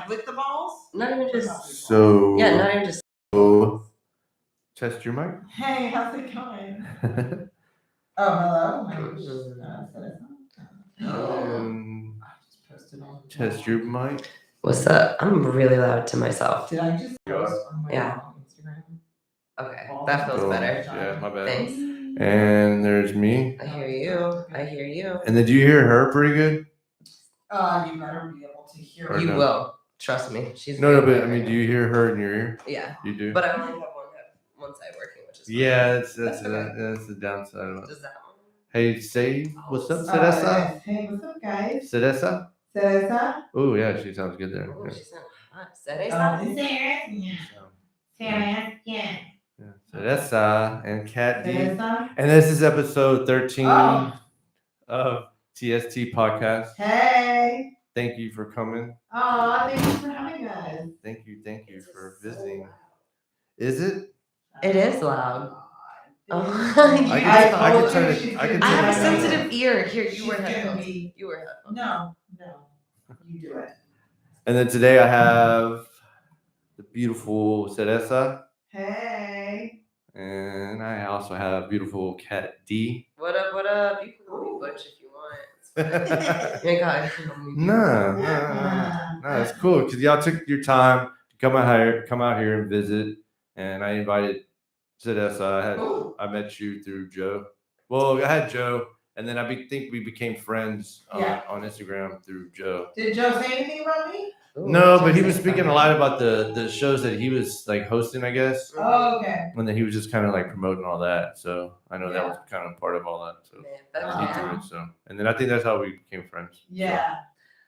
With the balls? Not even just. So. Yeah, not even just. Test your mic. Hey, how's it going? Oh, hello. Test your mic. What's up? I'm really loud to myself. Did I just post on my Instagram? Okay, that feels better. Yeah, my bad. Thanks. And there's me. I hear you. I hear you. And did you hear her pretty good? You better be able to hear her. You will. Trust me. She's no, but I mean, do you hear her in your ear? Yeah. You do? But I only have one side working, which is yeah, that's the downside of it. Does that one? Hey, say what's up, Cereza? Hey, what's up, guys? Cereza? Cereza? Oh, yeah, she sounds good there. Oh, Yeah. she sounds hot. Cereza? Cereza and Cat D. Cereza? And this is episode 13 of TST podcast. Hey. Thank you for coming. Thank you for having us. Thank you for visiting. Is it? It is loud. I can turn it. I have a down. sensitive ear. Here, you wear headphones. No. You do it. And then today I have the beautiful Cereza. Hey. And I also have beautiful Cat D. What up? You can call me Butch if you want. You ain't got No, it's cool because y'all took your time to come out here and visit, and I invited Cereza. I met you through Joe. Well, I had Joe, and then think we became friends on Instagram through Joe. Did Joe say anything about me? No, but he was speaking a lot about the shows that he was like hosting, I guess. Oh, okay. And then he was just kind of like promoting all that. So I know that was kind of part of all that. So and then I think that's how we became friends. Yeah. So.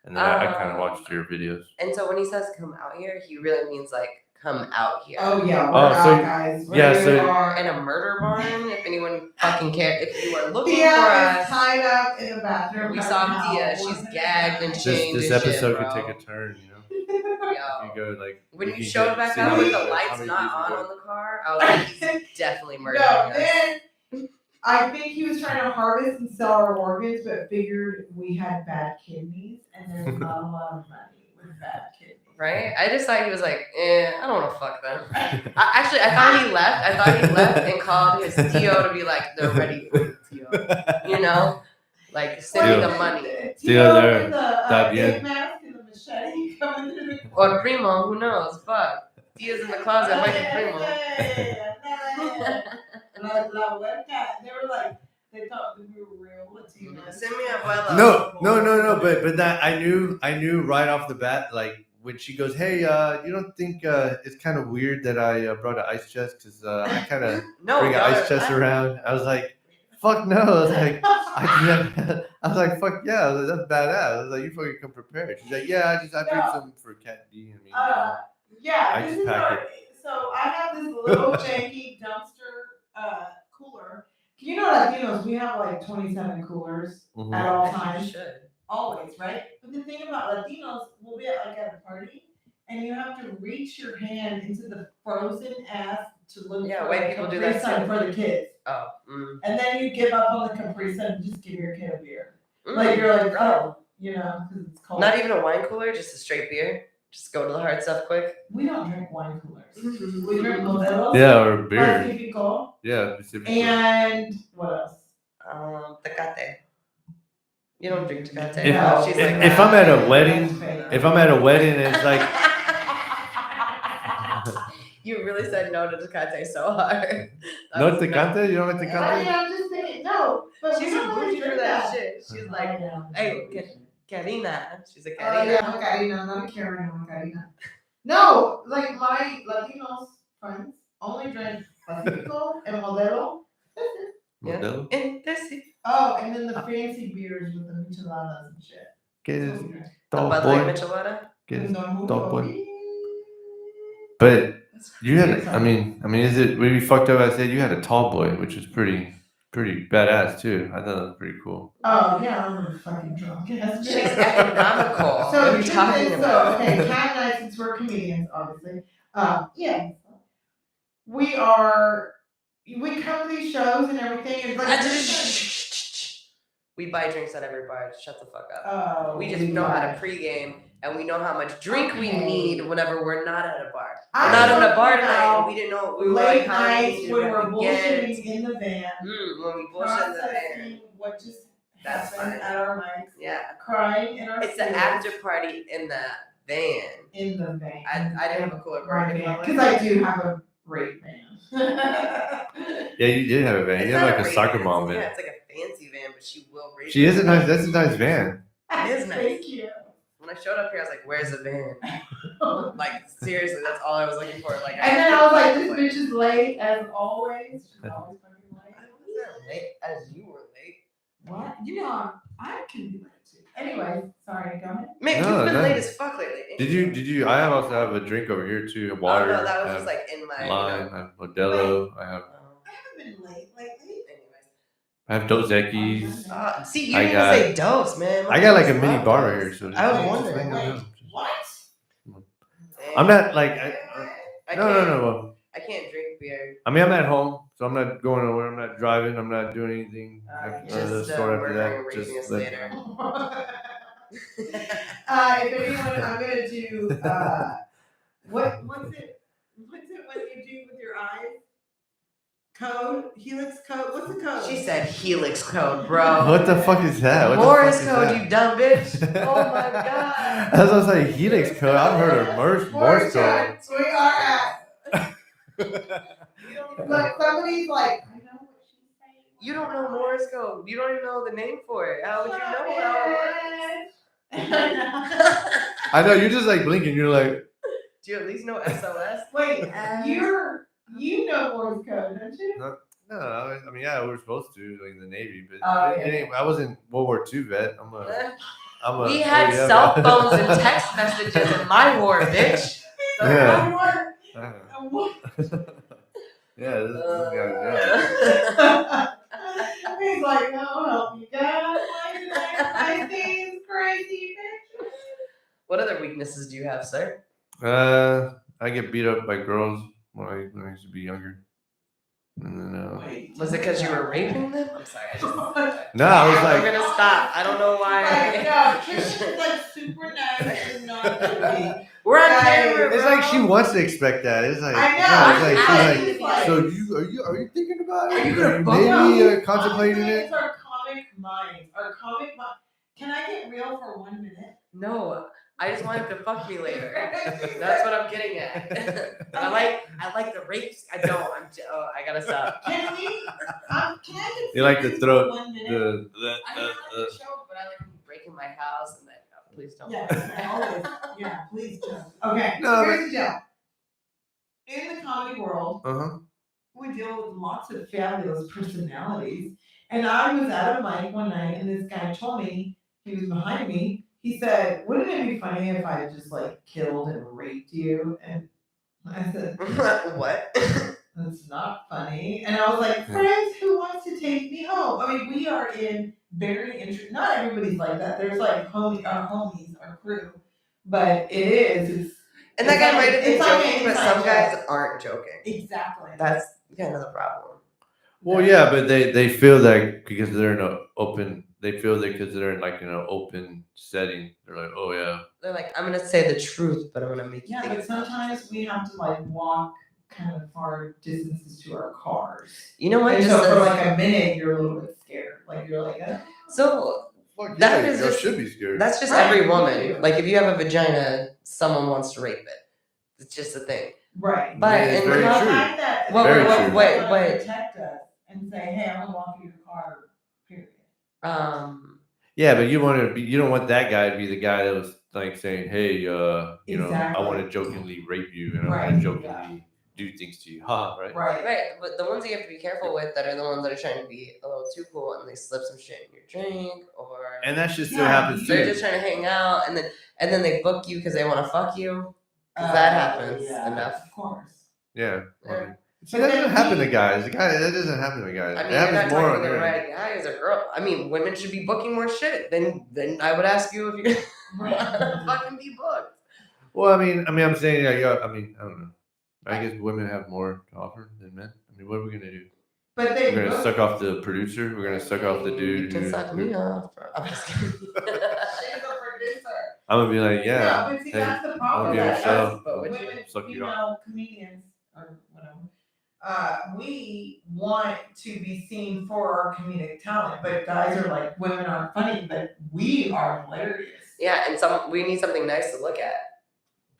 And then I kind of watched your videos. And so when he says come out here, he really means like come out here. Oh yeah. Guys. We're in a murder barn. If anyone fucking cares, if you are looking for us, tied up in the bathroom. We saw Tia. She's gagged and chained. This episode could take a turn, you know. Yo. You go like when you showed back up with the lights not on the car, I was like, he's definitely murdering us. Then I think he was trying to harvest and sell our organs, but figured we had bad kidneys, and there's not a lot of money with bad kidneys. Right? I just thought he was like, I don't want to fuck them. I thought he left and called his Tio to be like, they're ready for you, Tio. You know? Like, send me the money. Tio there. Está bien. Machete coming through the or Primo, who knows? Fuck. Tio's in the closet, might be Primo. They were like, they thought that we were real Latinos. Send me a No. But that I knew right off the bat, like when she goes, hey, you don't think it's kind of weird that I brought an ice chest because I kind of bring an ice chest around. I was like, fuck no. I was like, fuck yeah. I was like, that's badass. I was like, you fucking come prepared. She's like, yeah, I bring some for Cat D. I just pack it. So I have this little janky dumpster cooler. You know, Latinos, we have like 27 coolers at all times. You should. Always, right? But the thing about Latinos, we'll be at a party, and you have to reach your hand into the frozen ass to look for white people do that for the kids. Oh. And then you give up on the Capri Sun and just give your kid a beer. Like you're like, oh, you know, because it's cold. Not even a wine cooler, just a straight beer. Just go to the hard stuff quick. We don't drink wine coolers. We drink modelos. Yeah, or beer. Pacifico. Yeah, Pacifico. And what else? Tecate. You don't drink Tecate. If I'm at a wedding, it's like. You really said no to Tecate so hard. No Tecate? You don't like Tecate? I'm just saying, no. But she's a bougie for that shit. She's like, hey, Karina. She's a Karina. Karina, not a Karen, Karina. No, like my Latinos friends only drink Pacifico and Modelo. Modelo? Oh, and then the fancy beers with the micheladas and shit. ¿Qué es? Bud Light michelada? ¿Qué es? Top boy. But you had, I mean, is it really fucked up? I said you had a tall boy, which was pretty badass too. I thought that was pretty cool. Oh yeah, I'm fucking drunk. She's economical. So what are you talking about? Okay, Cat and I, since we're comedians, obviously. Yeah. We come to these shows and everything. And like, we buy drinks at every bar. Shut the fuck up. Oh, we just know how to pregame and we know how much drink we need whenever we're not at a bar. We're I'm not in a talking bar tonight, about and we didn't know. We were late like, how many nights did when we we're have to get? bullshitting in the van. When we bullshit in the van. Processing what just That's happened fine. at our mics. Yeah. Crying in our It's the seats. after party in the van. In the van. I didn't have a cooler Right, burger. because I do have a great van. Yeah, you did have a van. You It's have not like a rated, soccer it's- mom van. Yeah, it's like a fancy van, but she will rate She is it. a nice. That's a nice van. It is nice. Thank you. When I showed up here, I was like, "Where's the van?" Like seriously, that's all I was looking for. Like, And then I was like, this bitch is late as always. She's always fucking late. I wasn't late as you were late. What? You know, I can be late too. Anyway, sorry, go ahead. Man, No, you've been no. late as fuck lately. Did you? I have also have a drink over here too. Water. Oh, no, that I was have just like in my. lime. I have Modelo. I have. I haven't been late lately. Anyways. I have Dos Equis. See, you I didn't got- even say dose, man. I got like a mini bar right here. So I was just wondering, let you know. Wait, what? I'm not like. I No. Well, I can't drink beer. I mean, I'm at home, so I'm not going nowhere. I'm not driving. I'm not doing anything. Just, of the Just sort after murdering and that. raping us let- later. If anyone, I'm gonna do what's it when you do with your eyes? Code? Helix code? What's the code? She said Helix code, bro. What the fuck is that? What the Morse fuck is code, that? you dumb bitch. Oh my god. As I was like, Helix code. I've heard of Morse code. We are at. Look, somebody's like, I know what she's saying. You don't know Morse code. You don't even know the name for it. How would you know how it works? I know, you're just like blinking. You're like, Do you at least know SOS? Wait, you know Morse code, don't you? no, I mean, yeah, we're supposed to, like in the Navy, but Oh, it ain't, I wasn't World War II vet. We had cell phones and text messages in my war, bitch. Yeah. What? Yeah, this guy, He's like, no, help you guys. I see these crazy pictures. What other weaknesses do you have, sir? I get beat up by girls when I used to be younger. And then, Wait, Was it because you were raping them? I'm sorry. no, I was I'm like, gonna stop. I don't know why. No, Tristan's like super nice and not really. We're on Guys, camera, it's bro. like she wants to expect that. It's like, I know, yeah, it's I like, she's know. like, so are you thinking about it? Are you gonna book maybe contemplating it? It's our comic mind. Our comic mind. Can I get real for 1 minute? No, I just want him to fuck me later. That's what I'm getting at. And I like the rapes. I don't. I gotta stop. Can we? Can I get You like to serious throw for 1 minute? I don't like the show, but I like breaking my house and then please don't. Yeah, always. Yeah, please don't. Okay, No, here's the deal. In the comedy world, Uh-huh. we deal with lots of fabulous personalities. And I was at a mic one night, and this guy told me, he was behind me. He said, "Wouldn't it be funny if I just like killed and raped you?" And I said, What? "That's not funny." And I was like, "Friends, who wants to take me home?" I mean, we are in very interesting. Not everybody's like that. There's like our homies, our crew, but it is. And that guy like- might have been it's like joking, an but inside some guys joke. aren't joking. Exactly. That's kind of the problem. Well, yeah, but they feel that because they're in an open, they feel that because they're in like in an open setting, they're like, oh yeah. They're like, I'm gonna say the truth, but I'm gonna make you Yeah, think but it's not. sometimes we have to like walk kind of far distances to our cars. You know what? And Just so for as- like a minute, you're a little bit scared. Like you're like, so Fuck That yeah, is y'all just- should be scared. that's just Right, every me woman. too. Like if you have a vagina, someone wants to rape it. It's just a thing. right. But Yeah, it's in very the true. fact that Wait, Very they true. wait. protect us and say, hey, I'm gonna walk you to your car. Period. Yeah, but you want to be, you don't want that guy to be the guy that was like saying, hey, you know, Exactly. I want to jokingly rape you and I Right, want to jokingly do things to you. Ha, right? Right. Right, but the ones you have to be careful with that are the ones that are trying to be a little too cool and they slip some shit in your drink or And that shit still Yeah, happens they're too. just trying to hang out and then they book you because they want to fuck you. 'Cause that happens enough. Of course. Yeah. Yeah. I mean, see, that doesn't happen to guys. That doesn't happen to guys. I mean, it you're not happens more talking on to the your end. right guys or girl. I mean, women should be booking more shit. Then I would ask you if you want to fucking be booked. Well, I mean, I'm saying, yeah, I mean, I don't know. I guess women have more to offer than men. I mean, what are we gonna do? But they We're gonna book- suck off the producer. We're gonna suck off the dude. You can who- suck me off. I'm just kidding. She's a producer. I'm gonna be like, yeah. No, but see, hey, that's the I'm problem. gonna be on the That show. But would women, Suck you female comedians, or whatever, we want to be seen for our comedic talent, but guys are like, women aren't funny, but we are hilarious. Yeah, and we need something nice to look at.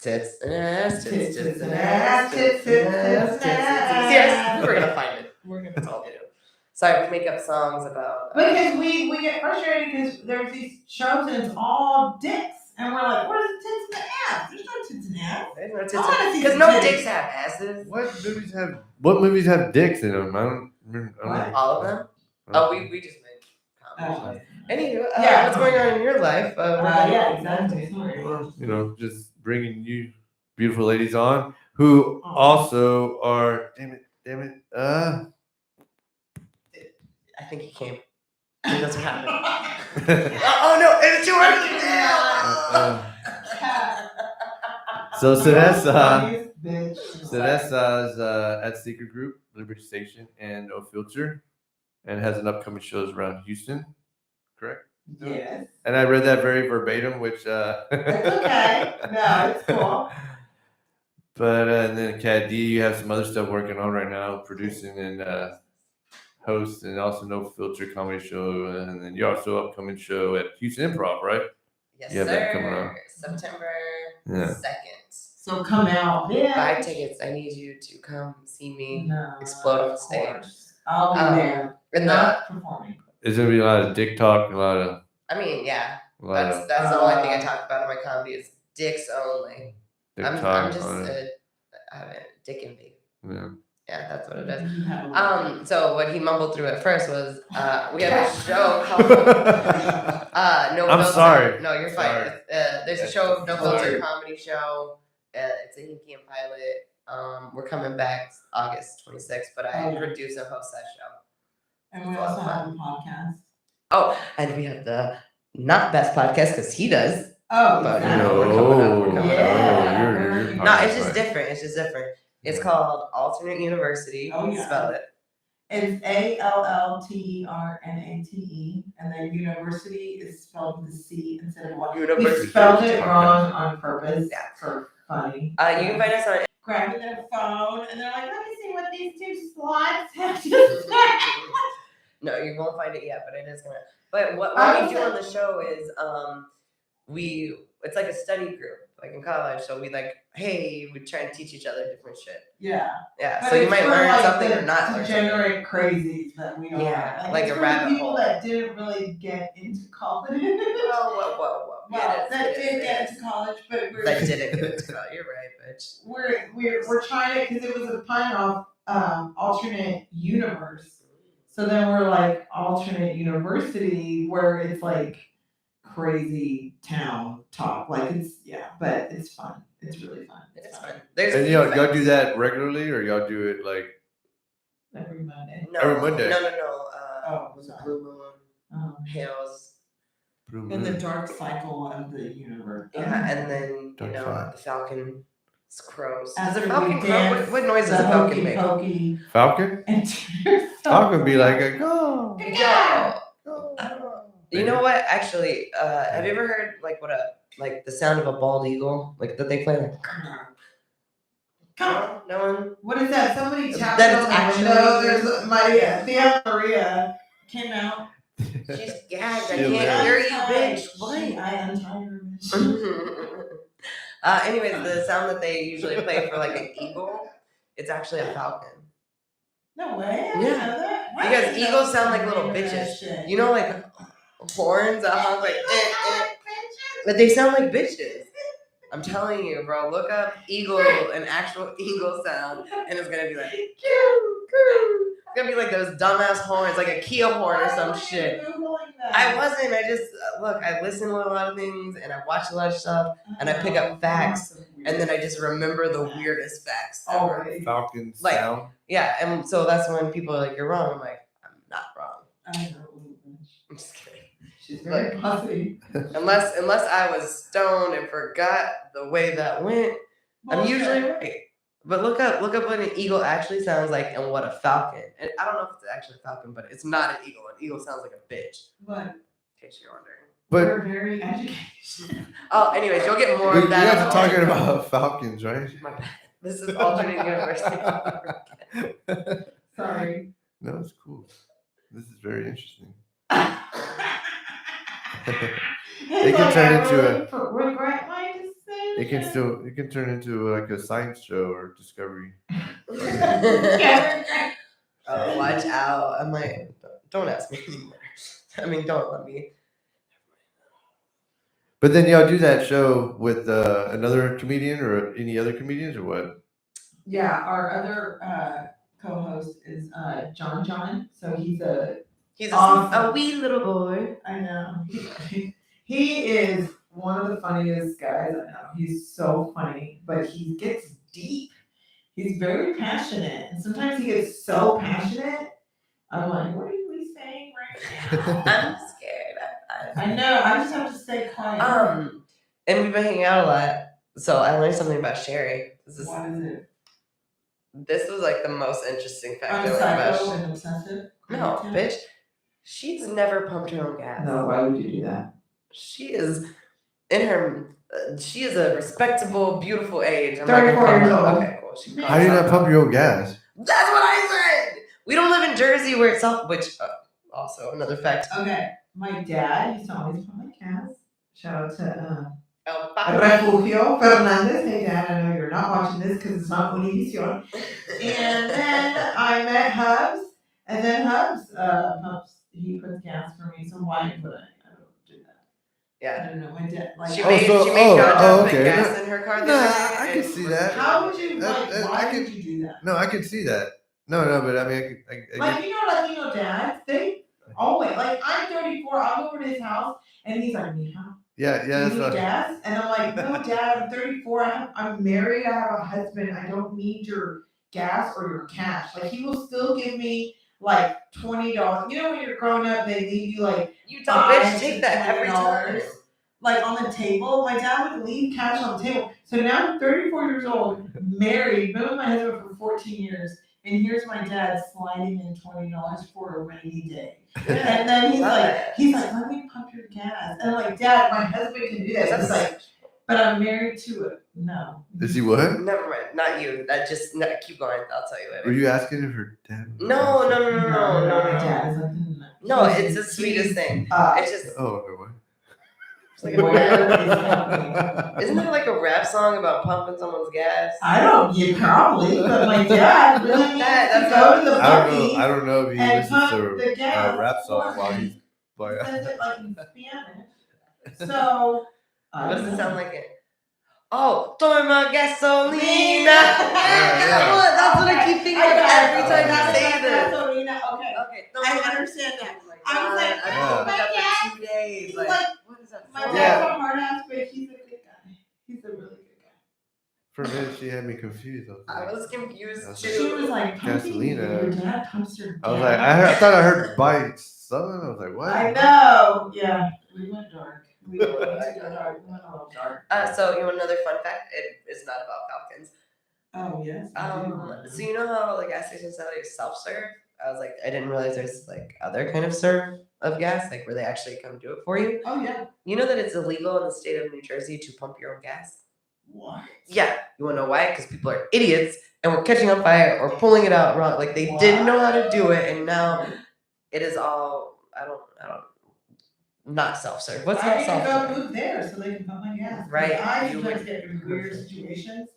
Tits and ass, tits and ass, tits and ass. Yes, we're gonna find it. That's all we do. Sorry, we make up songs about. Because we get frustrated because there's these shows and it's all dicks. And we're like, where's the tits and the ass? There's no tits and ass. There's no I tits wanna see because some no titties. dicks have asses. What movies have dicks in them? I don't remember. What? All of them? Oh, we just make comedy shows. Anywho, Yeah. what's going on in your life? Yeah, exactly. Well, you know, just bringing you beautiful ladies on who also are. Damn it. I think he came. I think that's what happened. Oh no, it's too early now. So Cereza Bitch. is at Secret Group, Liberty Station, and No Filter, and has an upcoming shows around Houston. Correct? Yes. And I read that very verbatim, which It's okay. No, it's cool. But and then Cat D, you have some other stuff working on right now, producing and host, and also No Filter comedy show, and then you also upcoming show at Houston Improv, right? Yes, Yeah, that coming sir. up. September Yeah. 2nd. So come out. Yeah. Buy tickets. I need you to come see me No, explode on of stage. course. I'll be there. And Not performing. There's gonna be a lot of dick talk, a lot of. I mean, yeah. A lot That's of the only thing I talk about in my comedy is dicks only. dick I'm talk. just on it. a dick and me. Yeah. Yeah, that's what it is. So what he mumbled through at first was, we have a show called No I'm Filter. sorry. No, you're Sorry. fine. There's a show, No Filter Sorry. comedy show. It's a Hinky and pilot. We're coming back August 26th, but I produce and host that show. And we also have a podcast. Oh, and we have the Not Best podcast because he does. Oh, But exactly. no, we're coming up. Yeah. You're No, it's just different. It's just different. It's called Alternate University. Oh, yeah. Spell it. It's ALLTERNATE, and then university is spelled with a C instead of one. We University. spelled it wrong on purpose. Yeah. For funny. You can find us on. Grabbing their phone and they're like, let me see what these two slides have to say. No, you won't find it yet, but it is gonna. But what we do on the show is it's like a study group, like in college. So we we try to teach each other different shit. Yeah. Yeah. But So you it's might for, learn like, something the or not learn something. degenerate crazies that we are. Yeah, like it's a for rabbit the people hole. that didn't really get into college. Whoa. Well, that did get into college, but That didn't get into college. You're right, bitch. we're trying to, because it was a pun off alternate universe. So then we're like alternate university, where it's like crazy town talk. Like but it's fun. It's really fun. It's fun. And y'all do that regularly, or y'all do it like every Monday. No, every Monday? No. Was it Blue Moon, Hills. In the dark cycle of the universe. Yeah, and then Dark the Falcon crows. As Does a we falcon crow? dance, What noise does a falcon make? Falcon? Falcon be like a go. You know what? Actually, have you ever heard the sound of a bald eagle, like that they play? Like, no one. What is that? Somebody tapped That on is the actually- window. There's Thea Maria came out. She's gagged. I Still can't there. hear you, bitch. What? I untied her. Bitch. Anyways, the sound that they usually play for like an eagle, it's actually a falcon. No way. I Yeah. didn't know that. Why Because didn't I eagles know sound like that little shit? bitches. You know, like horns that honk like, Bitches. but they sound like bitches. I'm telling you, bro. Look up eagle, an actual eagle sound, and it's gonna be like, it's gonna be like those dumbass horns, like a Kia horn or some shit. I wasn't. I just I listen to a lot of things, and I watch a lot of stuff, and I pick up facts, and then I just remember the weirdest facts ever. Always. Falcon Like- sound. Yeah, and so that's when people are like, "You're wrong." I'm like, "I'm not wrong." I'm just kidding. She's very pussy. Unless I was stoned and forgot the way that went, I'm usually right. But look up what an eagle actually sounds like and what a falcon. And I don't know if it's actually a falcon, but it's not an eagle. An eagle sounds like a bitch. What? In case you're wondering. But we're very educated. Oh, anyways, you'll get more you of that. guys are talking about Falcons, right? My bad. This is alternate university. Sorry. No, it's cool. This is very interesting. It can turn into regret my decision. It can turn into like a science show or discovery. Oh, watch out. I'm like, don't ask me anymore. I mean, don't let me. But then y'all do that show with another comedian or any other comedians or what? Yeah, our other co-host is John. So he's a a wee little boy. I know. He is one of the funniest guys I know. He's so funny, but he gets deep. He's very passionate, and sometimes he gets so passionate. I'm like, what are you saying right now? I'm scared. I know. I just have to stay quiet. And we've been hanging out a lot, so I learned something about Sherry. What is it? This was like the most interesting fact I I'm learned about. psycho and obsessive. No, bitch. She's never pumped her own gas. No, why would you do that? She is in her. She is a respectable, beautiful age. I'm 34 years old. Okay, cool. How do you not pump your own gas? That's what I said. We don't live in Jersey where it's all. Which also another fact. Okay, my dad used to always pump my gas. Shout out to El Refugio Fernandez. Hey, Dad, I know you're not watching this because it's not Univision. And then I met Hubs, and then Hubs he puts gas for me. So why would I don't do that? Yeah. I don't know. My dad, like, she made John put gas in her car. Nah, I can see that. How would you? Why would you do that? No, I can see that. No, but I mean, I like Latino dads, they always like. I'm 34. I'll go over to his house, and he's like, "Mija, yeah, that's you what. need gas?" And I'm like, "No, Dad. I'm 34. I'm married. I have a husband. I don't need your gas or your cash. Like, he will still give me like $20. You know, when you're growing up, they leave you like you tell bitch take that every time." Like on the table, my dad would leave cash on the table. So now I'm 34 years old, married, been with my husband for 14 years, and here's my dad sliding in $20 for a rainy day. And then he's like, let me pump your gas. And I'm like, Dad, my husband can do that. He's like, but I'm married to it. No. Is he what? Never mind, not you. That just keep going. I'll tell you later. Were you asking if her dad? No. My dad is like, no, it's the sweetest thing. It's just. Oh, what? Like isn't there like a rap song about pumping someone's gas? I don't. You probably, but my dad really needs to go to the Buc-ee's. I don't know if he listens to a rap song while he's like. Says it like in Spanish. So. What does it sound like? Oh, toma gasolina. Yeah. That's what I keep thinking of every time you say this. Gasolina. Okay. I understand that. I was like, oh my dad. 2 days. Like, what is that? My dad's a hard ass, but he's a good guy. He's a really good guy. For a minute, she had me confused. I was confused too. She was like, gasolina. Your dad pumps your gas. I was like, I thought I heard by something. I was like, what? I know. Yeah, we went dark. We went a little dark. So you want another fun fact? It is not about Falcons. Oh yes. So you know how the gas stations now they self-serve? I was like, I didn't realize there's like other kind of serve of gas, like where they actually come do it for you. Oh yeah. You know that it's illegal in the state of New Jersey to pump your own gas? What? Yeah. You wanna know why? Because people are idiots and we're catching on fire or pulling it out wrong. Like they didn't know how to do it, and now it is all I don't not self-serve. What's not self-serve? I need to go move there so they can pump my gas. Right. I sometimes get in weird situations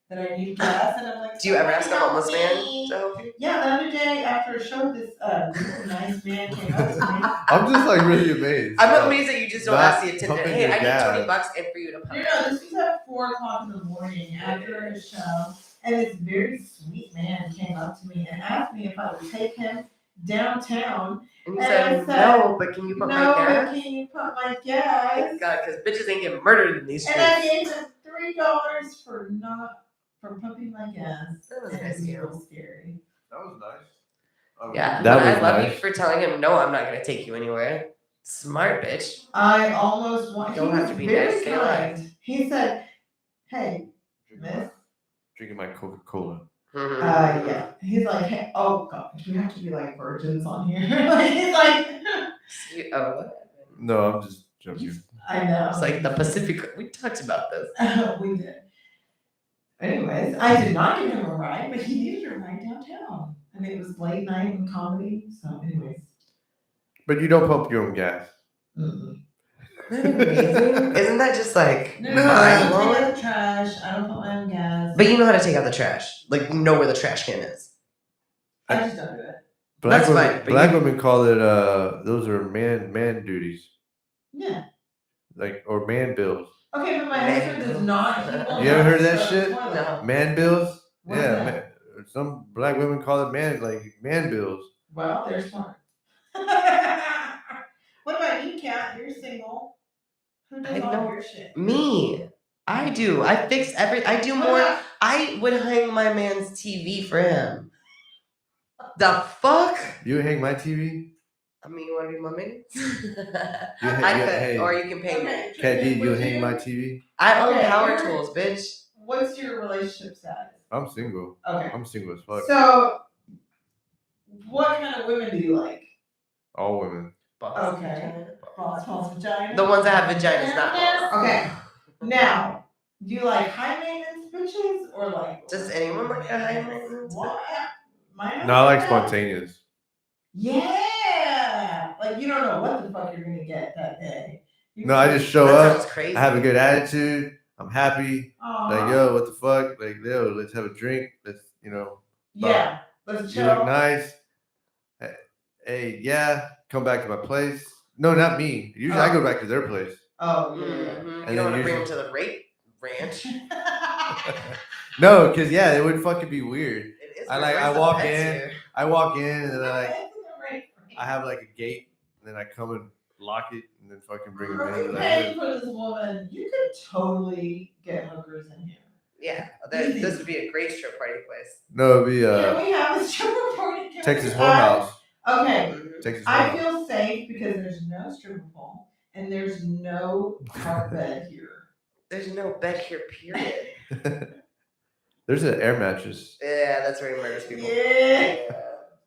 that I need gas, and I'm like, do you ever ask a homeless man to help you? Yeah, the other day after a show, this really nice man came up to me. I'm just like really amazed. I'm amazed that you just don't ask the attendant, hey, I need $20 and for you to pump. This was at 4:00 in the morning after a show, and this very sweet man came up to me and asked me if I would take him downtown. And you said, no, but can you pump my gas? No, but can you pump my gas? Thank God, because bitches ain't getting murdered in these streets. And I gave him $3 for pumping my gas. That was nice. Scary. That was nice. Yeah, I love you for telling him, no, I'm not going to take you anywhere. Smart bitch. I almost want. Don't have to be nice. Kind. He said, "Hey, miss." Drinking my Coca-Cola. Yeah. He's like, "Hey, oh God, we have to be like virgins on here." Like he's like. What? No, I'm just Jump you. I know. It's like the Pacific. We talked about this. We did. Anyways, I did not give him a ride, but he needed a ride downtown. And it was late night and comedy. So, anyways. But you don't pump your own gas. Mm-mm. Isn't that amazing? Isn't that just like No, mind I don't take blowing? out the trash. I don't put my own gas. But you know how to take out the trash. Like you know where the trash can is. I just don't do it. That's fine, but Black you- women call it those are man duties. Yeah. Like or man bills. Okay, but my husband does not. He will You ever not heard that scrub shit? the toilet. No. Man bills? What is Yeah, that? some black women call it man bills. Well, they're smart. What about you, Kat? You're single. Who does I all know. your shit? Me. I do. I fix I do What more. about- I would hang my man's TV for him. The fuck? You hang my TV? I mean, you want to be my man? hang- I you- could, hey. or you can pay me. Okay, Cat D, you would hang my TV? I own Okay, power you're- tools, bitch. What's your relationship status? I'm single. Okay. I'm single as fuck. So, what kind of women do you like? All women. Okay. Balls, vagina. The ones that have vaginas, not balls. Okay. Now, do you like high maintenance bitches or like? Does anyone like a high maintenance? What? Mine No, I like that. spontaneous. Yeah. Like you don't know what the fuck you're gonna get that day. No, I just show That up. sounds crazy. I have a good attitude. I'm happy. Aw. Like, yo, what the fuck? Like, yo, let's have a drink. Let's, Yeah. Let's you chill. look nice. Hey, yeah, come back to my place. No, not me. Usually I go back to their place. Oh yeah. Mhm. And You then don't want to bring them usually- to the rape ranch. No, because yeah, it would fucking be weird. It is I weird. like- I Where's the walk pets in. here? I walk in and then I have like a gate and then I come and lock it and then fucking bring them Are in. you Like, paying for this woman? You could totally get hookers in here. Yeah, Easy. this would be a great strip party place. no, it'd be Can we have a stripper party? Can Texas we Whorehouse. Okay. Mhm. Texas I Whorehouse. feel safe because there's no stripper pole and there's no park bed here. There's no bed here, period. There's an air mattress. Yeah, that's where he murders people. Yeah.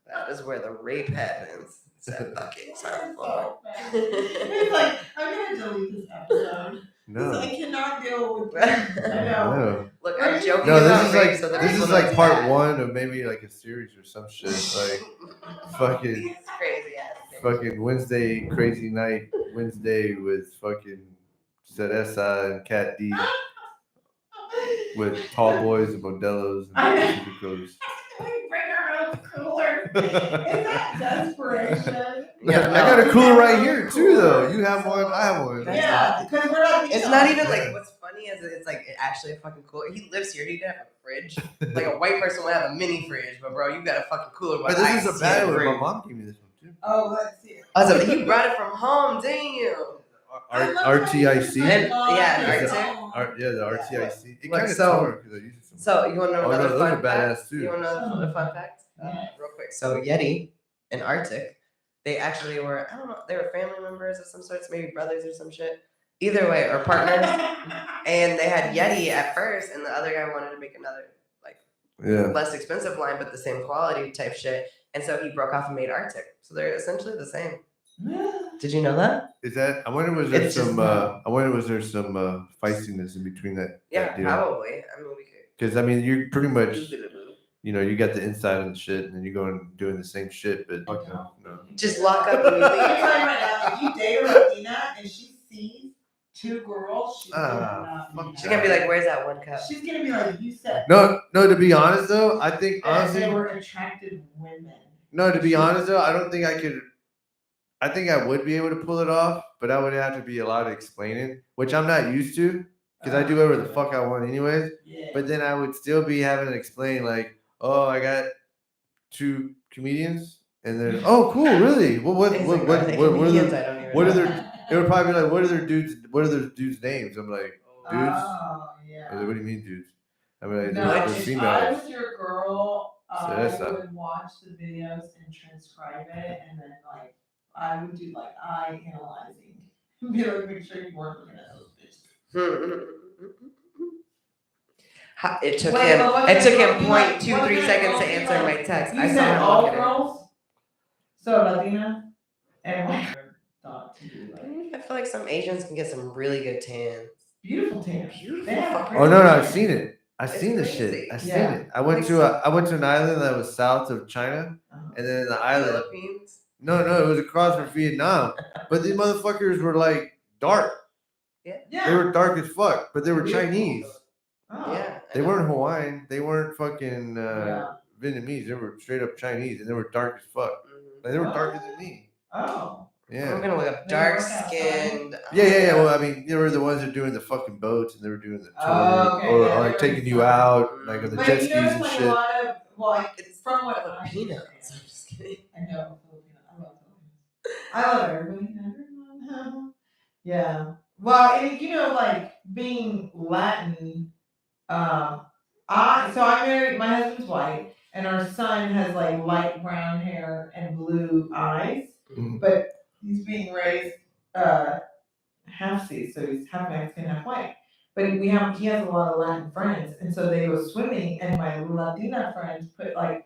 That is where the rape happens. It's that fucking It's sound so bad. It's like I'm gonna delete this episode. No. I cannot deal with this. I know. No. Look, I'm joking No, about this is rape like so that this people is don't like do part that. one of maybe like a series or some shit. Like fucking It's crazy ass. thing. fucking Wednesday crazy night Wednesday with fucking Cereza and Cat D with tall boys and Modelo's and Pacific Coast. We bring our own cooler. Is that desperation? Yeah, I got a no. cooler right here too, though. You have one, I have one. Yeah, because we're not. It's not even like what's funny is it's like actually a fucking cooler. He lives here. He could have a fridge. Like a white person would have a mini fridge, but bro, you got a fucking cooler. But with this is ice a bad and one. brew. My mom gave me this one too. Oh, let's see. I was like, you brought it from home, didn't you? RTIC. And- yeah, Is Arctic. Yeah, the RTIC. It Look, kind of so- tore because I used it. So you want to know Oh, no, another those fun are badass, fact? too. You want to know another fun fact? Yeah. Real quick. So Yeti and Arctic, they actually were I don't know, they were family members of some sorts, maybe brothers or some shit. Either way, or partners. And they had Yeti at first, and the other guy wanted to make another like Yeah. less expensive line, but the same quality type shit. And so he broke off and made Arctic. So they're essentially the same. Did you know that? Is that? I wonder was there It's just some? not. I wonder was there some feistiness in between that? Yeah, probably. I mean, we could. Because I mean, you're pretty much, you know, you got the inside on the shit, and then you're going doing the same shit, but no. Just lock up and we I'm leave. telling you right now, if you date a Latina and she sees two girls, she's Ah, gonna She's gonna be like, "Where's that one cup?" she's gonna be like, you said No. To be honest though, I think that honestly, they were attractive women. no. To be honest though, I don't think I could. I think I would be able to pull it off, but I would have to be a lot of explaining, which I'm not used to, because I do whatever the fuck I want anyways. Yeah. But then I would still be having to explain like, oh, I got two comedians, and then oh, cool, really? What He's what like, what "Are they what, what are comedians? their I don't even what are know." their? It would probably be like, what are their dudes' names? I'm like, dudes. Oh, yeah. I was like, what do you mean, dudes? I mean, like, No, they're if I females. was your girl, I Cereza. would watch the videos and transcribe it, and then like I would do like eye analyzing, be like, make sure you weren't looking at those bitches. It took Wait, him. but what It took kind of him girl- what 0.23 kind of seconds girl to do you answer like? my text. You I said saw him all look at it. girls, so Latina and white. Thought to be like. feel like some Asians can get some really good tans. Beautiful tan. Beautiful They have fucking Oh no, pretty I've tan. seen it. I've It's seen the crazy. shit. I've seen Yeah. it. I went Like to so- I went to an island that was south of China, and then the island. Philippines. No, it was across from Vietnam. But these motherfuckers were like dark. Yeah. Yeah. They were dark as fuck, but they were Beautiful. Chinese. Oh. Yeah. They weren't Hawaiian. They weren't fucking Yeah. Vietnamese. They were straight up Chinese, and they were dark as fuck. Mhm. Like, they were What? darker than me. Oh. I'm Yeah. gonna look up They work dark outside. skinned. Yeah. Well, I mean, they were the ones that were doing the fucking boats, and they were doing the tour, Oh, okay, or yeah, like they were taking you inside. out, like on the But jet you skis notice and like a shit. lot of, well, like, It's from what I Filipino. understand. I'm just kidding. I know Filipino. I love Filipinos. I love everybody. Everyone. Yeah. Well, and you know, like being Latin, I married, my husband's white, and our son has like light brown hair and blue eyes, Mhm. but he's being raised half C, so he's half Mexican, half white. But he has a lot of Latin friends, and so they go swimming, and my Latina friends put like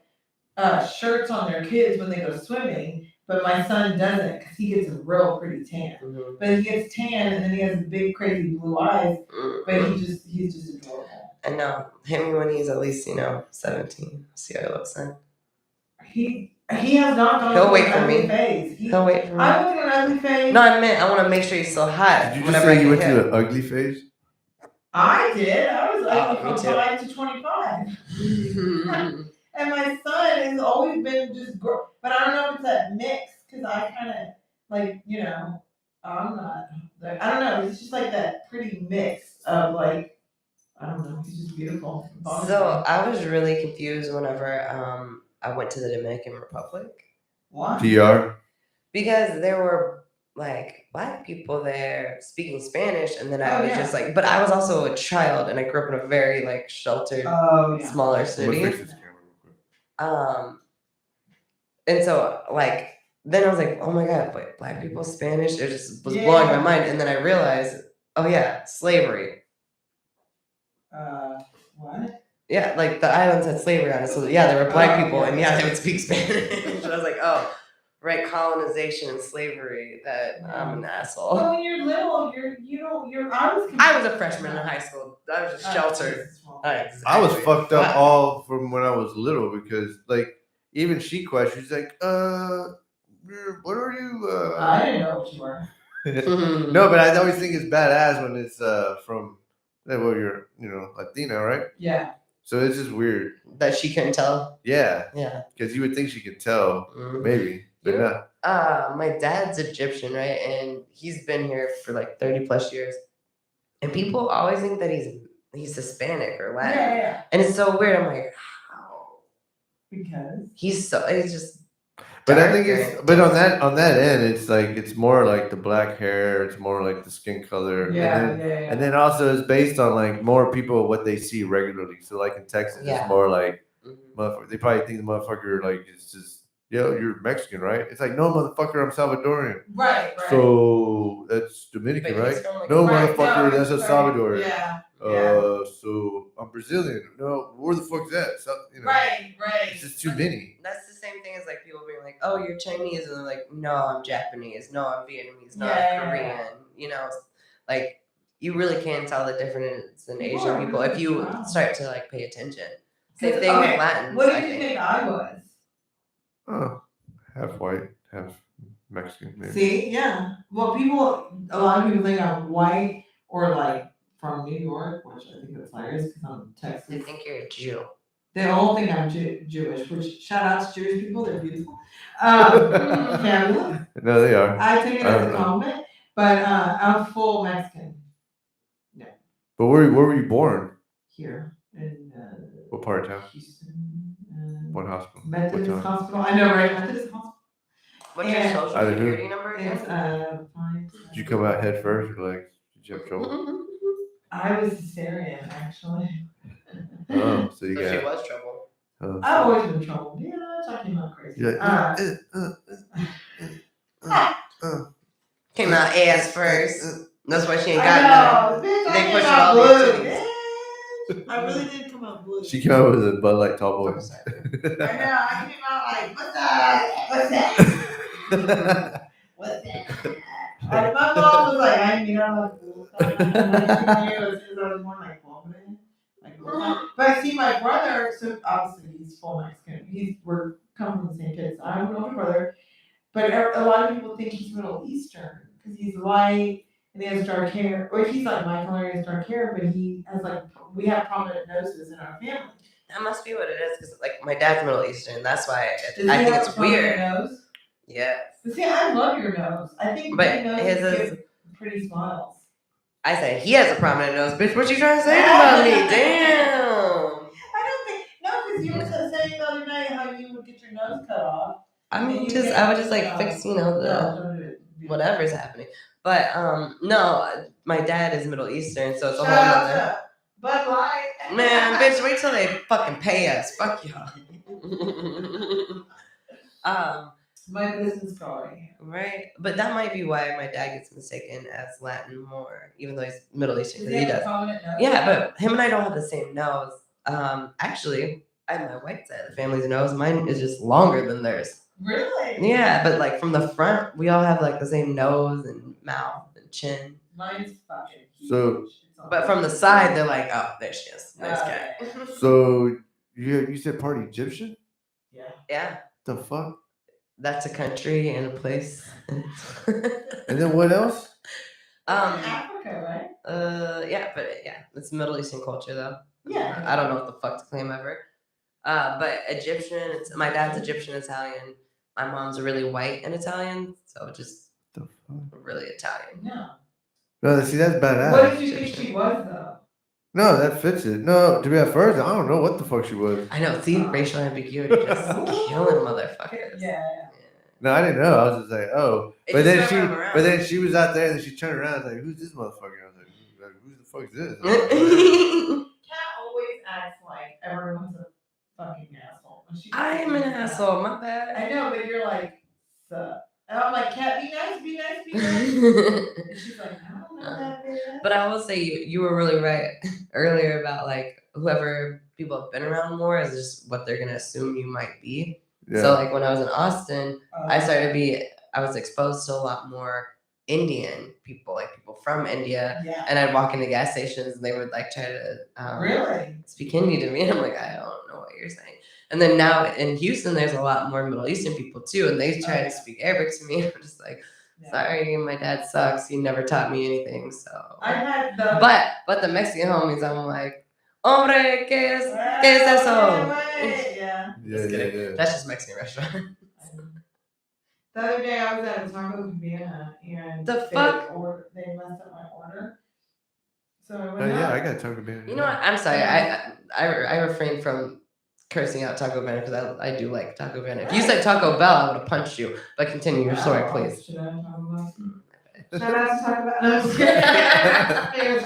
shirts on their kids when they go swimming, but my son doesn't because he gets a real pretty tan. Mhm. But he gets tan, and then he has big crazy blue eyes, but Mhm. he's just adorable. I know. Hit me when he's at least 17. See how he looks then. He has not gone He'll through wait an for ugly me. phase. He'll wait for me. I went through an ugly phase. No, I meant I want to make sure he's still hot. Did you just whenever I say you get went hit. through an ugly phase? I did. I was ugly me from too. 5 to 25. And my son has always been just, but I don't know if it's that mix, because I kind of, like, you know, I'm not, like, I don't know, it's just like that pretty mix of, like, I don't know, he's just beautiful. So I was really confused whenever I went to the Dominican Republic What? DR. because there were like black people there speaking Spanish, and then I Oh, was yeah. just like, but I was also a child, and I grew up in a very like sheltered, Oh, yeah. smaller I'm gonna city. fix this camera real quick. And so like then I was like, oh my god, but black people Spanish, it just was Yeah. blowing my mind, and then I realized, oh yeah, slavery. What? Yeah, like the islands had slavery on it, so yeah, there were black Oh, people, yeah. and yeah, they would speak Spanish. I was like, oh, right, colonization and slavery. That I'm an asshole. Well, when you're little, I was a freshman in high school. I was just sheltered. I was Exactly. fucked up Fuck. all from when I was little because like even she questioned, she's like, what are you I didn't know what you were. No, but I always think it's badass when it's from well you're Latina, right? Yeah. So it's just weird. That she couldn't tell. Yeah. Yeah. Because you would think she could tell, Mhm. maybe. But You no. My dad's Egyptian, right? And he's been here for like 30 plus years. And people always think that he's Hispanic or Latin. Yeah. And it's so weird. I'm like, how? Because He's just But I think darker. it's on that end, it's more like the black hair, it's more like the skin color. yeah. And then also it's based on like more people what they see regularly. So like in Texas, Yeah. it's more like Mhm. motherfucker. They probably think the motherfucker like is just you're Mexican, right? It's like no motherfucker, I'm Salvadorian. Right. So that's Dominican, But he's right? from, like, No Right, motherfucker, no, that's a right, Salvadorian. Yeah. So I'm Brazilian. No, where the fuck's that? So, Right. It's just too many. That's the same thing as like people being like, "Oh, you're Chinese," and they're like, "No, I'm Japanese. No, I'm Vietnamese. No, Yeah. I'm Korean." You know, like you really can tell the difference in People Asian are people really if you proud. start to like pay attention. Same thing with Latins. What I did you think. think I was? Oh, half white, half Mexican. Maybe. See, yeah. Well, a lot of people think I'm white or like from New York, which I think is hilarious because I'm They Texas. think you're a Jew. They all think I'm Jewish, which shout out to Jewish people, they're beautiful. Fabulous. No, they are. I take it I as don't a know. compliment, but I'm full Mexican But where were you born? here in What part of town? Houston. What hospital? Methodist What town? Hospital. I know, right? Methodist Hospital. What's your And- social Either who? security number It's again? Did you come out head first or like did you have trouble? I was cesarean actually. Oh, so you So she got. was trouble. Oh, I've always been in trouble. Yeah, I came out crazy. you're like, Came out ass first. That's why she ain't I got know, bitch, I They came push it out all blue. these bitch. I really did come out blue. She came out with a Bud Light Tall none. Boy. I'm sorry. I know, I came out like, what's that? What's that? What's that? My mom was like, I mean, I'm like, it was more like woman. But see, my brother, so obviously he's full Mexican. We're come from the same kids. I have an older brother, but a lot of people think he's Middle Eastern because he's white and he has dark hair. Or he's like my color, he has dark hair, but he has like we have prominent noses in our family. That must be what it is, because like my dad's Middle Eastern. That's why Does I he think have it's a prominent weird. Nose? Yes. But see, I love your nose. I think But my his nose is. gives pretty smiles. I say he has a prominent nose, bitch. What you trying to say about me? Damn. I don't think because you were saying the other night how you would get your nose cut off. I would just like fix, the whatever's happening. But no, my dad is Middle Eastern, so it's a whole nother. Bud Light. Man, bitch, wait till they fucking pay us. Fuck y'all. My business card. Right, but that might be why my dad gets mistaken as Latin more, even though he's Middle Eastern. Because he does. Yeah, but him and I don't have the same nose. Actually, I have my white side of the family's nose. Mine is just longer than theirs. Really? Yeah, but like from the front, we all have like the same nose and mouth and chin. Mine's fucking huge. So, but from the side, they're like, oh, there she is. Nice guy. So you said part Egyptian? Yeah. Yeah. The fuck? That's a country and a place. And then what else? Africa, right? Yeah, but it's Middle Eastern culture though. Yeah. I don't know what the fuck to claim ever. But Egyptian, my dad's Egyptian Italian. My mom's really white and Italian, so just really Italian. Yeah. No, see, that's badass. What did you think she was though? No, that fits it. No, to be at first, I don't know what the fuck she was. I know. See, racial ambiguity just killing motherfuckers. Yeah. No, I didn't know. I was just like, oh. But then she was out there and then she turned around and was like, who's this motherfucker? I was like, who the fuck is this? Kat always acts like everyone's a fucking asshole. I am an asshole. My bad. I know, but you're like, sup. And I'm like, Kat, be nice, be nice, be nice. And she's like, I don't know that bitch. But I will say you were really right earlier about like whoever people have been around more is just what they're gonna assume you might be. Yeah. So like when I was in Austin, I was exposed to a lot more Indian people, like people from India. Yeah. And I'd walk into gas stations and they would like try to really speak Hindi to me. And I'm like, I don't know what you're saying. And then now in Houston, there's a lot more Middle Eastern people too, and they try to speak Arabic to me. I'm just like, sorry, my dad sucks. He never taught me anything. So I had the but the Mexican homies, I'm like, hombre, ¿qué es eso? Yeah. Yeah. That's just Mexican restaurant. The other day I was at a Taco Cabana and they messed up my order. So I went out. I got Taco Cabana. You know what? I'm sorry. I refrain from cursing out Taco Bell because I do like Taco Bell. If you said Taco Bell, I would have punched you. But continue your story, please. Should I talk about? Shout out to Taco Bell. No, I'm just kidding.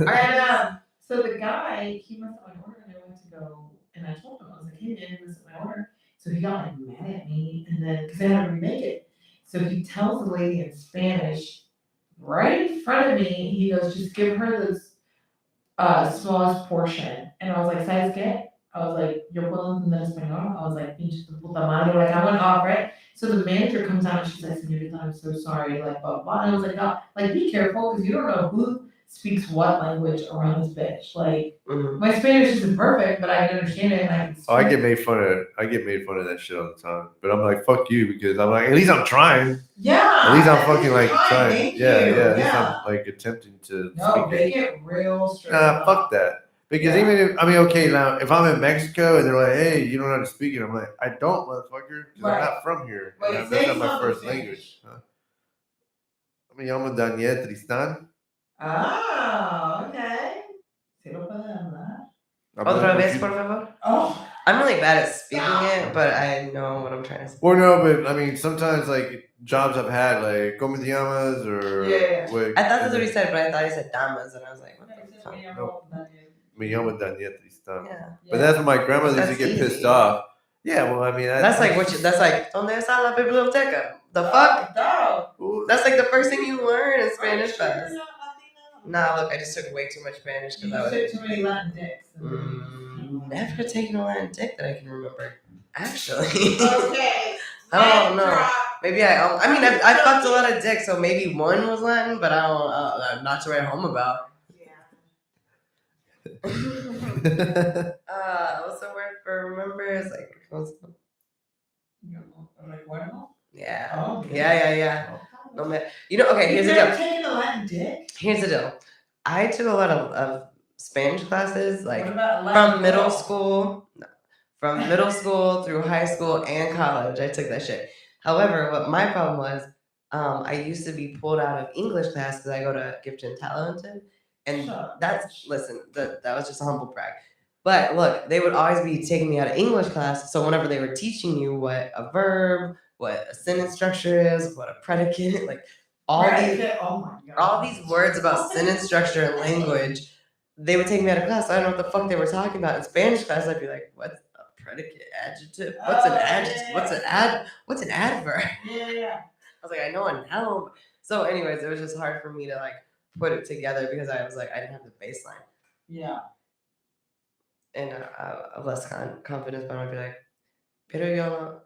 And so the guy, he messed up my order, and I went to go, and I told him, I was like, hey man, you messed up my order. So he got like mad at me, and then because I had to remake it. So he tells the lady in Spanish, right in front of me, he goes, just give her this smallest portion. And I was like, ¿sabes qué? I was like, yo puedo entender español. I was like, pinche tu puta madre. Like, I went off, right? So the manager comes out and she's like, señorita, I'm so sorry. Like, blah, blah. And I was like, no, like, be careful because you don't know who speaks what language around this bitch. Like, my Spanish isn't perfect, but I can understand it. And I get made fun of that shit all the time. But I'm like, fuck you, because I'm like, at least I'm trying. Yeah. At least I'm fucking like trying. Yeah. At least I'm like attempting to speak. They get real straight. Nah, fuck that. Because even if, okay, now, if I'm in Mexico and they're like, hey, you don't know how to speak it, I'm like, I don't, motherfucker, because I'm not from here. Wait, that's not my first language. Huh? Me llamo Daniel Tristan. Ah, okay. ¿Sí lo puede hablar? Otra vez, por favor. Oh. I'm really bad at speaking it, but I know what I'm trying to say. Well, no, but I mean, sometimes like jobs I've had, like ¿Cómo te llamas? Or I thought that's what he said, but I thought he said damas, and I was like, what the fuck? Me llamo Daniel Tristan. Yeah. But that's when my grandmother used to get pissed off. Yeah, well, I mean, that's like that's like ¿Dónde está la biblioteca? The fuck? That's like the first thing you learn in Spanish class. Nah, look, I just took way too much Spanish because I took too many Latin dicks. Never taken a Latin dick that I can remember. Actually. Okay. I don't know. Maybe I mean, I fucked a lot of dick, so maybe one was Latin, but I'm not to write home about. What's the word for remember? It's like, yeah. Oh, Yeah. No, man. You know, okay, You've here's the never deal. taken a Latin dick? Here's the deal. I took a lot of Spanish classes, like What about Latin from middle girl? school. No, from middle school through high school and college. I took that shit. However, what my problem was, I used to be pulled out of English class because I go to Gifted and Talented. And that was just a humble brag. But look, they would always be taking me out of English class. So whenever they were teaching you what a verb, what a sentence structure is, what a predicate, like all these words about sentence structure and language, they would take me out of class. I don't know what the fuck they were talking about in Spanish class. I'd be like, what's a predicate, adjective? What's an adjective? What's an adverb? Yeah. I was like, I know a noun. So, anyways, it was just hard for me to like put it together because I was like, I didn't have the baseline. Yeah. And less confidence, but I'd be like, pero yo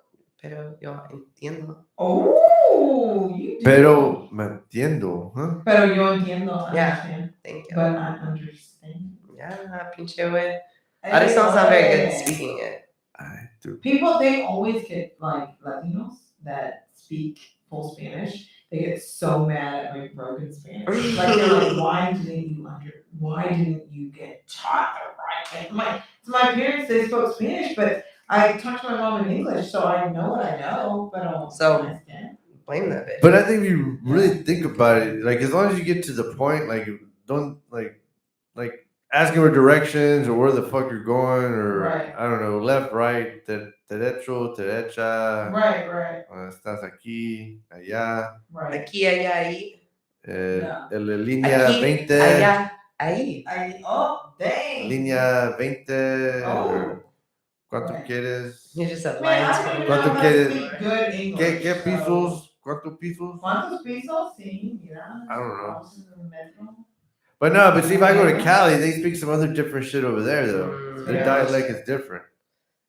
entiendo. Oh, you do. Pero me entiendo, huh? Pero yo entiendo. I Yeah. understand. Thank you. But I understand. Yeah, pinche güey. I just don't sound very good at speaking it. I do. People, they always get like Latinos that speak full Spanish. They get so mad at my broken Spanish. Like they're like, why didn't you get taught the right way? My parents, they spoke Spanish, but I talked to my mom in English, so I know what I know, but I don't understand. Blame that bitch. But I think if you really think about it, like as long as you get to the point, like don't like asking for directions or where the fuck you're going or Right. I don't know, left, right, derecho, derecha. Right. Estás aquí, allá. Right. Aquí, allá, ahí. La línea Aquí, 20. allá, ahí. Oh, dang. Línea 20. Oh. ¿Cuánto Right. quieres? You just said Man, lines I don't from even know ¿Cuánto how to quieres? speak good English. ¿Qué pisos? ¿Cuántos pisos? ¿Cuántos pisos? Sí, mira. I don't know. Houses in the metro. But no, but see, if I go to Cali, they speak some other different shit over there, though. Their Yeah. dialect is different.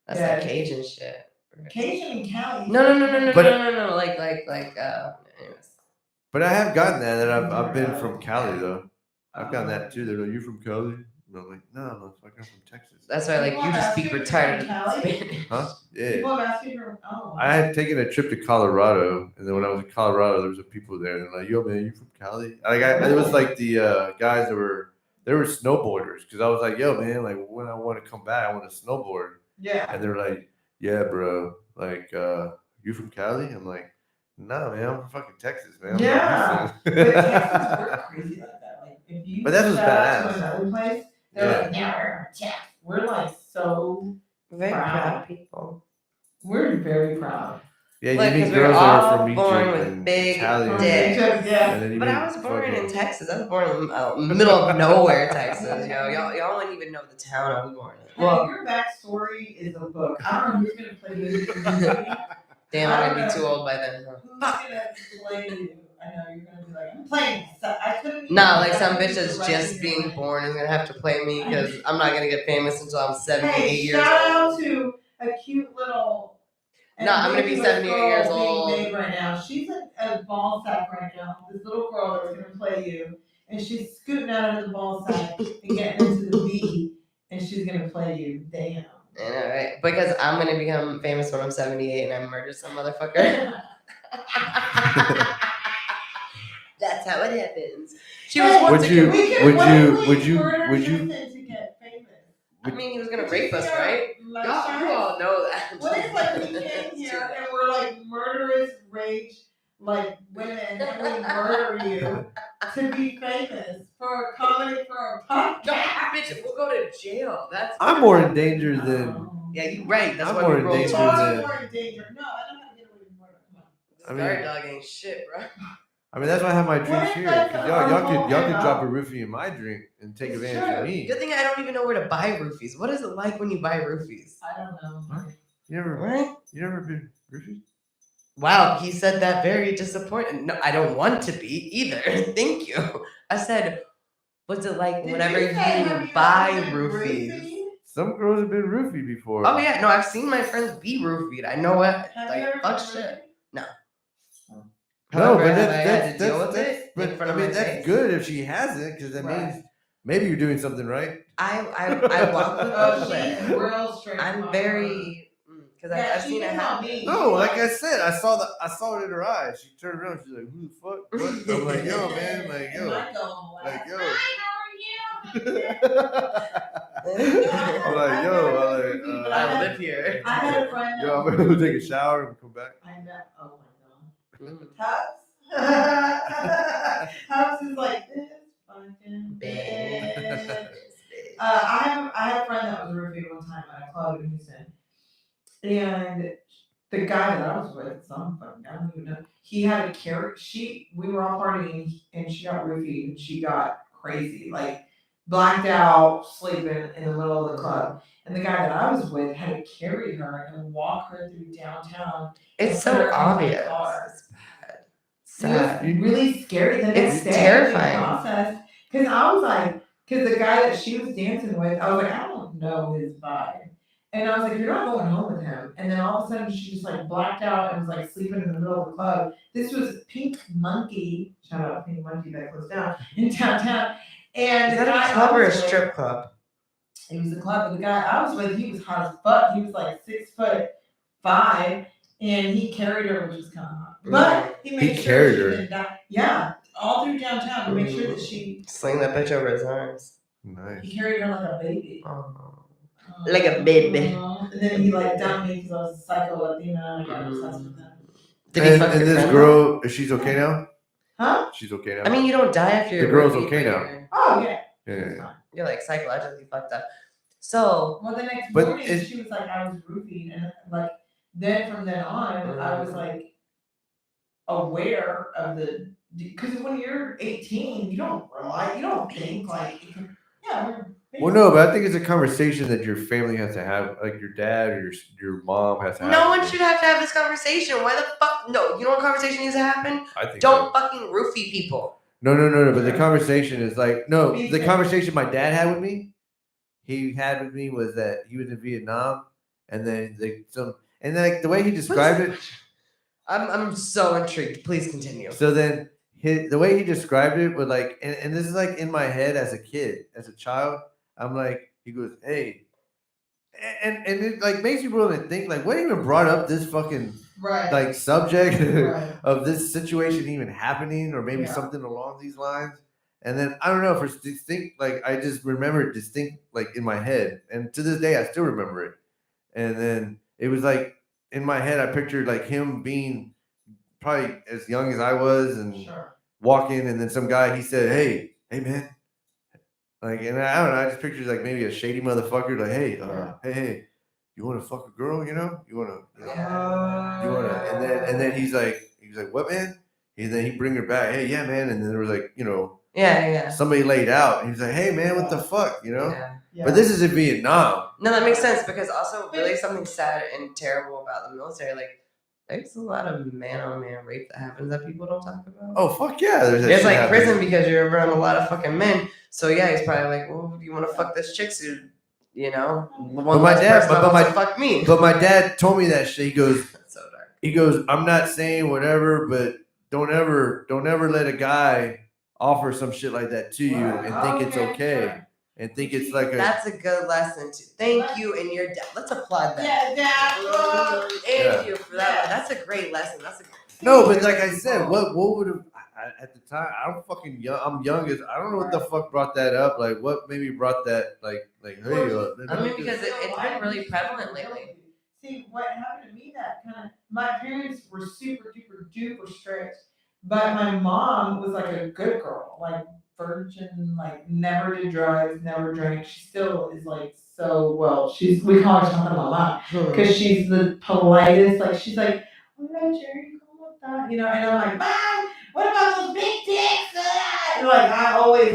That's Yeah. like Cajun shit. Cajun and Cali. No. But- No. Like, anyways. But I have gotten that I've been from Cali, though. I've gotten that too. They're like, you from Cali? And I'm like, no, motherfucker, I'm from Texas. That's why, like, you just speak retarded Spanish. Huh? Yeah. People have asked you for, I had taken a trip to Colorado, and then when I was in Colorado, there was a people there, and they're like, "Yo, man, you from Cali?" It was like the guys that were snowboarders, because I was like, "Yo, man, like when I want to come back, I want to snowboard." Yeah. And they're like, "Yeah, bro, like you from Cali?" I'm like, "No, man, I'm from fucking Texas, man." I'm from Yeah. Houston." But Texas, we're crazy like that. Like if you But that's what's shout out badass. to another place, they're like, "Yeah, we're Texas." We're like so Very proud people. we're very proud. Yeah, Like, you meet 'cause we were girls that all are from born Egypt with and big Italian, dicks. Yeah. and then you But meet I was born fucking- in Texas. I was born in middle of nowhere, Texas. Yo, y'all wouldn't even know the town I was born in. Well, your backstory is a book. I don't know who's gonna play you. Damn, I'm gonna be too old by then. Huh? Who's gonna play you? I know you're gonna be like, I'm playing. I couldn't. even Nah, like some imagine bitch that's writing just your being name. born is gonna have to play me because I'm not gonna get famous until I'm 78 Hey, years shout old. out to a cute little. No, I'm gonna be ambiguous 78 girl years being old. made right now. She's a ball sack right now. This little girl that's gonna play you, and she's scooting out of the ball sack and getting into the V, and she's gonna play you. Damn. I know, right? Because I'm gonna become famous when I'm 78 and I murder some motherfucker. That's how it happens. She was Hey, once Would a you- kid. would you- to get famous? I mean, he was gonna rape us, right? You all know that. What if like we came here and we're like murderous rage like women and we murder you to be famous for a comedy for a podcast? No, bitch, we'll go to jail. That's. I'm more in danger than. Yeah, you right. That's I'm why more we in roll danger tall. than- I'm more in danger. No, I don't have to get away with murder. Come on. This I guard mean- dog ain't shit, bro. I mean, that's why I have my What drinks if here. that's Cause a y'all could whole drop a hang roofie in my drink and take It's advantage of true. me. Good thing I don't even know where to buy roofies. What is it like when you buy roofies? I don't know. Huh? You never been roofied? Wow, he said that very disappointed. No, I don't want to be either. Thank you. I said, what's it like Did whenever you say, have you you buy ever been roofies? roofied? Some girls have been roofied before. Oh yeah, no, I've seen my friends be roofied. I know what. Have Like, you ever fuck been shit. roofied? No. However, but have I had to deal with that's it in but front I of mean my that's face? good if she hasn't, because that Right. means maybe you're doing something right. I walk with Oh, people she's that real straight. I'm very because Yeah, I've she seen it knows about happen. me. No, like I said, I saw it in her eyes. She turned around, she's like, "Who the fuck?" What? I'm like, "Yo, man, like, And yo, Michael, like, yo." hi, how are you? I'm like, yo, I'm like, I live here. I had a friend. yo, I'm gonna go take a shower and come back. I know. Oh my god. Mm. Tubbs. Tubbs is like this fucking bitch. I had a friend that was a roofie one time at a club in Houston, and the guy that I was with, some fucking guy, I don't even know, he had a carrot. We were all partying, and she got roofied, and she got crazy, like blacked out, sleeping in the middle of the club. And the guy that I was with had to carry her and walk her through downtown. It's and put her so in my obvious. car. It's bad. It Sad. was really scary. The next It's day, terrifying. process, because I was like, because the guy that she was dancing with, I was like, I don't know his vibe. And I was like, you're not going home with him. And then all of a sudden, she just like blacked out and was like sleeping in the middle of the club. This was Pink Monkey, shout out Pink Monkey that closed down in downtown. And Is the that guy a club I or a was with- strip club? It was a club, but the guy I was with, he was hot as fuck. He was like 6'5", and he carried her, which was kind of hot. But he made sure carried she her. didn't die. Yeah, all through downtown to make sure that she. Sling that bitch over his arms. Nice. He carried her like a baby. Oh. Like a baby. And then he like dumped me because I was a psycho Latina and I got obsessed with him. Did he And, fuck and your this friend girl, she's okay now? Huh? She's okay now. though? I mean, you don't die if you're The girl's roofied, okay but now. Oh yeah. Yeah. You're like psychologically fucked up. So Well, the next But morning it's- she was like, I was roofied, and like then from then on, I was like aware of the because when you're 18, you don't think like, yeah. Well, no, but I think it's a conversation that your family has to have, like your dad or your mom has to have. no one should have to have this conversation. Why the fuck? No, you know what conversation needs to happen? I think Don't so. fucking roofie people. No. But the conversation is like, no, the conversation my dad had with me, was that he was in Vietnam, and then like the way he described it. I'm so intrigued. Please continue. So then the way he described it was like, and this is like in my head as a kid, as a child, I'm like, he goes, hey, and it like makes you really think like, what even brought up this fucking like subject of this situation even happening, or maybe something along these lines. And then I don't know, for distinct, like I just remember it distinct, like in my head, and to this day I still remember it. And then it was like in my head, I pictured like him being probably as young as I was, and walking, and then some guy, he said, hey man, like, and I don't know, I just pictured like maybe a shady motherfucker, like, hey, you want to fuck a girl, you want to, and then he's like, what, man? And then he bring her back, hey, yeah, man, and then there was like, somebody laid out, and he's like, hey, man, what the fuck, Yeah. But this is in Vietnam. No, that makes sense, because also really something sad and terrible about the military, like there's a lot of man-on-man rape that happens that people don't talk about. Oh, fuck yeah. It's like prison because you're around a lot of fucking men. So yeah, he's probably like, well, do you want to fuck this chick who, one my dad, fuck me. But my dad told me that shit. He goes, That's so dark. He goes, I'm not saying whatever, but don't ever let a guy offer some shit like that to you and think it's okay. And think it's like That's a good lesson too. Thank you, and your dad. Let's applaud that. Yeah, Thank you for that. That's a great lesson. No, but like I said, what would have at the time? I'm fucking young. I'm young as I don't know what the fuck brought that up. Like what maybe brought that like hey. I mean, because it's been really prevalent lately. See, what happened to me that kind of, my parents were super duper strict, but my mom was like a good girl, like virgin, like never did drugs, never drank. She still is like so well. We call her something mama because she's the politest. Like she's like, "Hola, Jerry, ¿cómo está?" And I'm like, "Mom, what about those big dicks?" And like I've always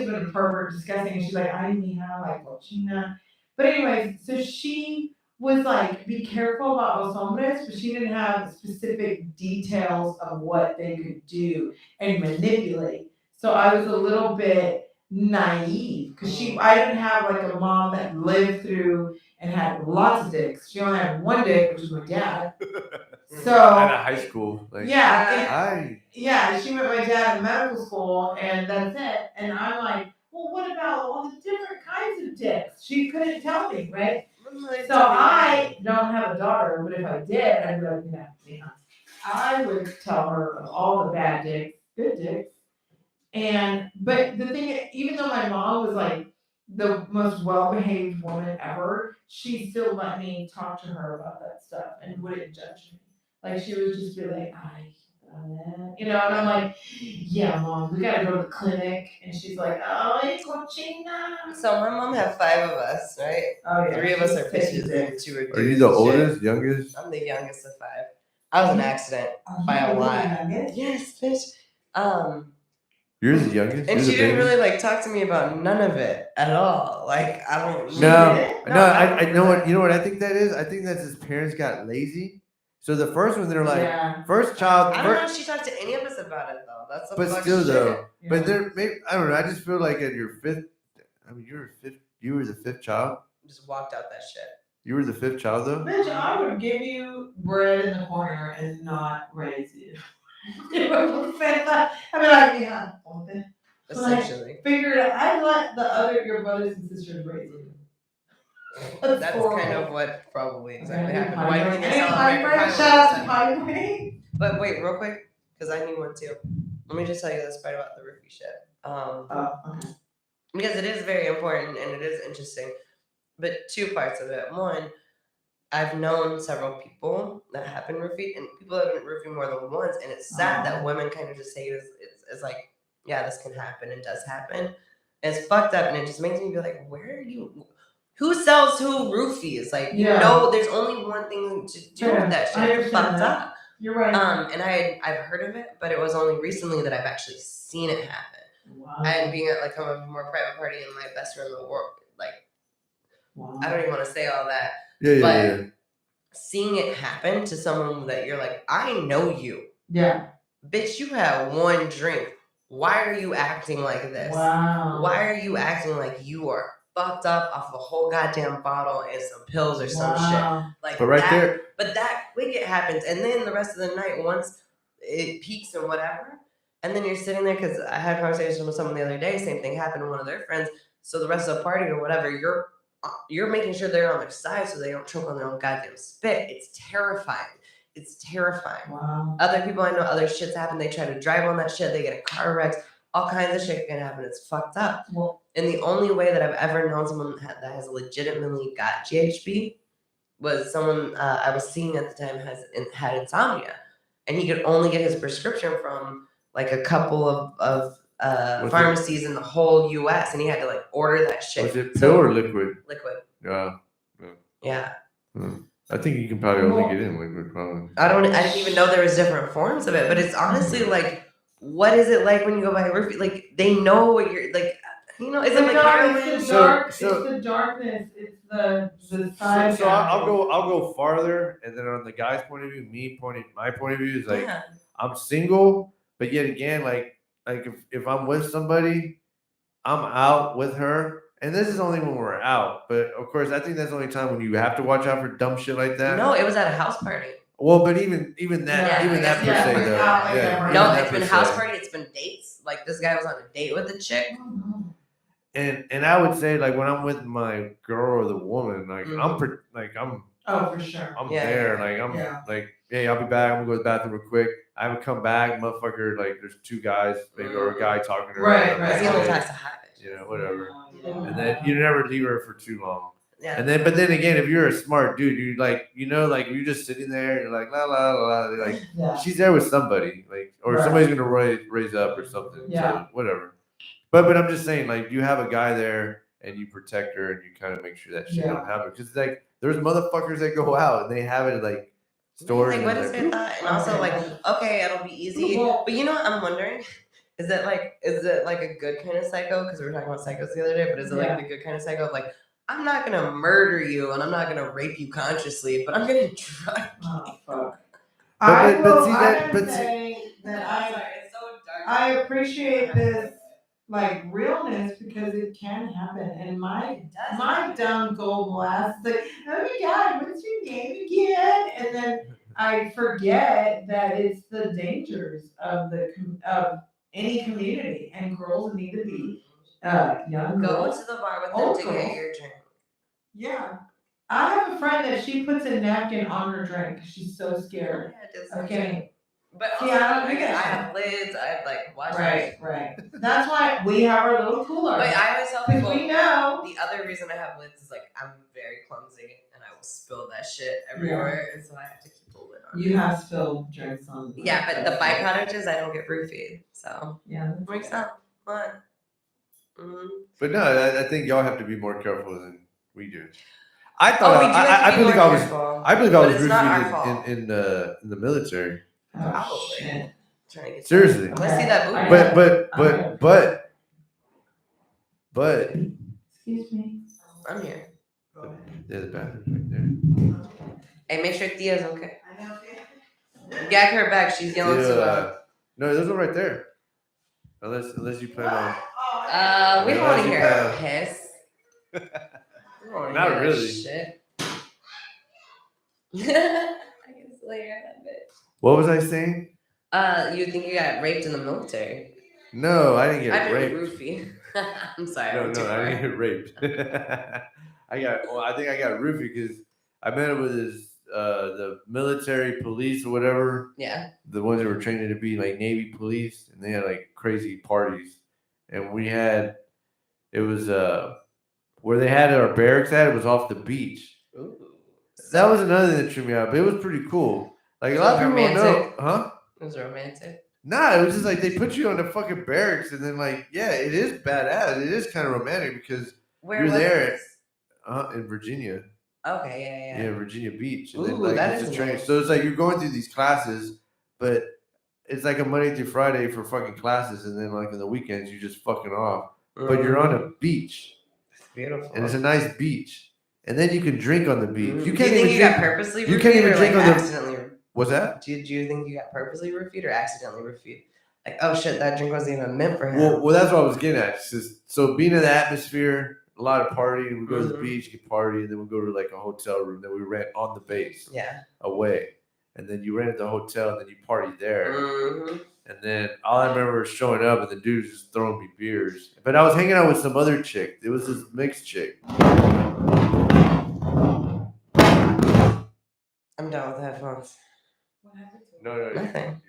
been a pervert, disgusting. And she's like, "Ay, mija, like cochina." But anyway, so she was like, be careful about los hombres, but she didn't have specific details of what they could do and manipulate. So I was a little bit naive because I didn't have like a mom that lived through and had lots of dicks. She only had one dick, which was my dad. So Out of high school, like she met my dad in medical school, and that's it. And I'm like, well, what about all the different kinds of dicks? She couldn't tell me, right? So I don't have a daughter, but if I did, I'd be like, yeah. I would tell her all the bad dicks, good dicks. But the thing is, even though my mom was like the most well-behaved woman ever, she still let me talk to her about that stuff and wouldn't judge me. Like she would just be like, and I'm like, yeah, mom, we gotta go to the clinic. And she's like, oh, it's cochina. So my mom had 5 of us, right? Oh yeah. 3 of us are bitches and 2 are dudes. Are you the oldest, youngest? I'm the youngest of 5. I was an accident by a lot. Yes, bitch. You're the youngest. And she didn't really like talk to me about none of it at all. Like I don't. No. I know what. You know what I think that is. I think that his parents got lazy. So the first one, they're like, first child. I don't know if she talked to any of us about it though. That's but still shit. Though. Yeah. But there, maybe I don't know. I just feel like at your 5th. I mean, you were the 5th child. Just walked out that shit. You were the 5th child though. Bitch, I would give you bread in the corner and not raise you. I mean, like, yeah, essentially. I figured I'd let your brothers and sisters raise you. That's kind of what probably exactly happened. Why do you think I But wait, real quick, because I need one too. Let me just tell you this part about the roofie shit. Okay. Because it is very important and it is interesting. But 2 parts of it. One, I've known several people that have been roofied, and people have been roofied more than once, and it's sad that women kind of just say it's like, yeah, this can happen and does happen. And it's fucked up, and it just makes me be like, where are you? Who sells who roofies? Like, there's only one thing to do with that shit. It's fucked up. You're right. And I've heard of it, but it was only recently that I've actually seen it happen. Wow. And being at like a more private party and my best friend in the world, like, I don't even want to say all that. Yeah. Seeing it happen to someone that you're like, I know you. Yeah. Bitch, you had 1 drink. Why are you acting like this? Wow. Why are you acting like you are fucked up off a whole goddamn bottle and some pills or some shit? Like, but there. But that quick it happens. And then the rest of the night, once it peaks and whatever, and then you're sitting there, because I had a conversation with someone the other day, same thing happened to one of their friends. So the rest of the party or whatever, you're making sure they're on their side so they don't choke on their own goddamn spit. It's terrifying. It's terrifying. Wow. Other people I know, other shits happen. They try to drive on that shit. They get in car wrecks. All kinds of shit can happen. It's fucked up. Well, and the only way that I've ever known someone that has legitimately got GHB was someone I was seeing at the time had insomnia. And he could only get his prescription from like a couple of pharmacies in the whole U.S. and he had to like order that shit. Was it pill or liquid? Liquid. Yeah. I think you can probably only get in liquid. Probably. I didn't even know there was different forms of it, but it's honestly like, what is it like when you go by roofie? Like they know what you're like. You know, is it like heroin? It's the darkness. It's the side. So I'll go farther, and then on the guy's point of view, my point of view is like I'm single, but yet again, like if I'm with somebody, I'm out with her, and this is only when we're out. But of course, I think that's the only time when you have to watch out for dumb shit like that. No, it was at a house party. Well, but even that per se though. No, it's been house party. It's been dates. Like this guy was on a date with a chick. And I would say like when I'm with my girl or the woman, like I'm oh for sure I'm there like I'm like hey I'll be back, I'm gonna go to the bathroom real quick. I would come back, motherfucker. Like there's 2 guys maybe or a guy talking to her. Right. That's the only time to happen. You know, whatever. And then you never leave her for too long. Yeah. And then but then again, if you're a smart dude, you like like you're just sitting there, you're like la la la la, like she's there with somebody, like or somebody's gonna raise up or something. Yeah. So whatever. But I'm just saying, like, you have a guy there and you protect her and you kind of make sure that shit don't happen. Because, like, there's motherfuckers that go out and they have it, like, stores. Like, what is their thought? And also, like, okay, it'll be easy. But you know what I'm wondering? Is it like a good kind of psycho? Because we were talking about psychos the other day. But is it like the good kind of psycho of, like, I'm not going to murder you and I'm not going to rape you consciously, but I'm going to drug you. Oh, fuck. I appreciate this like realness because it can happen. And my dumb gold blast like, oh my god, what's your name again? And then I forget that it's the dangers of of any community, and girls need to be young Go girls. to the bar with old them to get girls. your drink. Yeah. I have a friend that she puts a napkin on her drink because she's so scared of getting. But See, also, I don't do that I shit. have lids. I have like watch. Right. That's why we have our little cooler. But I always tell Because people we know. the other reason I have lids is like I'm very clumsy and I will spill that shit everywhere, and so I have to keep a lid on. You have spilled drinks on. Yeah, but the byproduct is I don't get roofied, so Yeah, makes sense. What? But no, I think y'all have to be more careful than we do. I thought Oh, we do have to I be believe more I was careful. I believe I But was it's not our roofied fault. in the military. Oh, Probably. shit. Trying to get Seriously. Let's see that booty. But Excuse me. I'm here. there's a bathroom right Hey, make sure Tia's okay. I know. Gag her back. She's yelling too there. loud. No, there's one right there. Unless you plan on. We don't want to hear Yeah. her piss. We don't wanna Not hear that really. Shit. I can still hear that bitch. What was I saying? You think you got raped in the military? No, I didn't I get didn't raped. roofie. I'm sorry. No, I'm too I far. didn't get raped. I think I got roofied because I met him with his the military police or whatever. Yeah. The ones that were training to be like Navy police, and they had like crazy parties. And it was where they had our barracks at. It was off the beach. Ooh. That was another thing that threw me out, but it was pretty cool. Like a lot of people don't know, huh? It was romantic. Nah, it was just like they put you on the fucking barracks, and then like, yeah, it is badass. It is kind of romantic because Where you're was there this? in Virginia. Okay, yeah. Yeah, Virginia Beach, and Ooh, then like that it's is a train. nice. So it's like you're going through these classes, but it's like a Monday through Friday for fucking classes, and then like on the weekends you just fucking off. But you're on a beach. It's beautiful. And it's a nice beach, and then you can drink on the beach. You Do can't you think even you drink. got purposely roofied You can't even or drink like on the. accidentally? What's that? Do you think you got purposely roofied or accidentally roofied? Like, oh shit, that drink wasn't even meant for him. Well, that's what I was getting at. So being in the atmosphere, a lot of partying. We go to the beach, get party, and then we go to like a hotel room that we rent on the base. Yeah. Away, and then you rent at the hotel, and then you party there. Mm-hmm. And then all I remember was showing up, and the dude was just throwing me beers. But I was hanging out with some other chick. It was this mixed chick. I'm done with the headphones. No, Nothing.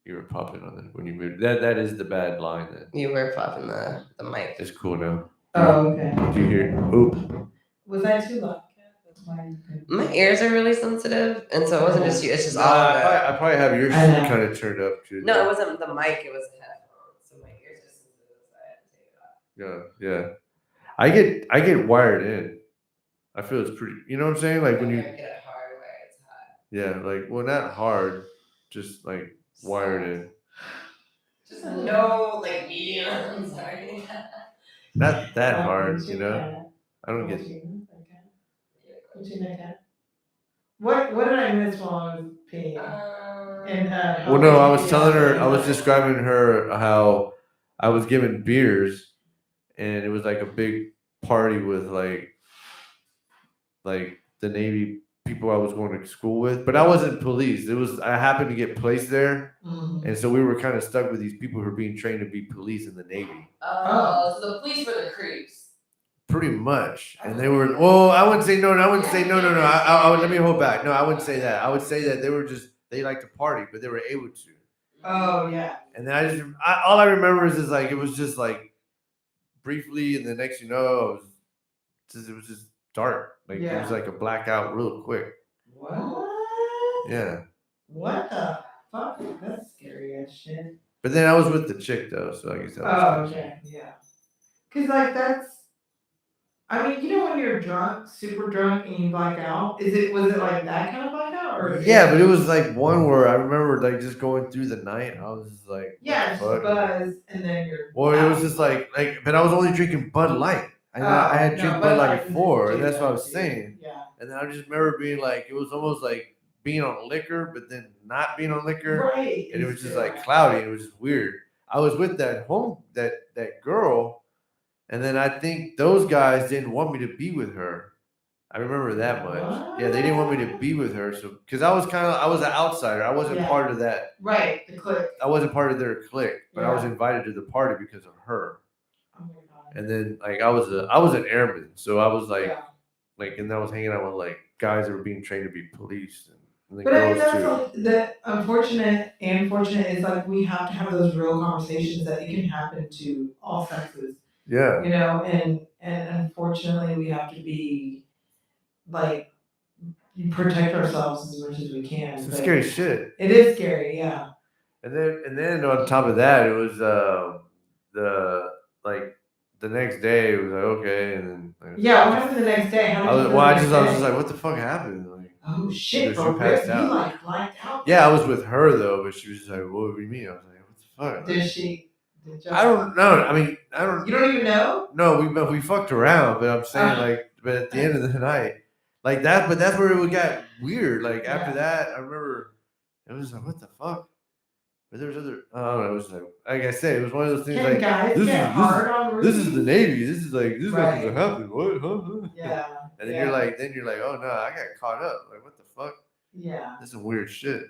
You were popping on it when you moved. That is the bad line. Then You were popping the mic. it's cool now. Oh, okay. Did you hear? Oop. Was I too loud? That's why you couldn't. My ears are really sensitive, and so it wasn't just you. It's just Nah, all of it. I probably have yours I know. kind of turned up too. No, it wasn't the mic. It was the headphones. So my ears are sensitive, so I had to take it off. Yeah. I get wired in. I feel it's pretty. You know what I'm saying? Like when you. get it hard where it's hot. Yeah, like well, not hard, just like wired in. Just no like medium. I'm sorry. Not that hard, you know. I don't get. What did I miss while I was peeing? Well, no, I was telling her. I was describing her how I was giving beers, and it was like a big party with like the Navy people I was going to school with, but I wasn't police. I happened to get placed there, and so we were kind of stuck with these people who were being trained to be police in the Navy. Oh, so the police were the creeps. Pretty much, and they were. Well, I wouldn't say no. I wouldn't say no. I would let me hold back. No, I wouldn't say that. I would say that they like to party, but they were able to. Oh yeah. And then all I remember is like it was just like briefly, and the next it was just dark. Like it was like a blackout real quick. What? Yeah. What the fuck? That's scary as shit. But then I was with the chick though, so I guess that was okay, yeah. Cause like that's. I mean, you know when you're drunk, super drunk, and you black out. Was it like that kind of blackout, or? Yeah, but it was like one where I remember like just going through the night. I was just like, yeah, just buzz, and then you're. Well, it was just like, but I was only drinking Bud Light. I had drank Bud Light before, and that's what I was saying. Yeah. And then I just remember being like, it was almost like being on liquor, but then not being on liquor. Right. And it was just like cloudy. And it was just weird. I was with that girl, and then I think those guys didn't want me to be with her. I remember that much. What? Yeah, they didn't want me to be with her, so because I was an outsider. I wasn't Yeah. part of that. Right, the clique. I wasn't part of their clique, but I was Yeah. invited to the party because of her. Oh my god. And then like I was an airman, so I was like Yeah. and I was hanging out with like guys that were being trained to be police and the But I mean, girls that's too. like, the unfortunate and fortunate is like we have to have those real conversations that it can happen to all sexes, Yeah, you know, and unfortunately we have to be like protect ourselves as much as we can. it's but scary shit. It is scary, yeah. And then on top of that, it was the like the next day. It was like okay, and then like, Yeah, what happened the next day? How did you feel the I next was just day? like, what the fuck happened? Like, Oh shit, because for you real? passed You out. like blacked out? Yeah, I was with her though, but she was just like, what do you mean? I was like, what the fuck? Did she? Did I don't know. I mean, I don't. You don't even know? No, we fucked around, but I'm saying like, but at the end of the night, like that. But that's where it got weird. Like after that, I remember it was like, what the fuck? But there's other. I don't know. It was like I said, it was one of those things. Can like guys get hard on this is the roofing? Navy. This is like this Right. doesn't happen. What? Huh? Yeah. And then you're like, oh no, I got caught up. Like what the fuck? Yeah. This is weird shit.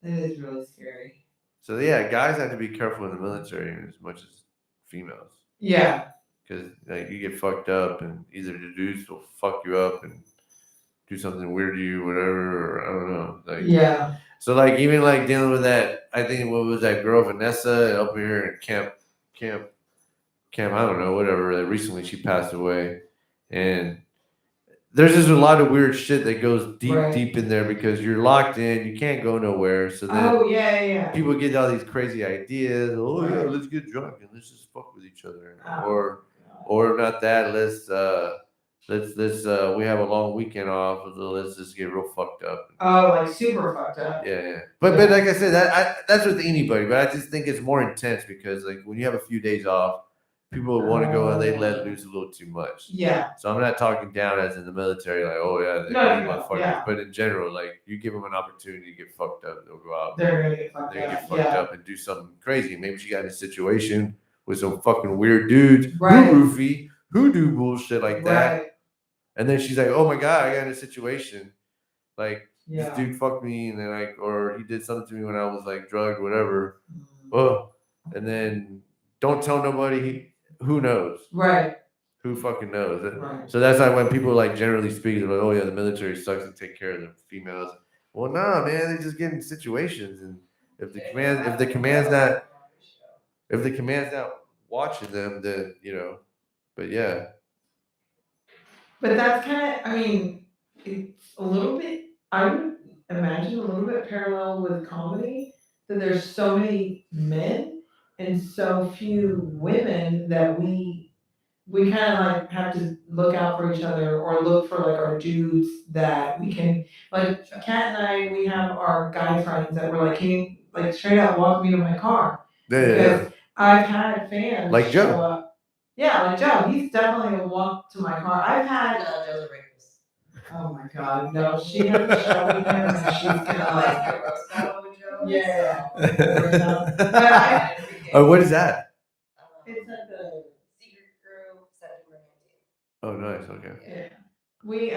It is really scary. So yeah, guys have to be careful in the military as much as females. Yeah. Because like you get fucked up, and either the dudes will fuck you up and do something weird to you, whatever. Or I don't know. Like yeah. So like even like dealing with that, I think what was that girl Vanessa up here in camp, I don't know, whatever. That recently she passed away, and there's just a lot of weird shit that goes deep in there because you're locked in, you can't go nowhere. So then people get all these crazy ideas. Oh yeah, let's get drunk and let's just fuck with each other, or not that. Let's we have a long weekend off. So let's just get real fucked up. Oh, like super fucked up. Yeah. But like I said, that's with anybody. But I just think it's more intense because like when you have a few days off, people want to go and they let loose a little too much. Yeah. So I'm not talking down as in the military, like oh yeah, they're motherfuckers. But in general, like you give them an opportunity to get fucked up, they'll go out. They're gonna get fucked up. And do something crazy. Maybe she got in a situation with some fucking weird dudes, who do bullshit like that. And then she's like, "Oh my god, I got in a situation. Like this dude fucked me, and then like, or he did something to me when I was like drugged, whatever." Well, and then don't tell nobody. Who knows? Right. Who fucking knows? Right. So that's like when people like generally speak, they're like, "Oh yeah, the military sucks to take care of the females." Well, nah, man, they just get in situations, and if the command's not watching them, then you know. But yeah. But that's kind of, I mean, it's a little bit, I would imagine a little bit parallel with comedy, that there's so many men and so few women that we kind of like have to look out for each other or look for like our dudes that we can, like Kat and I, we have our guy friends that were like, can you like straight out walk me to my car? Because I've had fans like show Joe. up. Yeah, like Joe, he's definitely a walk to my car. I've had. No, Joe's a rapist. Oh my god, no, she has to show me him and she's gonna like. Yeah. Oh, what is that? It's at the Secret Crew, September 19th. Oh, nice. Okay. Yeah. We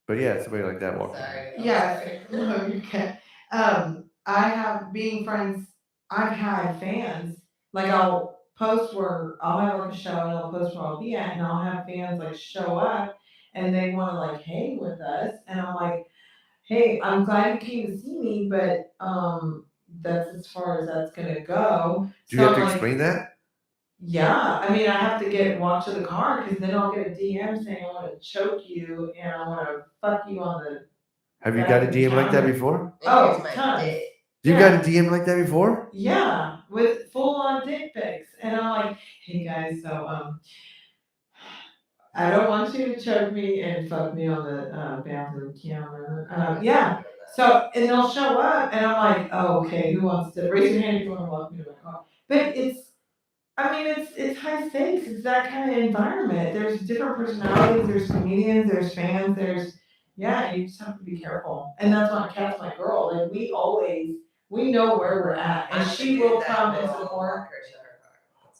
But yeah, somebody like that walking. Sorry. Yeah. No, you can't. I have being friends. I've had fans like I'll post where I'll have like a show and I'll post where I'll be at, and I'll have fans like show up and they want to like hang with us, and I'm like, hey, I'm glad you came to see me, but that's as far as that's gonna go. Do you have to explain that? Yeah, I mean, I have to walk to the car because then I'll get a DM saying I want to choke you and I want to fuck you on the. Have you got a DM like that before? Oh, tons. You got a DM like that before? Yeah, with full on dick pics, and I'm like, hey guys, so I don't want you to choke me and fuck me on the bathroom camera. Yeah. So, and they'll show up, and I'm like, oh, okay, who wants to raise your hand if you want to walk me to my car? But it's high stakes. It's that kind of environment. There's different personalities. There's comedians. There's fans. You just have to be careful. And that's why Kat's my girl. Like we know where we're at, and she will come and support.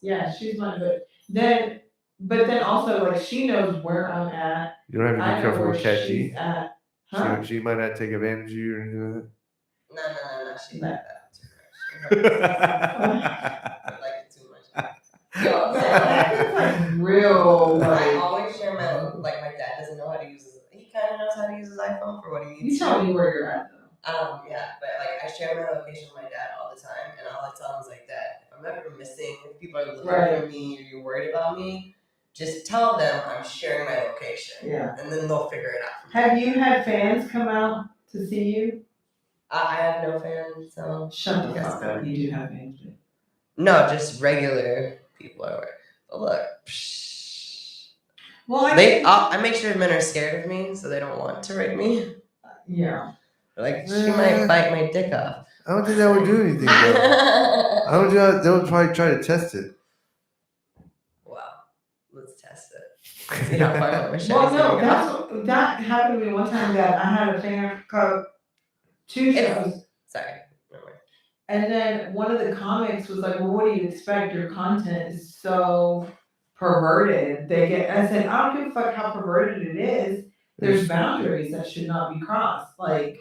Yeah, she's my good. Then but then also like she knows where I'm at. You don't have to I be know careful where with Cat she's G. at. Huh? She might not take advantage of you or anything like No. She No. like that. I like it too much. Yo, That's like real. I Like, always share my like my dad doesn't know how to use his. He kind of knows how to use his iPhone for what he needs. you tell me where you're at though. Yeah, but like I share my location with my dad all the time, and all I tell him is like, Dad, if I'm ever missing, if people are looking for me, or you're worried about me, just tell them I'm sharing my location. Yeah. And then they'll figure it out. Have you had fans come out to see you? I have no fans, so Shut the fuck up. You do have fans. no, just regular people are. But look, well, I make sure men are scared of me, so they don't want to rape me. Yeah. Like she might bite my dick off. I don't think that would do anything. I don't do that. They would probably try to test it. Wow, let's test it. See how far my machete's well, gonna go. that happened to me one time that I had a fan come 2 shows. Sorry. And then one of the comics was like, well, what do you expect? Your content is so perverted. I said, I don't give a fuck how perverted it is. There's boundaries that should not be crossed. Like,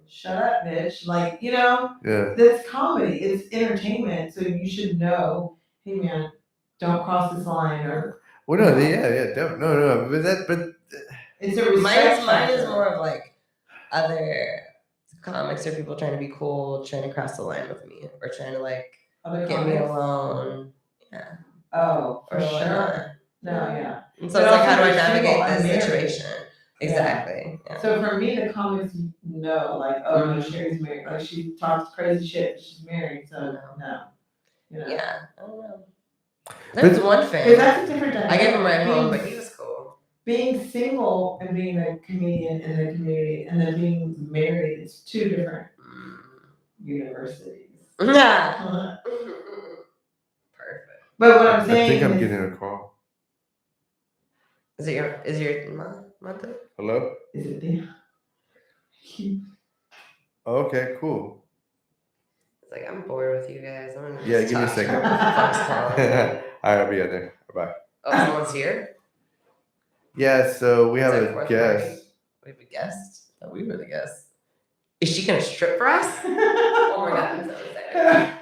shut up, bitch. Like, Yeah. That's comedy. It's entertainment. So you should know, hey man, don't cross this line or. Well, no, no, but it's a respect. Mine is more of like other comics or people trying to be cool, trying to cross the line with me, or trying to like get me alone. Yeah. Oh, for sure. Whatnot. No, yeah. And so it's like, how do I navigate this situation? Exactly. Yeah. So for me, the comics know, like, oh no, Sherry's married. Like she talks crazy shit, but she's married, so no. Yeah, I don't know. That's one fan. Because that's a different dynamic. I gave him my home, but he was cool. Being single and being a comedian in the community, and then being married, it's 2 different universities. Nah. Perfect. But what I'm saying I think I'm is, getting a call. Is your mother? Hello? Is it the? Okay, cool. It's like, I'm bored with you guys. I'm gonna give me a second. All right, I'll be out there. Bye. Oh, someone's here? Yeah, so we have a guest. We have a guest? Oh, we were the guest. Is she gonna strip for us? Oh my god, I'm so excited.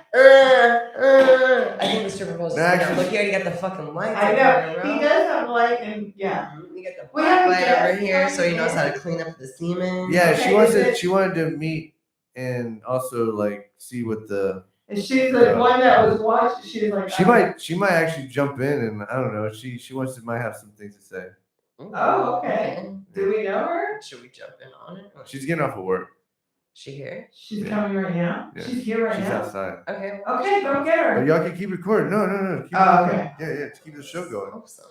I think the stripper pose is look, you already got the fucking lights. I know. He does have a light, and yeah. You got the black light over here, so he knows how to clean up the semen. Yeah, she wanted to meet and also like see what the. And she's the one that was watching. She was like, she might actually jump in, and I don't know. She might have some things to say. Oh, okay. Do we know her? Should we jump in on it? She's getting off of work. She here? She's coming right now? Yeah. She's here right now? She's outside. Okay. Okay, go get her. But y'all can keep recording. No. Keep okay. Yeah, to keep the show going. Awesome.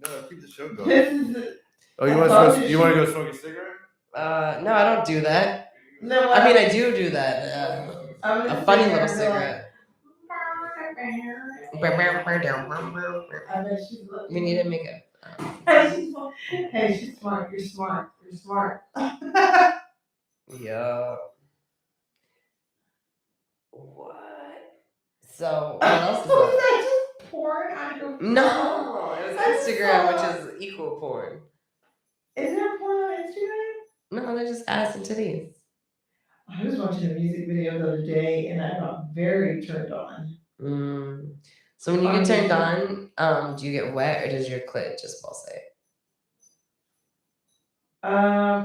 No, keep the show going. This is Oh, you want to go smoke a cigarette? No, I don't do that. No, I mean, I do that. A funny little cigarette. We need to make it. Hey, she's smart. You're smart. You're smart. Yeah. What? So what else is Was that? that just porn on your phone? No, it was Instagram, which is equal porn. Is there porn on Instagram? No, they're just ass and titties. I was watching a music video the other day and I got very turned on. So when you get turned on, do you get wet or does your clit just pulsate?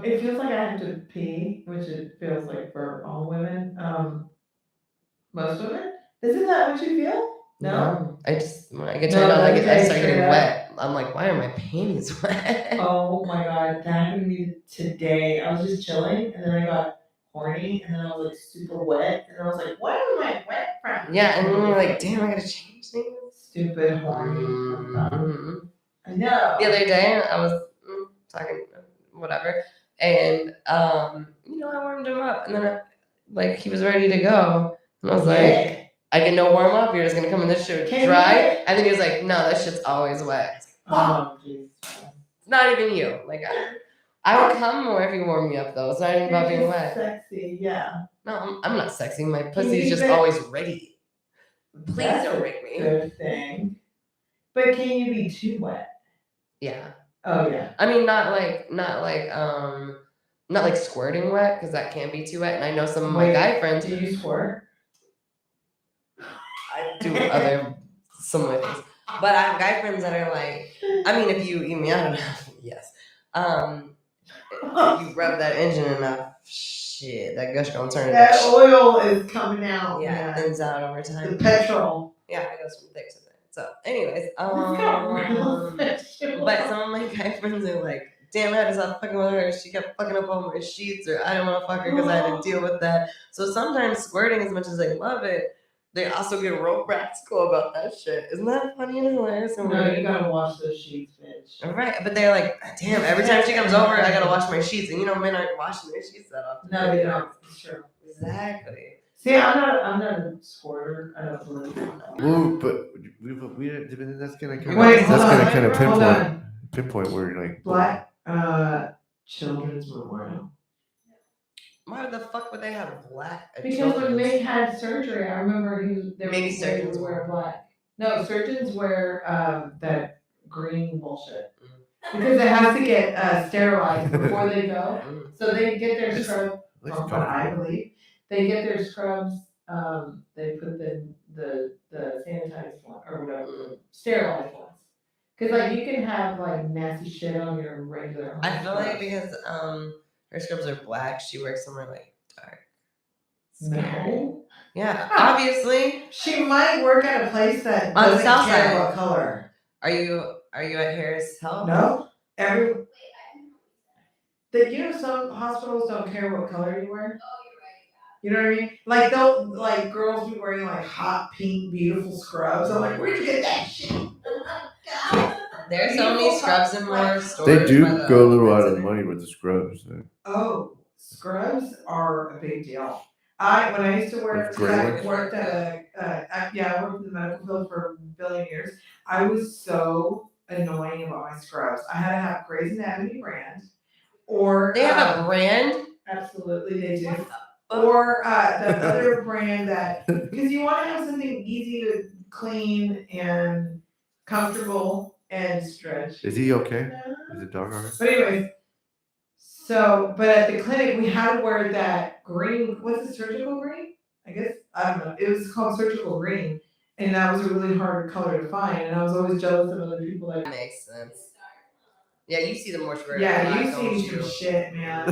It feels like I have to pee, which it feels like for all women. Most women. Isn't that what you feel? No. I just when I get turned on, I start getting wet. I'm like, why are my panties wet? Oh my god, that happened to me today. I was just chilling and then I got horny and then I was like super wet and I was like, what am I wet from? Yeah, and then you're like, damn, I gotta change things. Stupid horny. I know. The other day I was talking whatever, and I warmed him up, and then he was ready to go, and I was like, I get no warm up. You're just gonna come in this shit dry, and then he was like, no, that shit's always wet. Oh, jeez. It's not even you. Like I would come more if you warm me up though. It's not even about being wet. Sexy, yeah. No, I'm not sexy. My pussy's just always ready. Please don't rape me. Good thing. But can you be too wet? Yeah. Oh yeah. I mean, not like squirting wet, because that can be too wet. And I know some of my guy friends. Do you squirt? I do other similar things, but I have guy friends that are like. I mean, if you eat me out enough, yes. If you rub that engine enough, shit, that gush gonna turn. That oil is coming out. Yeah, it thins out over time. The petrol. Yeah, it goes from thick to thin. So, anyways, But but some of my guy friends are like, damn, I had to stop fucking with her. She kept fucking up all my sheets, or I didn't want to fuck her because I had to deal with that. So sometimes squirting, as much as they love it, they also get real practical about that shit. Isn't that funny and hilarious? And no, you gotta wash those sheets, bitch. All right, but they're like, damn, every time she comes over, I gotta wash my sheets. And you know, men aren't washing their sheets that often. No, they don't. It's true. Exactly. See, I'm not a squirter. I don't believe in that. Well, but we that's gonna kind Wait, of hold pinpoint where you're like Black Children's Memorial. Why the fuck would they have black? Because when Mick had surgery, I remember Maybe surgeons wear black. No, surgeons wear that green bullshit. Because it has to get sterilized before they go. So they get their scrubs, from what I believe. They get their scrubs, they put the sanitized one, or whatever, sterilized ones. Because, like, you can have, like, nasty shit on your regular I feel like because her scrubs are black, she wears somewhere, like, dark. No. Yeah, obviously. She might work at a place that On the doesn't south care side. what color. Are you at Harris Health? No. Some hospitals don't care what color you wear. You know what I mean? Like girls be wearing like hot pink beautiful scrubs. I'm like, where'd you get that shit? There's so many scrubs in more stores. They do go a little out of the money with the scrubs. Oh, scrubs are a big deal. When I used to work, I worked at I worked in the medical field for a billion years. I was so annoying about my scrubs. I had to have Grey's Anatomy brand, or they have a brand. Absolutely, they do. Or the other brand that, because you want to have something easy to clean and comfortable and stretch. Is he okay? Is the dog alright? But anyways, but at the clinic we had to wear that green. What's it, surgical green? I guess I don't know. It was called surgical green, and that was a really hard color to find. And I was always jealous of other people that. Makes sense. Yeah, you see the mortuary. Yeah, you've seen some shit, man.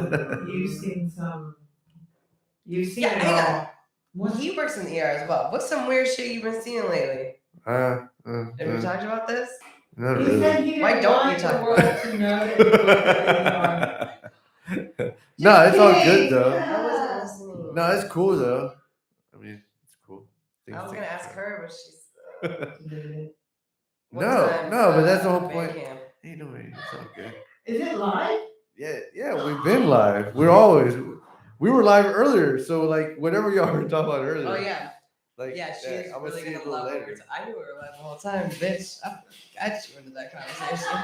You've seen it all. Well, he works in the ER as well. What's some weird shit you've been seeing lately? Have we talked about this? Not He really. said he didn't Why don't want you talk the world to know that he worked at No, it's all good though. I wasn't listening. No, it's cool though. I mean, it's cool. I was gonna ask her, but she's. No, but that's the whole point. Ain't no way. It's all good. Is it live? Yeah, we've been live. We were live earlier, so like whatever y'all were talking about earlier. Oh yeah. Like, yeah, she's I'm really see gonna a little love later. it. I knew we were live the whole time, bitch. I forgot you into that conversation.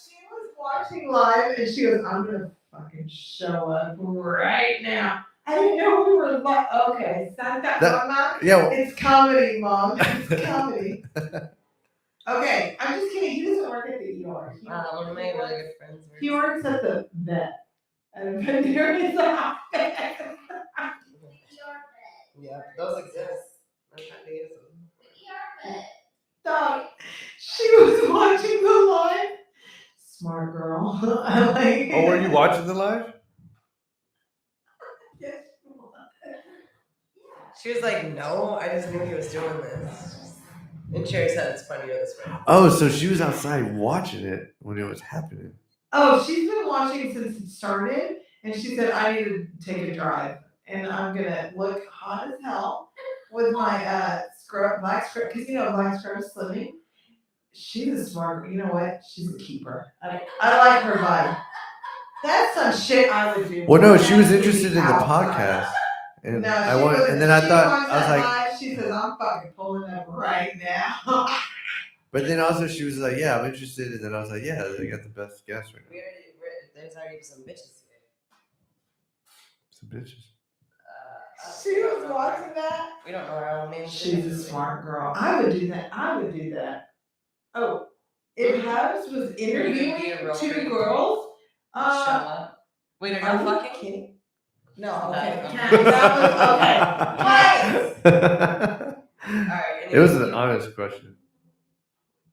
She was watching live and she goes, I'm gonna fucking show up right now. I didn't know we were live. Okay, Mama. Yeah. It's comedy, Mom. It's comedy. Okay, I'm just kidding. He doesn't work at the ER. One of my really good friends. He works at the vet. At a veterinarian's office. Yeah, those exist. Dog. She was watching the live. Smart girl. I like. Oh, were you watching the live? Yes. She was like, no, I just knew he was doing this. And Cherry said it's funnier this way. Oh, so she was outside watching it when it was happening. Oh, she's been watching since it started, and she said, I need to take a drive, and I'm gonna look hot as hell with my black scrub, because black scrub is slimming. She's a smart, you know what? She's a keeper. I like her vibe. That's some shit I would do. Well, no, she was interested in the podcast. And No, I was like, she says, I'm fucking pulling up right now. But then also she was like, yeah, I'm interested. And then I was like, yeah, they got the best guest right now. There's already some bitches today. Some bitches. She was watching that. We don't know her own name. She's a smart girl. I would do that. Oh, if House was interviewing two girls, Show up. Wait, are are you you fucking? kidding? No, That- okay. okay. That was okay. Alright. It was an honest question.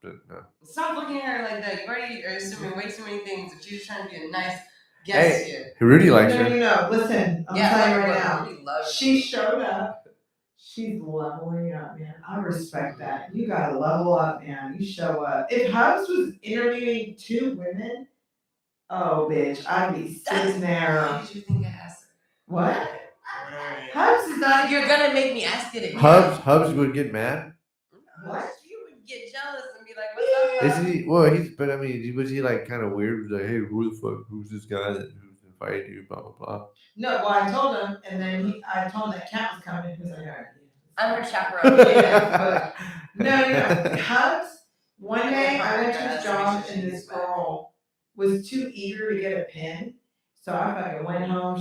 But no. Stop looking at her like that. You already are assuming way too many things. If she's trying to be a nice guest here. Rudy likes No, her. no. Listen, I'm telling you right now. Rudy loves She showed up. She's leveling up, man. I respect that. You gotta level up, man. You show up. If House was interviewing two women, oh, bitch, I'd be sitting Why there. did you think I asked her? What? House is not. You're gonna make me ask it again. Hubs would get mad. What? You would get jealous and be like, "What's up?" Is he? Well, he's. But I mean, was he like kind of weird? Like, hey, who the fuck? Who's this guy that who's invited you? Blah blah blah. No, well, I told him, and then I told him that Cat was coming. He was like, all right. I'm her chaperone. No. House. One day I went to his job, and this girl was too eager to get a pin. So I fucking went home. I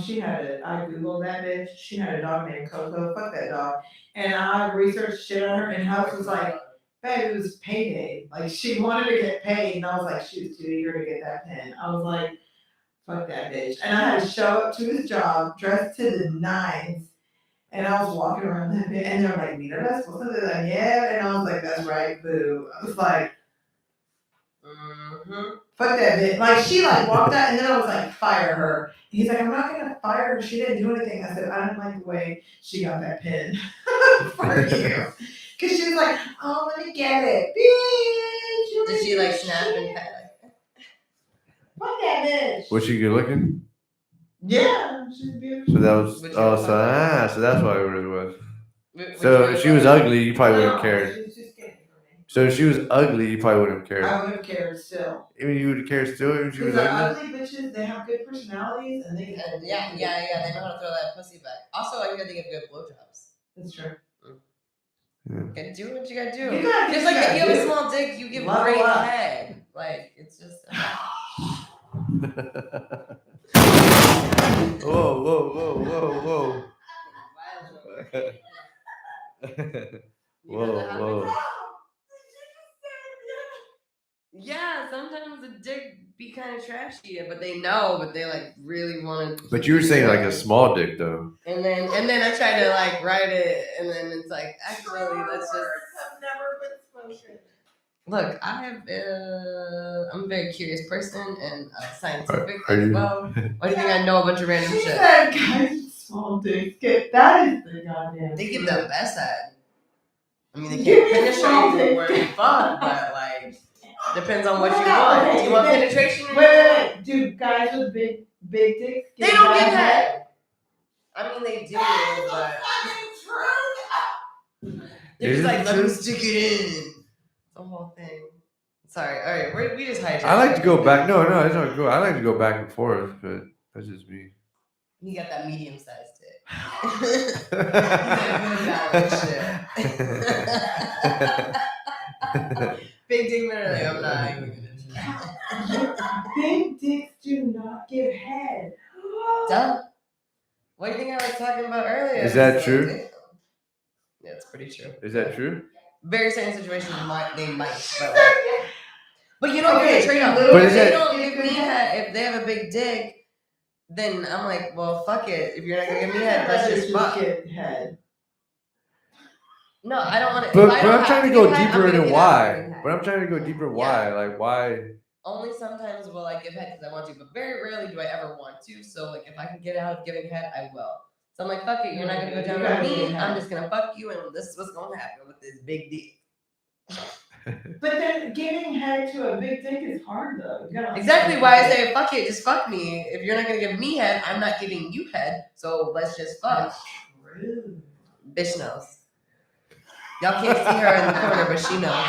Googled that bitch. She had a dog named Coco. Fuck that dog. And I researched shit on her, and House was like, babe, it was payday. Like, she wanted to get paid, and I was like, she was too eager to get that pin. I was like, fuck that bitch. And I had to show up to his job, dressed to the nines, and I was walking around that bitch, and they're like, Nina, that's what's up? They're like, yeah. And I was like, that's right, boo. I was like, fuck that bitch. Like, she like walked out, and then I was like, fire her. And he's like, I'm not gonna fire her. She didn't do anything. I said, I don't like the way she got that pin for you. Cause she was like, oh, let me get it. Bitch. Did she like snap and pat like? Fuck that bitch. Was she good looking? Yeah, she's beautiful. So that was. Would you Oh, fuck so that's why it really was. Would So you if she was ugly, you probably wouldn't No, have cared. she was just kidding for me. So if she was ugly, you probably wouldn't have cared. I would have cared still. Even you would care still if she was Because ugly. ugly bitches, they have good personalities, and they can. Yeah. They know how to throw that pussy back. Also, I hear they give good blowjobs. That's true. Okay, do what you gotta do. You gotta do Just what like if you have do. a small dick, you give Level great up. head. Like it's just. Whoa. You know that happens? Whoa. Yeah, sometimes the dick be kind of trashy, but they know, but they like really want to. But you were saying like a small dick though. And then I try to like write it, and then it's like actually let's just. have never been spoken. Look, I'm a very curious person and scientific Are as you? well. Why do you think I know a bunch of random She shit? said, guys, with small dicks. That is the goddamn. They give truth. the best head. I mean, they Give can't me a penetrate small you dick. where you fuck, but like, depends on what you No, want. okay, Do you want then- penetration? Wait. Do guys with big dicks They don't bad get head. I mean, they do, but they're Is just it like, let me true? stick it in. The whole thing. Sorry. All right, we just hijacked. I like to go back. No, it's not cool. I like to go back and forth, but that's just me. You got that medium sized dick. Big dick minute, like, I'm not even gonna try. Big dicks do not give head. Duh. What do you think I was talking about earlier? Is that It's true? Like, yeah, it's pretty true. Is that true? Very certain situations they might, but you don't get a trade off. But If is they that- don't give me head, if they have a big dick, then I'm like, well, fuck it. If you're not gonna give me head, let's just fuck. Get head. No, I don't want to. But I'm trying to go deeper into why. But But I'm trying to go deeper why. Like why? only sometimes will I give head because I want to, but very rarely do I ever want to. So like, if I can get out of giving head, I will. So I'm like, fuck it. You're not gonna go down You on gotta me. give head. I'm just gonna fuck you, and this is what's gonna happen with this big dick. But then giving head to a big dick is hard though. You gotta Exactly why I say fuck it, just fuck me. If you're not gonna give me head, I'm not giving you head. So let's just fuck. Rude. Bitch knows. Y'all can't see her in the corner, but she knows.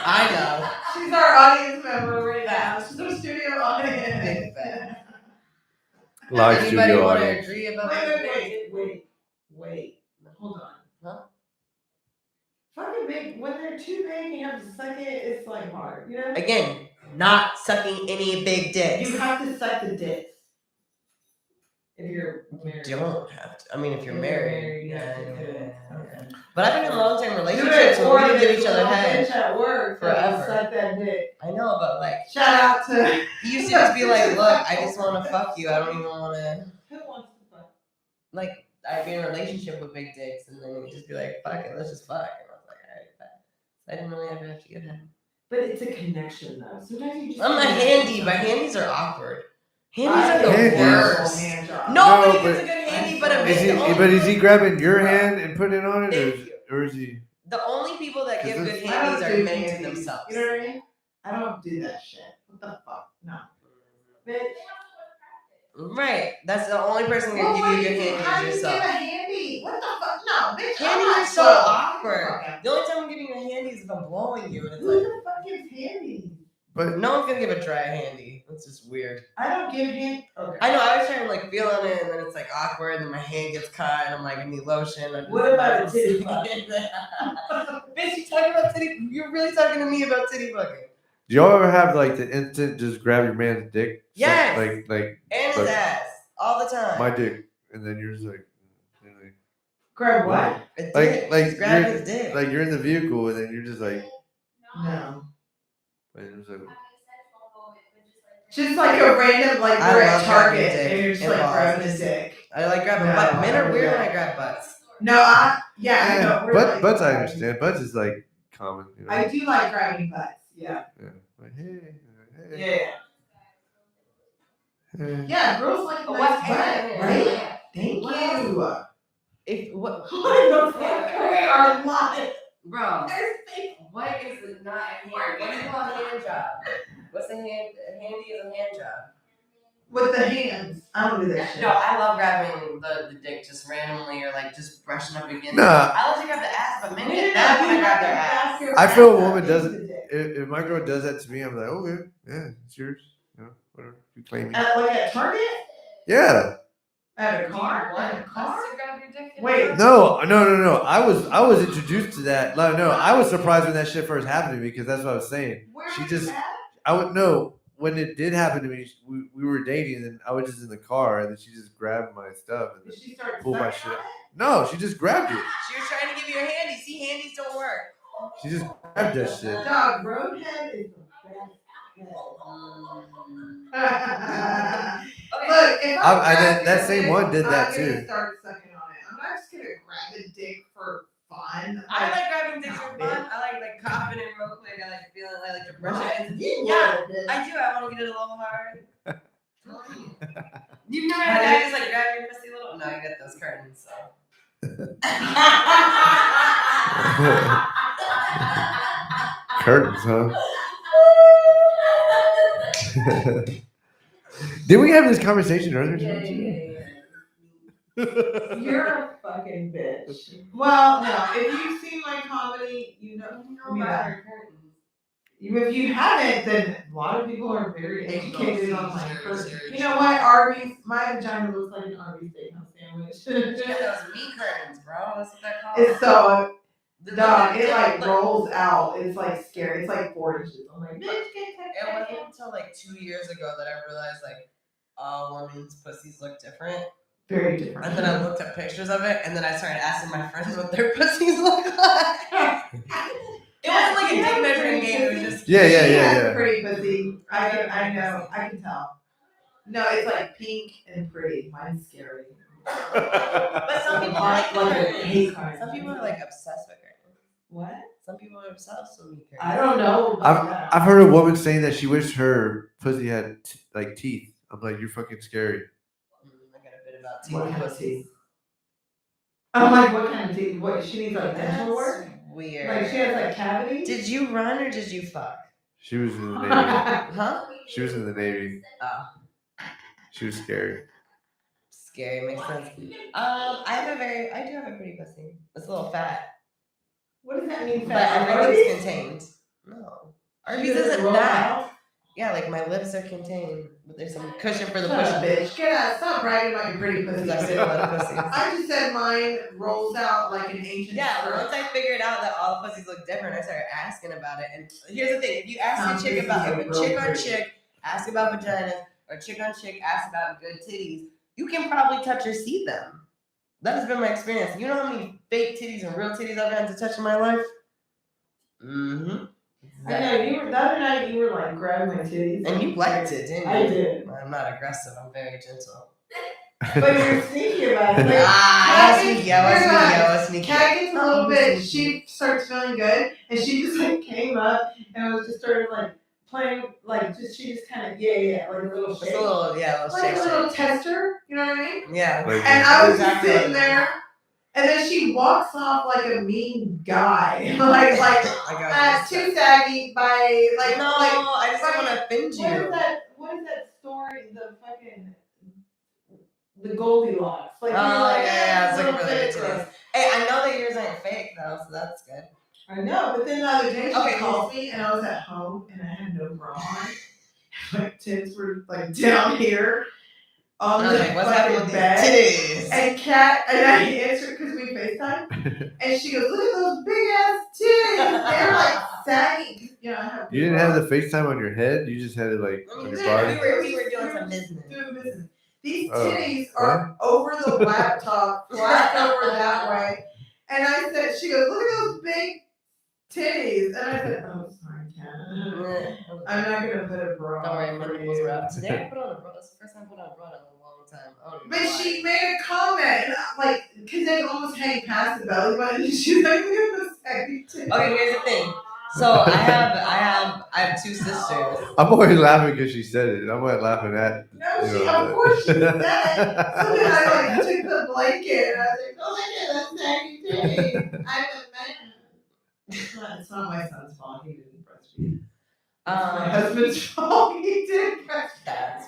I know. She's our audience member right now. She's our studio audience. Big fat. Live Anybody studio want to audience. agree about this? Wait. Hold on. Huh? Fucking big. When they're too big, you have to suck it. It's like hard, you know. Again, not sucking any big dicks. You have to suck the dicks. If you're married. You don't have to. I mean, if you're If married, you have to yeah. do it. Okay. But I've been in long-term Do relationships it, where we or can give this each other little head bitch at work forever. Suck that dick. I know, but like, Shout out to. he used to just be like, "Look, I just want to fuck you. I don't even want to." Who wants to fuck? Like, I'd be in a relationship with big dicks, and then he'd just be like, "Fuck it, let's just fuck." And I was like, "Alright, fine." I didn't really ever have to give head. But it's a connection though. Sometimes you just. I'm a handy, but handies are awkward. Handies I are the hate worst. hand job. Nobody No, gets a but- good handy, but a Is big. he? But is he grabbing your hand and putting it on it, or is he? The only people that give good I don't handies are do men to handies. themselves. You know what I mean? I don't do that shit. What the fuck? No. Bitch. Right. That's the only person who can give you a good handy How is do you give a yourself. handy? What the fuck? No, bitch. Handies are so awkward. The only time I'm giving you a handy is if I'm blowing you, and it's Who like, the fuck gives handy? But no one's gonna give a dry handy. That's just weird. I don't give hand. Okay. I know. I was trying to like feel on it, and then it's like awkward, and then my hand gets caught, and I'm like, I need lotion. What about a titty fuck? Bitch, you talking about titty? You're really talking to me about titty fucking? do y'all ever have like the instant just grab your man's dick? Yes. Like And his Look. ass all the time. my dick, and then you're just like. Grab what? A dick. Like Just grab you're- his dick. Like you're in the vehicle, and then you're just like. No. And you're just like Just like a random, like I we're love at Target grabbing dick and you're just and like balls. grabbing his dick. I like grabbing No, butts. Men I are don't weird do when I that. grab butts. No, I know. We're like, butts. I understand. Butts is like common. You know? I do like grabbing butts. Yeah. Yeah. Like hey. Yeah. Hey. Yeah, girls like a Oh, nice what's butt, happening? right? Thank What you. If what, What the fuck? We are live. bro? There's things. What is it not a hand? What do you call a hand job? What's a hand? A handy is a hand job. With the hands. I don't do that shit. No, I love grabbing the dick just randomly or like just brushing up against. Nah. I love to grab the ass, but men get mad when I grab their ass. I feel a woman doesn't. If my girl does that to me, I'm like, okay, yeah, it's yours. You know, whatever. You claim me. Like at Target? Yeah. At a car? At a car? to grab your dick? Wait. No. I was introduced to that. No, I was surprised when that shit first happened to me because that's what I was saying. Where She was just- that? I would know when it did happen to me. We were dating, and I was just in the car, and then she just grabbed my stuff and Did she start pulled my sucking shit. on it? No, she just grabbed it. She was trying to give you a handy. See, handies don't work. She just grabbed that shit. Dog, Roadhead is the best head. Okay. Look, if That same one did that I'm too. gonna start sucking on it. I'm not just gonna grab a dick for fun. I like grabbing dicks for fun. I like coughing it real quick. I like feeling. I like to brush it. Yeah. I do. I want to get it a little hard. You've never had guys like grab your pussy a little? No, you got those curtains. So. Curtains, huh? Did we have this conversation earlier? You're a fucking bitch. Well, no. If you've seen my comedy, you know. If you haven't, then a lot of people are very educated on my person. You know what? Arby's, my vagina looks like an Arby's steakhouse sandwich. Yeah, those meat curtains, bro. That's what they're called. It's so, The dog, it dick like look- rolls out. It's like scary. It's like 4 inches. I'm like, bitch, It wasn't until like 2 years ago that I realized like all women's pussies look different. very different. And then I looked at pictures of it, and then I started asking my friends what their pussies look like. It wasn't like a dick measuring game. It was just Yeah. She has a pretty pussy. I know. I can tell. No, it's like pink and pretty. Mine's scary. But some people like Like a curtains. hate crime. Some people are like obsessed with curtains. What? Some people are obsessed with meat curtains. I don't know about that. I've heard a woman saying that she wished her pussy had like teeth. I'm like, you're fucking scary. I got a bit about What teeth kind of pussies. teeth? I'm like, what kind of teeth? What, she needs like dental work? That's weird. Like she has like cavities? Did you run or did you fuck? She was in the Navy. Huh? She was in the Navy. Oh, She was scary. scary. Makes sense. I do have a pretty pussy. It's a little fat, What does that mean? but Fat? everything's Arby's? contained. No, She Arby's doesn't isn't roll that. out? Yeah, like my lips are contained, but there's some cushion for the Shut up, push. bitch. Get out. Stop bragging about your pretty pussy. Because I've seen a lot of pussies. I just said mine rolls out like an ancient Yeah, skirt. once I figured out that all the pussies look different, I started asking about it. And here's the thing: if you ask Some a chick pussies about, are if a real chick on pretty. chick ask about vaginas, or chick on chick ask about good titties, you can probably touch or see them. That has been my experience. You know how many fake titties and real titties I've had to touch in my life? Mm-hmm. I know, the other night you were like grabbing my titties. And you liked it, didn't you? I did. I'm not aggressive, I'm very gentle. But you're sneaky about it. Like, I was sneaky. Kat gets a little bit, she starts feeling good, and she just like came up and was just started like playing, like she just kind of, like a little shake. Just a little, like a little tester, you know what I mean? Yeah. Like, And I was just sitting there, and then she walks off like a mean guy. Too saggy by, like, no, I just don't want to offend you. What is that story, the Goldilocks? Like, it's like really good. Hey, I know that yours ain't fake though, so that's good. I know, but then the other day she called me and I was at home and I had no bra on. My tits were like down here on the what's happening with bed. Titties? And Kat, and I answered because we FaceTime, and she goes, "Look at those big ass titties. They're like saggy." You know, I have You didn't have the FaceTime on your head. You just had it like on your body. We were doing some business. These titties are over the laptop, flapped over that way. And I said, she goes, "Look at those big titties." And I said, "Oh, sorry, Kat. I'm not going to put a bra on." Don't worry, my nipples were out. Today I put on a bra. That's the first time I put on a bra in a long time. But she made a comment, like, because they almost hang past the belly button. And she's like, "Look at those saggy titties." Okay, here's the thing. So I have two sisters. I'm always laughing because she said it. I'm always laughing at. No, of course she said it. So then I like took the blanket and I was like, "Oh, look at that saggy titty. I'm a man." It's not my son's fault. He didn't breastfeed. It's my husband's fault. He did breastfeed. That's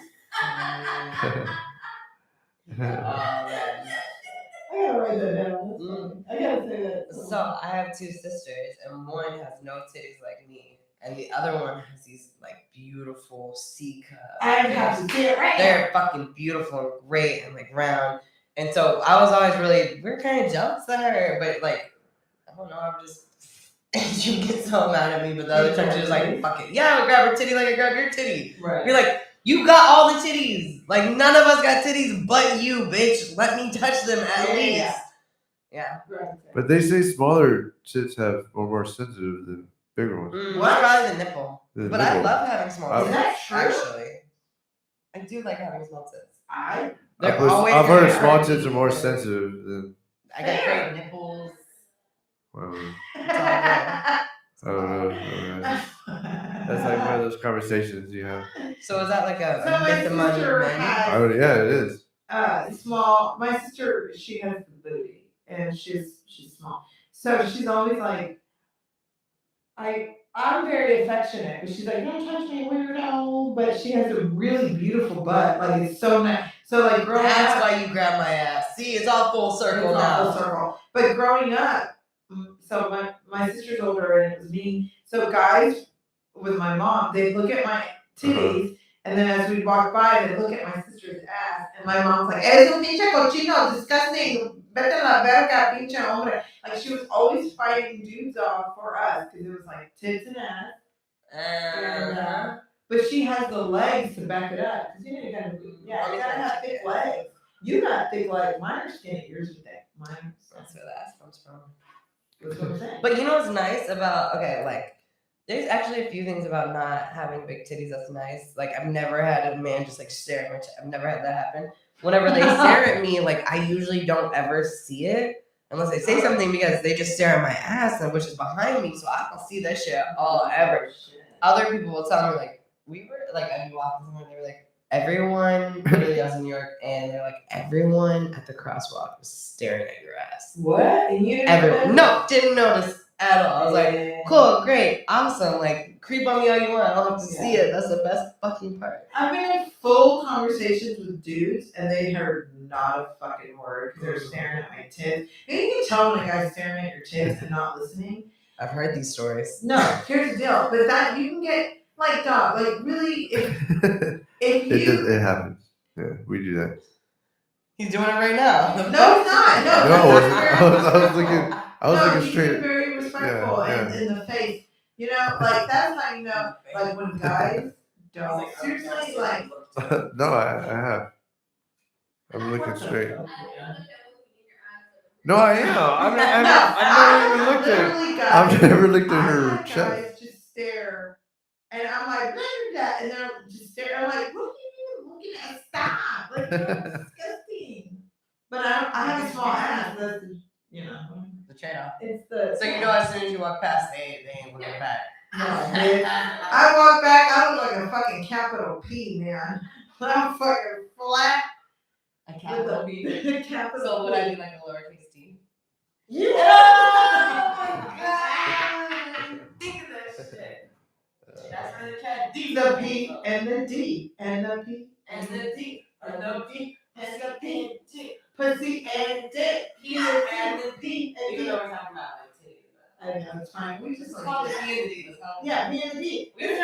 I gotta write that down. I gotta say that. So I have two sisters, and one has no titties like me, and the other one has these like beautiful C cups. I have to see it right. They're fucking beautiful and great and like round. And so I was always we're kind of jealous of her, but like I don't know, I'm just. And she gets so mad at me, but the other time she was like, "Fuck it, yeah, I'll grab her titty like I grab your titty." Right. You're like, you got all the titties. Like none of us got titties, but you, bitch. Let me touch them at least. Yeah. But they say smaller tits are more sensitive than bigger ones. What? Probably the nipple. But I love having small tits. Is that true? Actually, I do like having small tits. I've heard small tits are more sensitive than. I got great nipples. Well, It's all good. I don't know. That's like one of those conversations you have. So is that like a my sister has Yeah, it is. small. My sister, she has the booty, and she's small, so she's always like, I'm very affectionate, but she's like, "Don't touch me, weirdo." But she has a really beautiful butt, like it's so nice. So like growing up, that's why you grab my ass. See, it's all full circle now. But growing up, so my sister's older and it was me. So guys with my mom, they look at my titties, and then as we walk by, they look at my sister's ass, and my mom's like, "Eres un pinche cochino, disgusting. Vete a la verga, pinche hombre." Like she was always fighting dudes off for us because it was like tits and ass. But she has the legs to back it up. Cause you gotta have thick legs. You got thick legs. Mine are skinny. Yours are thick. That's where the ass comes from. That's what I'm saying. But you know what's nice about there's actually a few things about not having big titties that's nice. Like I've never had a man just like stare at my I've never had that happen. Whenever they stare at me, like I usually don't ever see it unless they say something because they just stare at my ass and which is behind me, so I don't see that shit all ever. Other people will tell me like I'd be walking somewhere, they were like, everyone, literally I was in New York, and they're like, everyone at the crosswalk was staring at your ass. What? And you didn't notice at all. I was like, cool, great, awesome. Like, creep on me all you want. I don't have to see it. That's the best fucking part. I've been in full conversations with dudes, and they heard not a fucking word because they're staring at my tits. And you can tell when a guy's staring at your tits and not listening. I've heard these stories. No, here's the deal. But that you can get like dog, like really if it happens. Yeah, we do that. He's doing it right now. No, he's not. No, I was looking straight. He's very respectful and in the face. You know, like that's how you know, like when guys don't seriously like. No, I have. I'm looking straight. Yeah. No, I am. I've never even looked at. Literally, guys, I've never looked at I her had chest. guys just stare, and I'm like, look at that, and they're just staring. I'm like, what are you looking at? Stop! Like, you're disgusting. But I have a small ass. That's The trade-off. It's the. So you know, as soon as you walk past, they ain't looking back. No, bitch. I walk back. I look like a fucking capital P, man. I'm fucking flat. A capital P. Capital So would P. I be like a lowercase t? Yeah. Oh my god! Think of that shit. That's where the cat D. The P and the D and the P and the D and the D and the P. pussy and dick. P and the D. and Even D. though we're talking about like titties. I know it's fine. We just It's called the P and the D. Yeah, P and the D. We were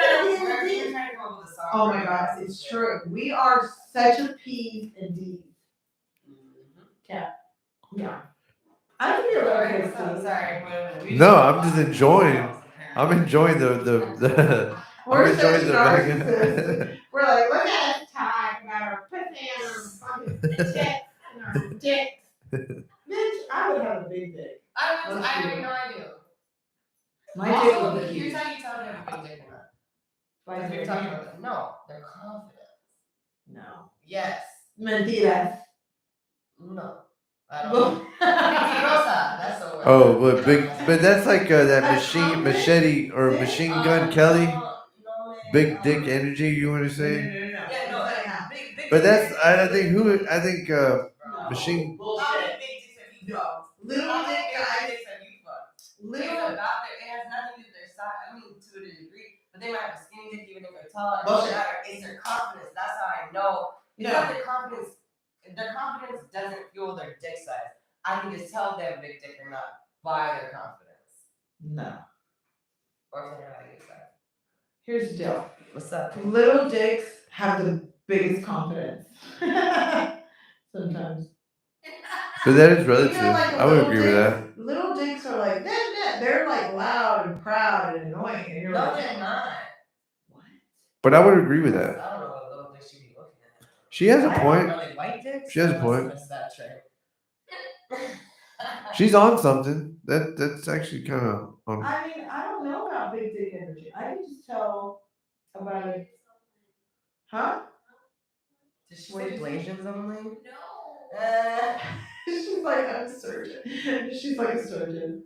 trying to come up with a song. Oh my god, it's true. We are such a P's and D's. Yeah. Yeah. I can be a lowercase T. Sorry. No, I'm just enjoying. I'm enjoying the. We're I'm enjoying such the narcissists. We're like, look at us talk about our pussy and our fucking tits and our dicks. Bitch, I would have a big dick. I have no idea. My dick Also, would be here's huge. how you tell them if a big dick or not. Why Because is we're it talking huge? about that. No, they're confident. No. Yes. Mentiras. No. I don't know. Mentirosa. That's the word. Oh, but that's like that machete or machine gun Kelly. No, Big dick energy. You want to say? Yeah, no, big. But that's I think machine. How many big dicks have you fucked? Little dick guys. dicks have you fucked? It's Little. about their. It has nothing to do with their size. I mean, to a degree, but they might have a skinny dick even if they're tall. Bullshit. It's their confidence. That's how I know. It's not their confidence. Their confidence doesn't fuel their dick size. I can just tell if they have a big dick or not by their confidence. No. Or if they have a big size. Here's the deal. What's up? Little dicks have the biggest confidence. Sometimes. But that is relative. You know, like I would little agree with dicks- that. Little dicks are like, they're like loud and proud and annoying. And you're No, like, they're not. what? But I would agree with that. I don't know what little dicks you be looking at. She has a I point. don't really white dicks. She has a I must have point. missed that trick. She's on something. That's actually kind of on. I mean, I don't know about big dick energy. I can just tell about it. Huh? Did she say ablations only? No. She's like, I'm a surgeon. She's like a surgeon.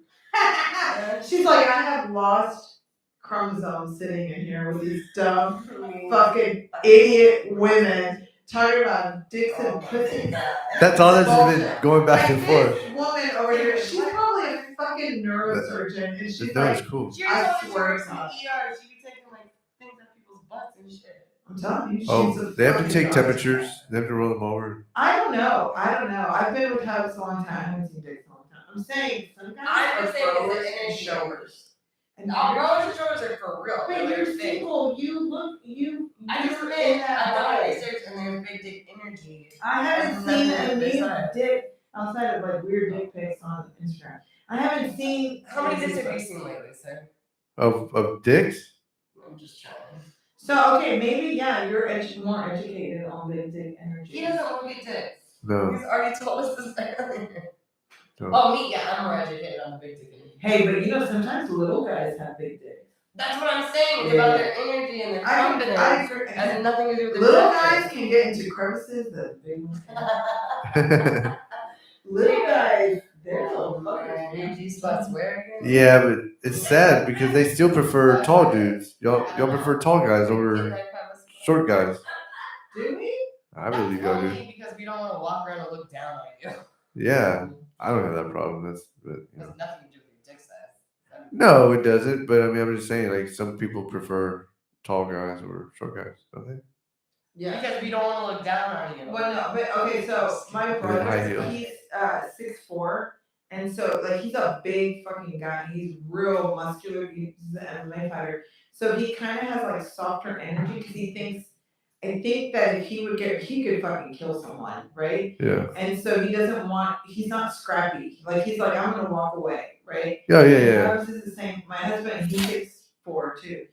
She's like, I have lost chromosomes sitting in here with these dumb fucking idiot women talking about dicks and pussy. That's all that's been going back and forth. This woman over here, she's probably a fucking neurosurgeon, and she's That was like, cool. She I was always swear working to in God. ER. She be taking like things at people's butts and shit. I'm telling you, she's Oh, a they have to fucking take neurosurgeon. temperatures. They have to roll them over. I don't know. I've been with hubs a long time. I haven't seen dicks a long time. I'm saying some guys I'm are saying it's growers an and energy. showers. And All growers and showers are for real. but They're you're fake. single. You. I just you're admit, in that I've done vibe. research and there's big dick energy. I haven't That's seen nothing a to new decide. dick outside of like weird dick pics on Instagram. I haven't seen. How many dicks have you seen lately, sir? Of dicks? I'm just trying. So okay, maybe yeah, you're more educated on big dick energy. He doesn't want big dicks. No. He's already told us this earlier. No. Oh, me? Yeah, I'm more educated on the big dick energy. Hey, but you know sometimes little guys have big dicks. That's what I'm saying. It's about their energy and their confidence. I agree. It has nothing to do with their Little dick guys size. can get into crevices that big ones can't. Little guys, they're little fuckers. Your G spots where again? Yeah, but it's sad because they still prefer tall dudes. Y'all prefer tall guys over short guys. Do we? I really do, dude. Only because we don't want to walk around and look down on you. Yeah, I don't have that problem. But It has nothing to do with your dick size. no, it doesn't. But I mean, I'm just saying, like some people prefer tall guys over short guys, don't they? Yeah. Because we don't want to look down on you. Well, no, but okay, so my high brother, heels. he's 6'4", and so like he's a big fucking guy. He's real muscular. He's an MMA fighter, so he kind of has like softer energy because he thinks. I think that if he could fucking kill someone, right? Yeah. And so he's not scrappy. Like he's like, I'm gonna walk away, right? Yeah. Ours is the same. My husband, he's 6'4" too.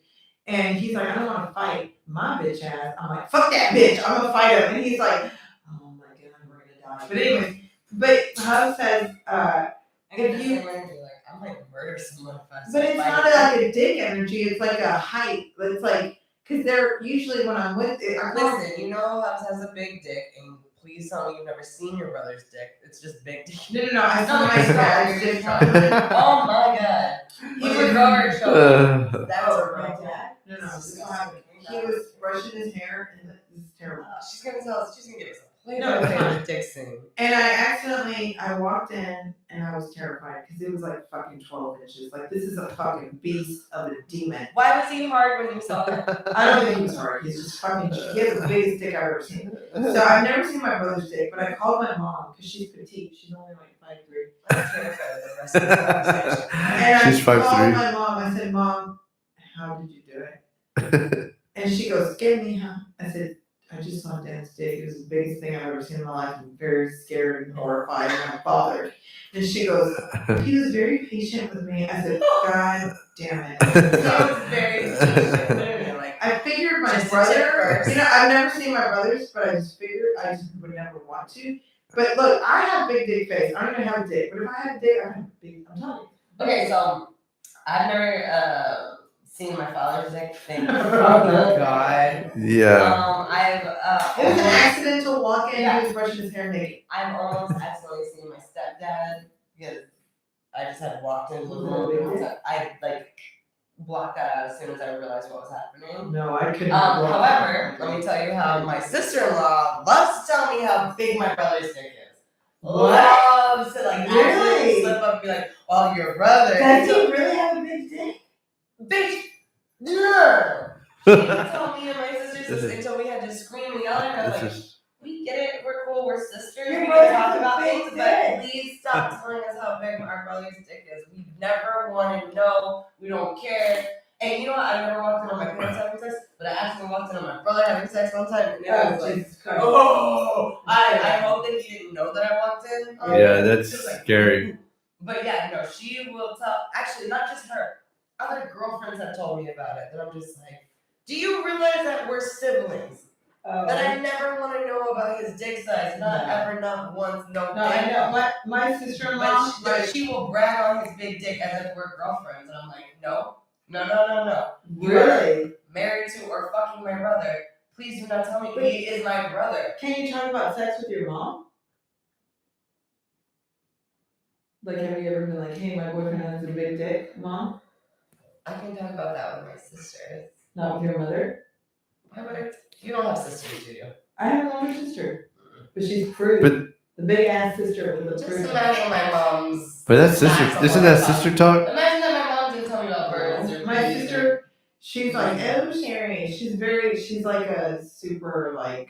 And he's like, I don't want to fight my bitch ass. I'm like, fuck that bitch. I'm gonna fight him. And he's like, oh my god, we're god. But anyways, but Hub says, if you, I might murder someone if I but it's not like a dick energy. It's like a height. It's like because they're usually when I'm with it. Listen, you know Hubs has a big dick, and please tell me you've never seen your brother's dick. It's just big dick. No. I saw my dad's dick. Oh my god. He was guard show. That's a my real dad. No. He was brushing his hair, and this is terrible. She's gonna tell us. She's gonna get us. No, it's fine. Dick scene. And I walked in and I was terrified because it was like fucking 12 inches. Like, this is a fucking beast of a demon. Why was he hard when you saw it? I don't think he was hard. He's just fucking, he has the biggest dick I've ever seen. So I've never seen my brother's dick, but I called my mom because she's petite. She's only like 5'3". I'm terrified of the rest of the conversation. And She's I 5'3". called my mom. I said, Mom, how did you do it? And she goes, scared me, huh? I said, I just saw Dad's dick. It was the biggest thing I've ever seen in my life. I'm very scared and horrified, and I'm bothered. And she goes, he was very patient with me. I said, God damn it. He was very patient. Like, I figured my just brother, I've never seen my brothers, but I just figured I just would never want to. But look, I have big dick face. I don't even have a dick. But if I had a dick, I have a big, I'm telling you. okay, so I've never seen my father's dick. Thank God. Yeah. I've It was an accidental walk-in. He was brushing his hair naked. I've almost accidentally seen my stepdad because I just had walked into the room. I like blocked that out as soon as I realized what was happening. No, I couldn't. However, let me tell you how my sister-in-law loves to tell me how big my brother's dick is. What? Loves to like Really? actually slip up and be like, "Well, your brother." Does he really have a big dick? Bitch, no. She didn't tell me and my sisters this until we had to scream and yell at her. Like, we get it, we're cool, we're sisters, Your we brother can talk has a about big things, dick. but please stop telling us how big our brother's dick is. We never want to know, we don't care. And you know what, I never walked in on my parents having sex, but I actually walked in on my brother having sex one time, and it was like, oh, I hope that he didn't know that I walked in. Yeah, that's like, scary. But yeah, no, she will tell, actually, not just her, other girlfriends have told me about it, that I'm just like, do you realize that we're siblings? That I never want to know about his dick size, not ever, not once, no. No, I know. My sister-in-law, but she will brag on his big dick as if we're girlfriends, and I'm like, no. You really? are married to or fucking my brother. Please do not tell me he is my brother. Can you talk about sex with your mom? Like, have you ever been like, hey, my boyfriend has a big dick, Mom? I can talk about that with my sisters. Not with your mother? My mother? You don't have sisters, do you? I have an older sister, but she's prude. The big ass sister with the Just prude. imagine my mom's. But that's sister. Isn't that sister talk? Imagine that my mom didn't tell me about birds. My sister, she's like, oh, Sherry. She's like a super, like,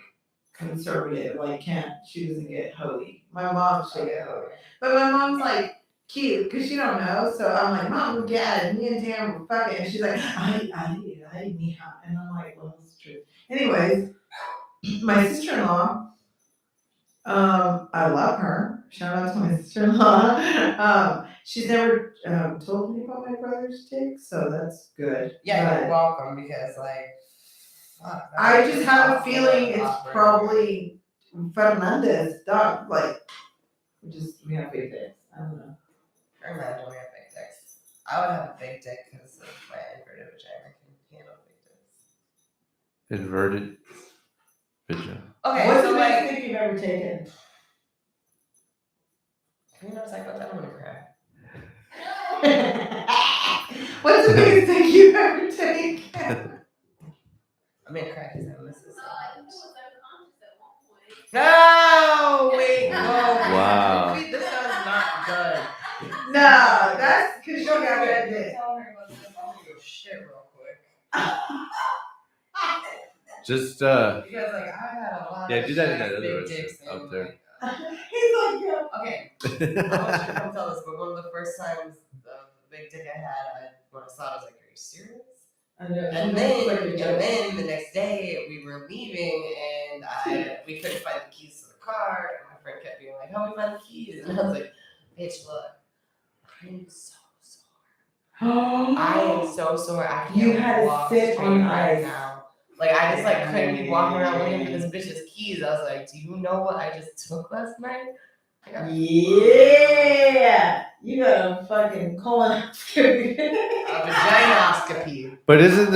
conservative. Like, she doesn't get holy. My mom, she get holy. But my mom's like, cute, because she don't know. So I'm like, Mom, Dad, me and Dan were fucking. And she's like, I need help. And I'm like, well, that's true. Anyways, my sister-in-law, I love her. Shout out to my sister-in-law. She's never told me about my brother's dick, so that's good. Yeah, you're welcome, because like, fuck, I just have a feeling it's probably Fernandez, dog. Like, we have big dicks. I don't know. Imagine we have big dicks. I would have a big dick because of my inverted vagina can handle big dicks. Inverted vagina. Okay, What's so the like, biggest dick you've ever taken? can we not talk about that? I'm gonna cry. What's the biggest dick you've ever taken? I'm gonna cry because I miss this so much. No, wait, no. Wow. Wait, this sounds not good. No, that's because you got that dick. Tell her about this. I'm gonna go shit real quick. Just Because like I had a lot. Yeah, of do that in shit, that other big restaurant dicks up and, there. like, He's like, yeah. okay, I want you to come tell us. But one of the first times the big dick I had, when I saw it, I was like, "Are you serious?" And then the next day we were leaving and we couldn't find the keys to the car, and my friend kept being like, "How we find the keys?" And I was like, "Bitch, look, I'm so sore. I am so sore. I can't You had to walk sit straight on right ice. now. Like I just like couldn't be walking around looking for this bitch's keys. I was like, do you know what I just took last night? Yeah, you got a fucking colonoscopy. A vaginoscopy. But isn't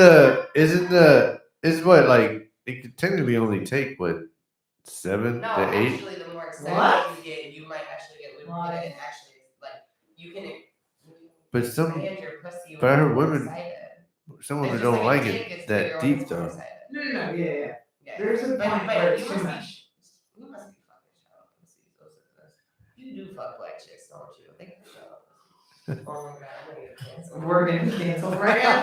what like it could technically only take what 7 No, to 8? actually, the more excited What? you get, you might actually get lubricated, and actually, like you can. But some, expand your pussy but I when heard you're women, excited. some It's women just don't like like a dick it gets that bigger when deep it's more though. excited. No, yeah. Yeah. There's a But point where it's you too must much. You must be fucking shallow pussies. You do fuck black chicks, don't you? I think you're shallow pussies. Oh my god, I'm gonna get canceled. We're getting canceled right now.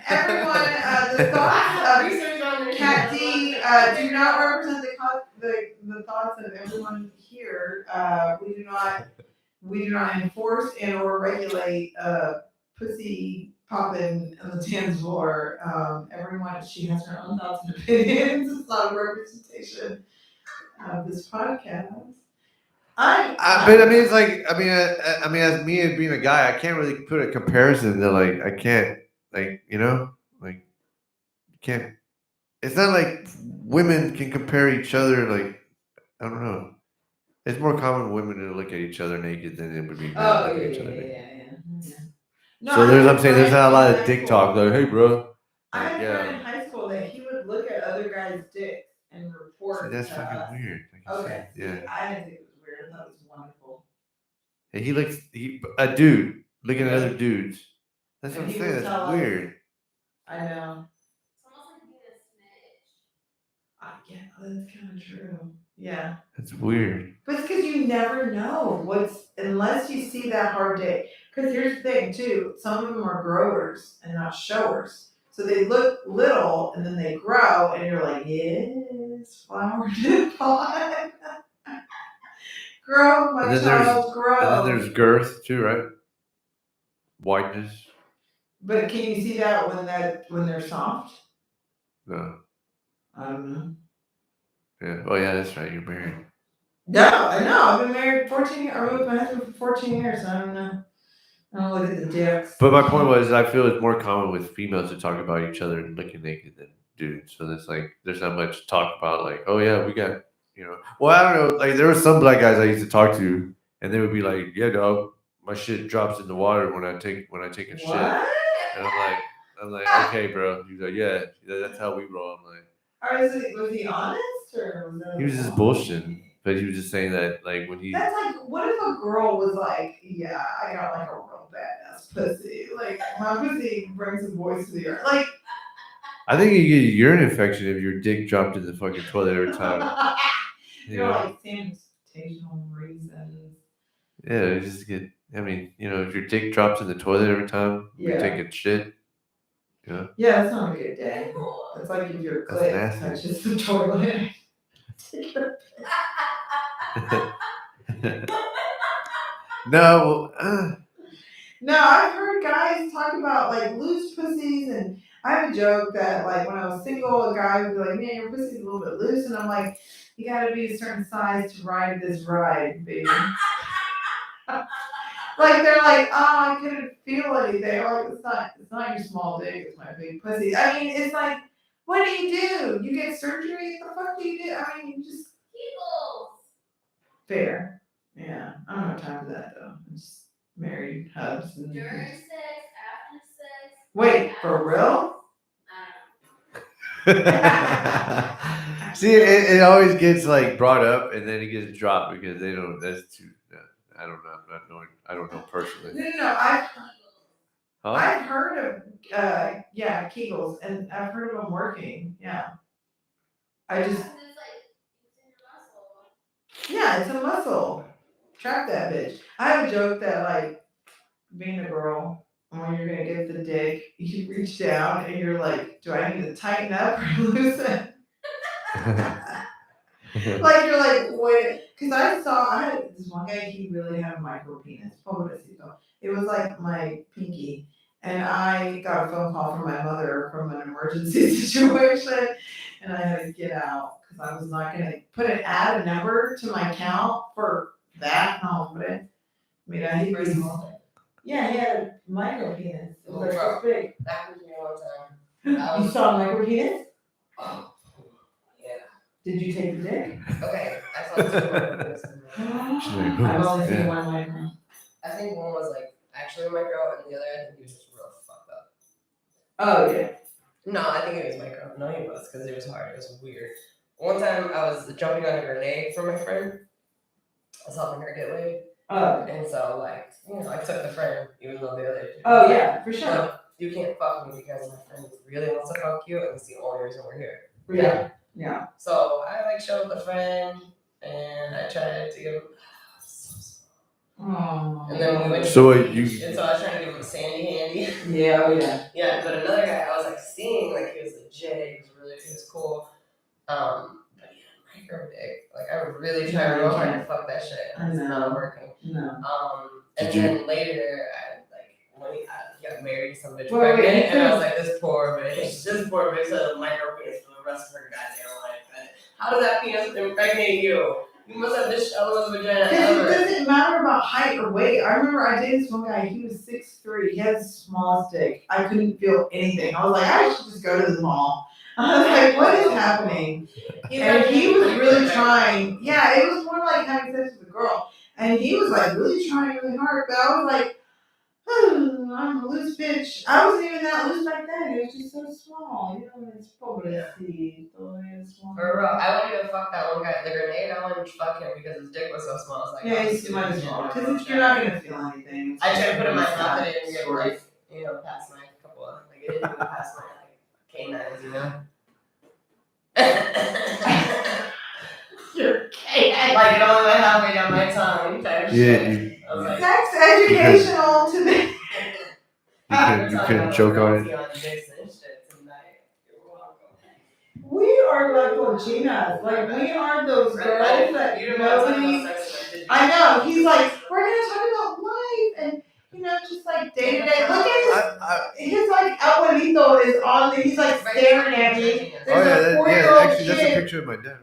Everyone, the thoughts Research on of Cat D do not represent the thoughts of everyone here. We do not enforce and or regulate pussy popping on the dance floor. Everyone, she has her own thoughts and opinions. It's not a representation of this podcast. But I mean, it's like I mean, as me as being a guy, I can't really put a comparison to like I can't like like you can't. It's not like women can compare each other. Like I don't know. It's more common women to look at each other naked than it would be men to look at each other naked. No, So I'm saying there's not a lot of dick talk. Like, hey, bro. I Like, had a friend in high school that he would look at other guys' dicks and report. See, that's to fucking us. weird. Like I Okay. said, yeah. I didn't think it was weird. I thought it was wonderful. And a dude looking at other dudes. That's And what I'm he saying. would That's tell us- weird. I know. It's almost like being a snitch. Yeah, that's kind of true. Yeah. That's weird. But it's because you never know unless you see that hard dick. Because here's the thing, too. Some of them are growers and not showers. So they look little and then they grow, and you're like, yes, flower dip on. Grow, my child, grow. And then there's girth too, right? Whiteness. But can you see that when they're soft? No. I don't know. Yeah. Oh yeah, that's right. You're married. No, I know. I've been married 14 years. I was with my husband for 14 years. So I don't know. I don't look at the dicks. But my point was, I feel it's more common with females to talk about each other and looking naked than dudes. So there's not much talk about like, oh yeah, we got, Well, I don't know. Like there were some black guys I used to talk to, and they would be like, yeah, dog, my shit drops in the water when I take a shit. What? And I'm like, okay, bro. He's like, yeah, that's how we roll. I'm like, Or was he honest or was that he was just bullshitting, but he was just saying that like when he. That's like, what if a girl was like, yeah, I got like a real badass pussy. Like my pussy brings the boys to the earth. Like I think you get a urine infection if your dick dropped in the fucking toilet every time. You're like sanitational reasons. Yeah, you just get. I mean, if your dick drops in the toilet every time you take a shit, Yeah, that's not a good day. It's like if your That's clit nasty. touches the toilet. No. No, I've heard guys talk about like loose pussies, and I have a joke that like when I was single, a guy would be like, "Man, your pussy's a little bit loose," and I'm like, "You got to be a certain size to ride this ride, baby." Like they're like, "Oh, I couldn't feel anything." Like it's not your small dick, it's my big pussy. I mean, it's like, what do? You get surgery? What the fuck do you do? I mean, you just Kegels. fair. Yeah, I don't have time for that though. I'm just married, hubs, and During sex, after sex. wait, for real? See, it always gets like brought up and then it gets dropped because they don't. That's too. I don't know. I'm not knowing. I don't know personally. No. I've heard of Kegels, and I've heard of them working. Yeah, I just It's like, it's in your muscle. yeah, it's a muscle. Trap that bitch. I have a joke that like being a girl, when you're gonna get the dick, you reach down and you're like, do I need to tighten up or loosen? Like you're like, wait, because I had this one guy, he really had a micro penis. It was like my pinky. And I got a phone call from my mother from an emergency situation, and I had to get out because I was not going to add a number to my count for that. No, but I mean, he had a micro penis. It was like this big. That was me one time. You saw a micro penis? Oh, yeah. Did you take the dick? Okay, I saw two micros. She's like, I've only seen yeah. one micro. I think one was like actually a micro, and the other I think he was just real fucked up. Oh yeah. No, I think it was micro. No, he was because it was hard. It was weird. One time I was jumping on a grenade for my friend. I was helping her get laid, and so like I took the friend even though the other. Dude Oh was yeah, for sure. Look, you can't fuck me because my friend really wants to fuck you, and it's the only reason we're here. Yeah. Yeah. So I like showed the friend, and I tried to give him. Oh. And then we went to So the what, you- beach, and so I was trying to give him a sandy handy. Yeah. Oh yeah. Yeah, but another guy I was like seeing, like he was legit, he was cool. But yeah, micro dick. Like I would really try real hard to fuck that shit. I It's know. not working. No. And Did then later I when he got married, some bitch Wait, pregnant, and I was wait. like, this poor bitch has a micro penis for the rest of her goddamn life. And how does that penis impregnate you? You must have the shallowest vagina Because it ever. doesn't matter about height or weight. I remember I dated this one guy, he was 6'3". He had the smallest dick. I couldn't feel anything. I was like, I should just go to the mall. I was like, what is happening? And he was really trying. Yeah, it was more like having sex with a girl. And he was like really trying really hard. But I was like, I'm a loose bitch. I wasn't even that loose back then. It was just so small. You know, it's probably small. For real, I wouldn't even fuck that one guy at the grenade. I wouldn't fuck him because his dick was so small. I was like, Yeah, oh, you might as well. yeah, Because you're not gonna feel anything. I tried to put in my mouth and it didn't get Story. like, past my couple of, like, it didn't go past my, canines, You're gay. Like, it only went halfway down my tongue type shit. I was like, Sex educational to me. you couldn't choke on it. We are like Georginas. Like we are those girls that nobody. I know. He's like, we're gonna talk about life and just like day to day. Look at his like abuelito is on there. He's like staring at me. There's a 4-year-old actually, that's a kid. picture of my dad.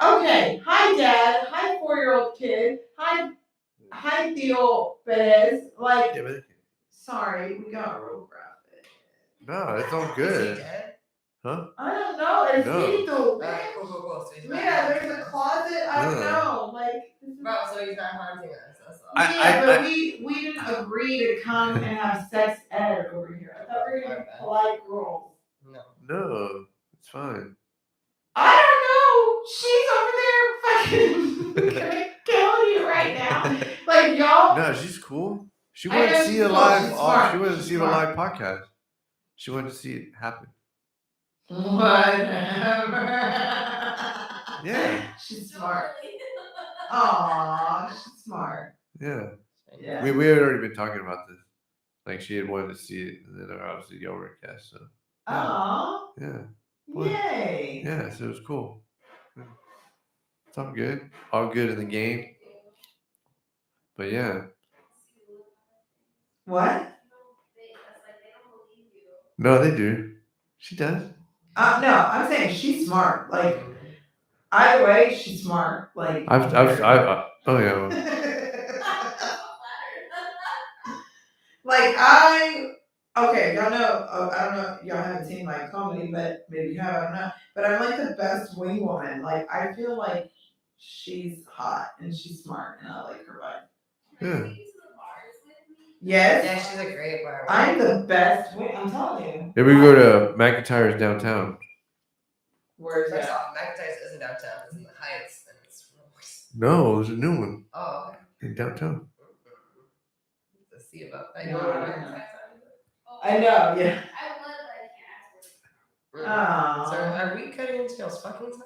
Okay. Hi, Dad. Hi, 4-year-old kid. Hi, Theo Perez. Like, Yeah, but sorry, we got real graphic. no, it's all good. Huh? I don't know. It's Cool. Tito. So he's not Yeah, haunting there's a us. closet. I don't know. Like, this is. Bro, so he's not haunting us. That's all. But we didn't agree to come and have sex ed over here. I thought we were gonna be polite girls. No, it's fine. I don't know. She's over there fucking gonna kill you right now. Like y'all. No, she's cool. She I wanted know to see she's a cool. live. She's smart. She wanted to see a Smart. live podcast. She wanted to see it happen. Whatever. Yeah. She's smart. Aww, she's smart. Yeah. Yeah. We had already been talking about this. Like she had wanted to see it, and then obviously the overcast. So Aww. yeah. Yay. Yeah. So it was cool. Yeah. It's all good. All good in the game. But yeah. What? No, they do. She does. No, I'm saying she's smart. Like, either way, she's smart. Like, oh yeah. Well, like okay, y'all know. I don't know. Y'all haven't seen my comedy, but maybe you have. I don't know. But I'm like the best wing woman. Like, I feel like she's hot and she's smart, and I like her vibe. yeah. Yes. Yeah, she's a great bar. I'm the best wing. I'm telling you. If we go to McIntyre's downtown. Where's First that? off, McIntyre's isn't downtown, it's in the Heights, and it's No, there's a new one oh, okay. in downtown. Let's see about that. No, You know what I I know. mean? I know. Yeah. I would, but I can't. So Aww. are we cutting into y'all's fucking time?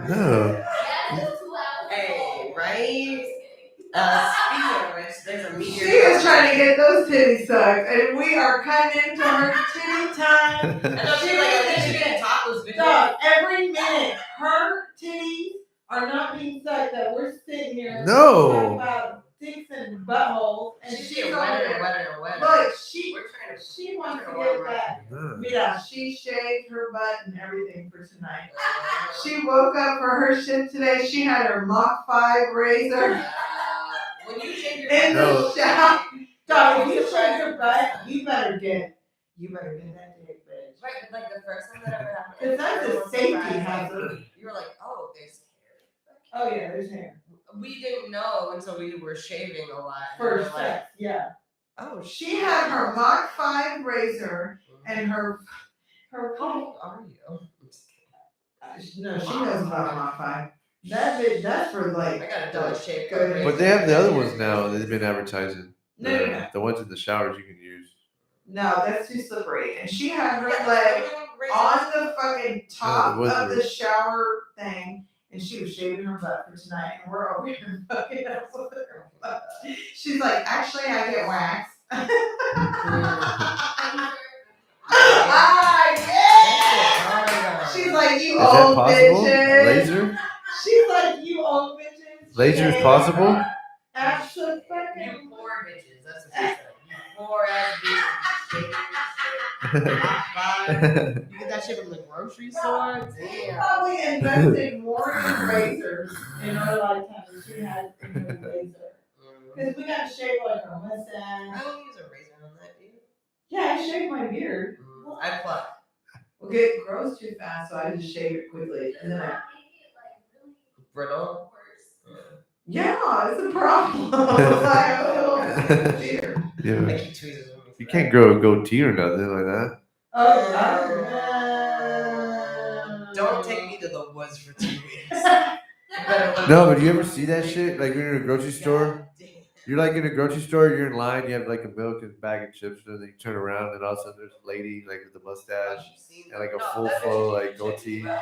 No. Yeah, it's 2 hours. Hey, right? Speaking of which, there's a meteor. She is trying to get those titties sucked, and we are cutting into her titty time. I know she's like, I think she's getting tacos video. Dog, every minute, her titties are not being sucked. That we're sitting here No. talking about dicks and buttholes, and She's she's getting over wetter and there. wetter and wetter. Look, she We're trying to. wants to get that. No. Yeah, she shaved her butt and everything for tonight. She woke up for her shift today. She had her Mach 5 razor When you shave your in No. the shower. Dog, if you shave your butt, you better get that Right, like the first time that ever happened. Because that's a everyone was safety surprised, hazard. You were like, oh, there's hair. Oh yeah, there's hair. We didn't know until we were shaving a lot. And we First were like, sex, yeah. oh, She had her Mach 5 razor and her. How old are you? I'm just kidding. No, she knows about Mach 5. That bitch, that's for like. I got a Dollar Shave Club good. razor. But they have the other ones now. They've been advertising. No. The ones in the showers you can use. No, that's too slippery. And she had her Yeah, leg razor. on the fucking top Yeah, of the shower thing, and she was shaving her butt for tonight, and we're over here fucking up with her butt. She's like, actually, I get waxed. Ah, yeah! She's like, you Is that old possible? bitches. Laser? She's like, you old bitches. Laser is Yeah. possible? Absolutely. You poor bitches. That's what she said. You poor ass bitches. You get that shit from the grocery store? She Damn. probably invested more in razors in her lifetime than she had in her razor. Because we got to shave like our I mustache. don't use a razor on that, do you? Yeah, I shave my beard. I pluck. Okay, it grows too fast, so I just shave it quickly. And then I. Brittle. Yeah, it's a problem. I have a little beard. Yeah. I keep tweezers with me. You can't grow a goatee or nothing like that. Don't take me to the woods for 2 weeks. No, but do you ever see that shit? Like you're in a grocery store. You're like in a grocery store. You're in line. You have like a milk and bag of chips, and then you turn around, and all of a sudden there's a lady like with a mustache and like a full flow like goatee. Huh?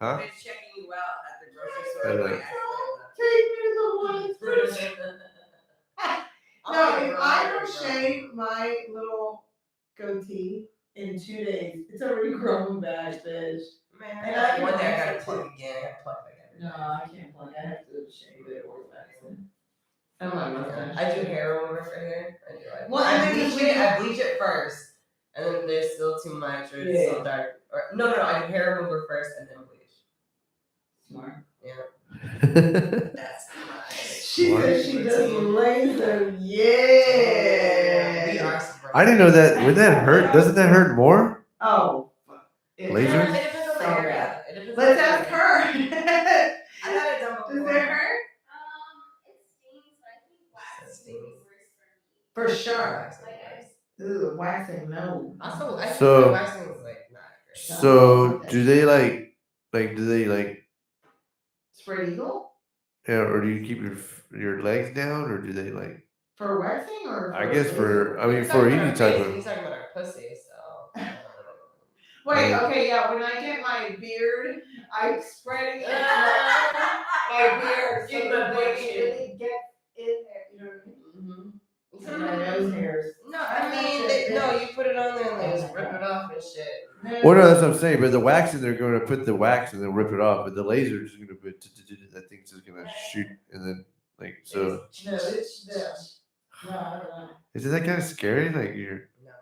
They're checking you out at the grocery store. Yeah, Like, Take me to the woods. No, if I don't shave my little goatee in 2 days, it's already grown back, bitch. Man, And I I one day I can gotta also plug again. I gotta plug back every No, I can't plug. I have to shave it or wax it. I don't like mustache. I do hair remover for hair. I do like. Well, I and then bleach it. I bleach it first, and then there's still too much or it's so dark. Or no. I do hair remover first and then bleach. Smart. Yeah. That's nice. She said she does laser. Yeah. We are. I didn't know that. Would that hurt? Doesn't that hurt more? Oh. Laser? It depends on the area. It depends. Let's ask her. I got it done before. Does it hurt? It stings, but I think wax It would be stings. worse for me. For sure. Like, Ooh, waxing, no. Also, I think So- the waxing is like not great. So do they like do they like Spread eagle? yeah, or do you keep your legs down or do they like For waxing or? I guess for I mean He's for talking about any our type face, of He's talking about our pussy, so. Wait, okay, yeah, when I get my beard, I'm spreading it. My beard, so Get the the way bush it really gets in there, you know what I mean? And my nose hairs. No, I mean, no, you put it on there and they just rip it off and shit. well, no, that's what I'm saying. But the waxing, they're going to put the wax and then rip it off. But the laser is going to put that thing's just going to shoot and then like so. No, it's this. No, I don't know. Isn't that kind of scary? Like you're. No.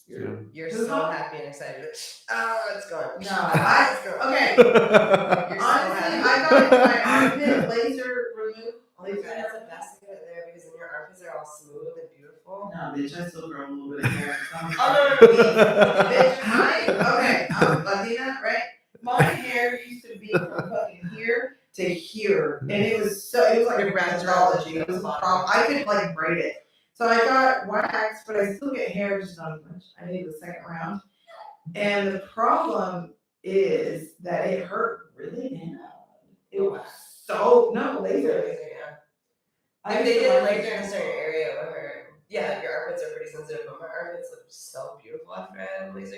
Yeah. You're so happy and excited. Oh, it's gone. No, It's gone. okay. You're so Honestly, happy. I got my armpit laser removed. Oh my God, that's the best thing right there because then your armpits are all smooth and beautiful. No, bitch, I still grow a little bit of hair. Oh, no. Bitch, I'm Latina, right? My hair used to be from fucking here to here, and it was like a pathology. It was a problem. I could like braid it. So I got wax, but I still get hair, just not as much. I need the second round. And the problem is that it hurt really bad. It was laser. Yeah. If they did laser in a certain area with her, yeah, your armpits are pretty sensitive, but my armpits look so beautiful after I had laser.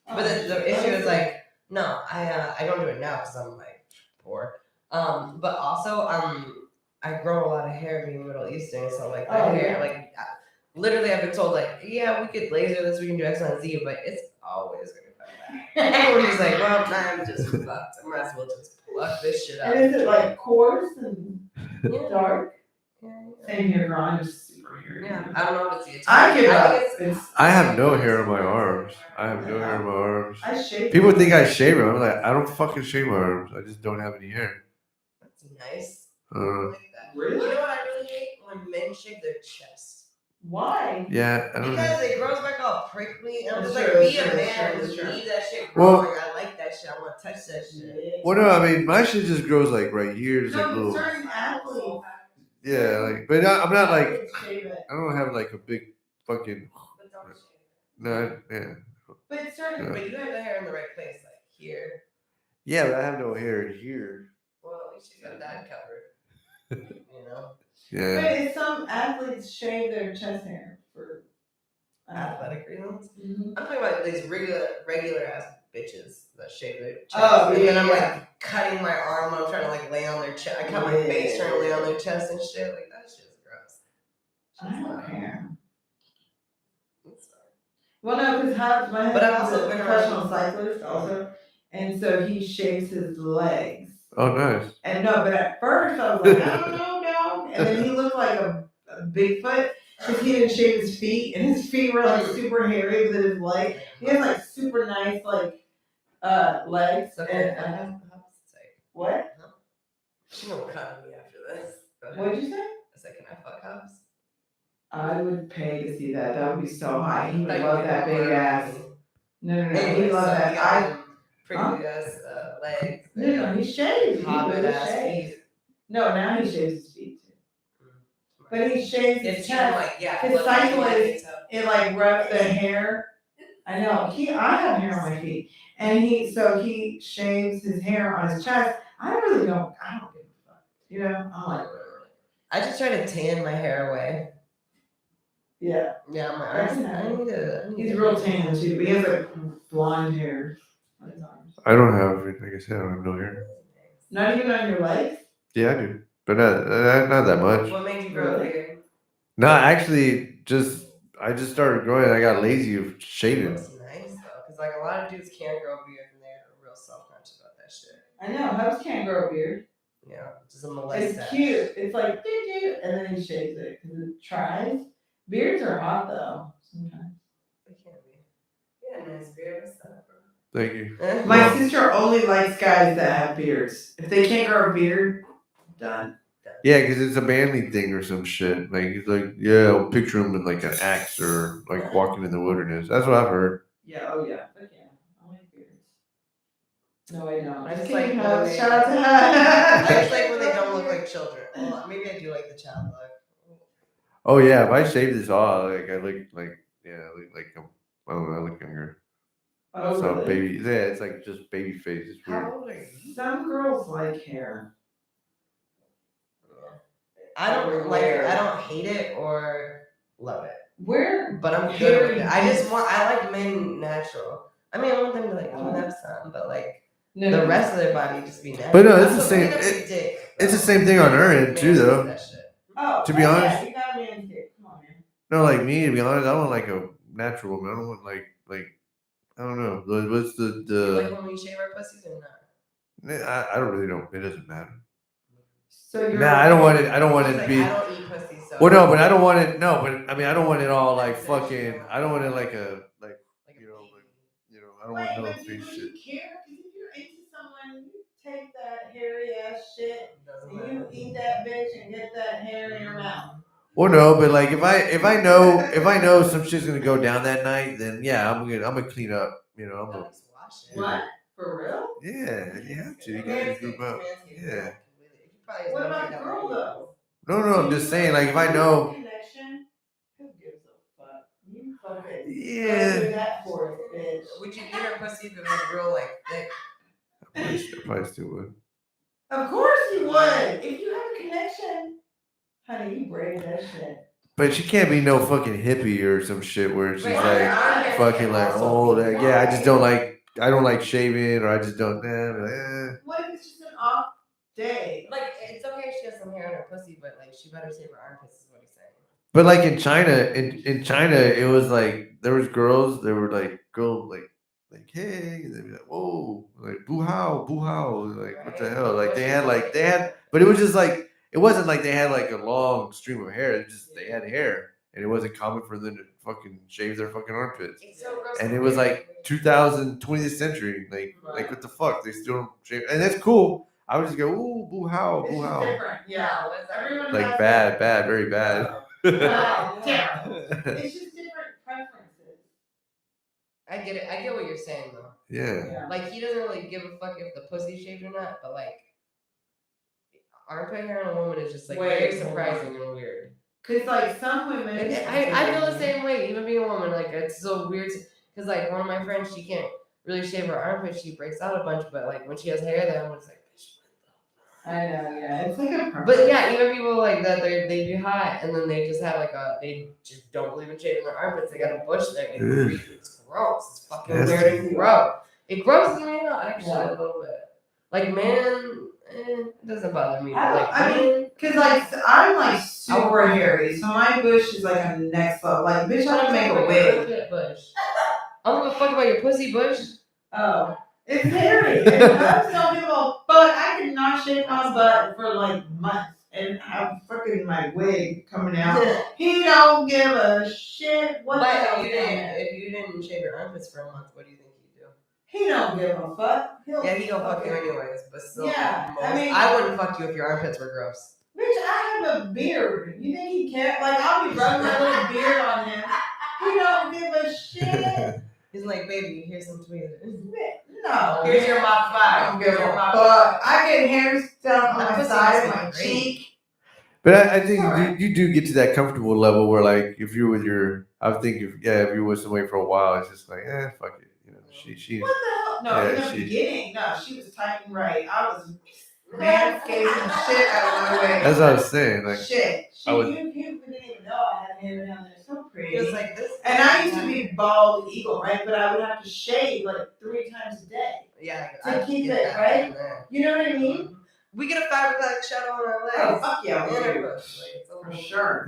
But the issue is like, no, I don't do it now because I'm like poor. But also I grow a lot of hair being Middle Eastern, so like the hair, like literally I've been told like, yeah, we could laser this, we can do X, Y, and Z, but it's always gonna come back. We're just like, well, I'm just fucked. I might as well just pluck this shit out. And is it like coarse and dark? Yeah. Same here, girl. I'm just super here. Yeah, I don't know if it's the I give up. I have no hair on my arms. I have no hair on my arms. I shave. People think I shave them. I'm like, I don't fucking shave my arms. I just don't have any hair. That's nice. I Uh, like that. Really? You know what I really hate? When men shave their chest. Why? Yeah, I don't know. Because it grows back all prickly, and I'm just That's like, true, be a that's man true, and that's true. leave that shit Well- growing. I like that shit. I want to touch that shit. Well, no, I mean my shit just grows like right here. It's like No, little. certain athletes. Yeah, like, but I'm not like athletes shave it. I don't have like a big fucking. But don't shave it. No, yeah. But certain, But you have the hair in the right place, like here. Yeah, but I have no hair here. Well, at least you got that covered. You know? Yeah. but if some athletes shave their chest hair for Athletic reasons. Mhm. I'm talking about these regular ass bitches that shave their chest. Oh, and then I'm yeah. like cutting my arm when I'm trying to like lay on their chest. I cut my Yeah. face trying to lay on their chest and shit. Like that shit's gross. I don't care. It's fine. Well, no, because my But I've husband's also a been professional around- cyclist also, and so he shaves his legs. Oh, nice. And no, but at first I was like, I don't know, dog. And then he looked like a Bigfoot because he didn't shave his feet, and his feet were like super hairy with his legs. He has like super nice like legs. So can And I have the say? what? She gonna cut me after this. Go ahead. What'd you say? I said, can I fuck Hubs? I would pay to see that. That would be so high. He would Thought you love were that gonna big murder ass. me. No, Anyway, he loves so that. he got them prickly ass legs. No, he shaves. He Hobbit really ass shaves. feet. No, now he shaves his feet too. But he shaves his It's kind chest. of like, yeah. His but like, cyclist- it's up. It like rubs the hair. I know. I have hair on my feet, and he shaves his hair on his chest. I don't give a fuck. You know, I'm like, I just try to tan my hair away. yeah. Yeah, my That's arms. nice. I need to. He's real tan too, but he has like blonde hair on his arms. I don't have, like I said, I don't have no hair. Not even on your legs. Yeah, I do, but not that much. What made you grow a Really? beard? No, actually, I just started growing. I got lazy of It shaving. looks nice though, because like a lot of dudes can't grow beards and they're real self-conscious about that shit. I know. Hubs can't grow a beard. Yeah, just a molest. It's cute. It's like doo-doo, and then he shaves it because it tries. Beards are hot though sometimes. They can be. Yeah, nice beard and stuff. Thank you. My Well- sister only likes guys that have beards. If they can't grow a beard, done. Yeah, because it's a manly thing or some shit. Like he's like, yeah, I'll picture him with like an axe or like walking in the wilderness. That's what I've heard. Yeah. Oh yeah. Fuck yeah. I like beards. No, I don't. I just Kidding, like when Hubs. they- Shout out to I Hubs. just like when they don't look like children. Well, maybe I do like the child look. Oh yeah, if I shave this off, like I look like I don't know, I look younger. Oh, So really? baby, yeah, it's like just baby face. It's weird. How old are you? Some girls like hair. I don't hate it or love it, Where? but I'm good Hairy with it. I like men natural. I mean, I want them to like clean up some, but like the rest of their body just be natural. But no, it's the Also, same- clean up your dick, It's the though. same thing on her end too, Man, though. that shit. Oh, To be oh, honest- yeah, you got me in here. Come on, man. No, like me, to be honest, I want like a natural woman. I don't want like I don't know. What's You the like when we shave our pussies or not? I don't really know. It doesn't matter. So you're. Nah, I don't want it. I don't want He's it to like, be. I don't eat pussy, so. Well, no, but I don't want it. No, but I mean, I don't want it all like fucking. I don't want it like Like a you know, baby. I don't want no But face do shit. you care? Because if you're into someone, you take that hairy ass shit Doesn't and you matter. eat that bitch and get that hair in your mouth. Well, no, but like if I know some shit's gonna go down that night, then yeah, I'm gonna clean up. You know, I'm Gotta gonna. just wash it. What? For real? Yeah, you have to. You gotta group up. Yeah. What about the girl though? No, I'm just saying. Like if I know. Connection, who gives a fuck? You fucking Yeah. do that for us, bitch. Would you eat her pussy if it was real like thick? I probably still would. Of course you would. If you have a connection, honey, you braid that shit. But she can't be no fucking hippie or some shit where she's Right. like Right. fucking like, oh, that, yeah, I don't like shaving or I just don't. What if it's just an off day? Like, it's okay if she has some hair on her pussy, but like, she better save her armpits, is what he's saying. But like in China, it was like there was girls. They were like hey, and they'd be like, whoa, like boo how, like what the hell? Like they had, but it was just like it wasn't like they had like a long stream of hair. It just they had hair, and it wasn't common for them to fucking shave their fucking armpits. It's so gross. And it was like 2020th century, like what the fuck? They still don't shave, and that's cool. I would just go, ooh, boo how, It's boo just how, different. Yeah. Everyone like has bad, very bad. Terrible. It's just different preferences. I get it. I get what you're saying though. Yeah. Like he doesn't really give a fuck if the pussy's shaved or not, but like armpit hair on a woman is just like Way very more. surprising and weird. Cause like some women, I feel the same way, even being a woman. Like it's so weird. Cause like one of my friends, she can't really shave her armpit. She breaks out a bunch, but like when she has hair, then I'm just like, bitch. I know, yeah, it's like a preference. But yeah, even people like that, they be hot, and then they just have like they just don't believe in shaving their armpits. They got a bush there. It's gross. It's fucking Nasty. weird and gross. It grosses me out actually Yeah. a little bit. Like man, it doesn't bother me. I But don't- like I women, Cause like I'm like super hairy, so my bush is like a next level. Like bitch, I can make a wig. Armpit bush. I don't give a fuck about your pussy bush. Oh, it's hairy. And I don't give a fuck. I could not shave my butt for like months and have fucking my wig coming out. He don't give a shit what the But hell if you didn't shave your armpits for a month, what do you think he'd do? He don't give a fuck. Yeah, he gonna fuck you anyways, but still. Yeah, I wouldn't fuck you if your armpits were gross. Bitch, I have a beard. You think he cares? Like I'll be rubbing my little beard on him. He don't give a shit. He's like, baby, here's some tweezers. No. Here's your Mach 5. I don't give a fuck. I get hairs down on That my pussy side of must be my great. cheek. But I think Alright. you do get to that comfortable level where, like, if you're with your, I would think if you're with somebody for a while, it's just like, fuck it, you know. She. What the hell? No, Yeah, in the beginning, no, she was tight and right. I was manscaping shit out of my way. That's what I was saying. Like, Shit. I would- You didn't even know I had hair down there. So pretty. It was like this. And I used to be bald eagle, right? But I would have to shave like 3 times a day. Yeah, To I keep get it, that. right? Yeah. You know what I mean? We get a fabric like shadow on our Oh, legs. fuck yeah, we And our do. bush. Like, it's a For little- sure.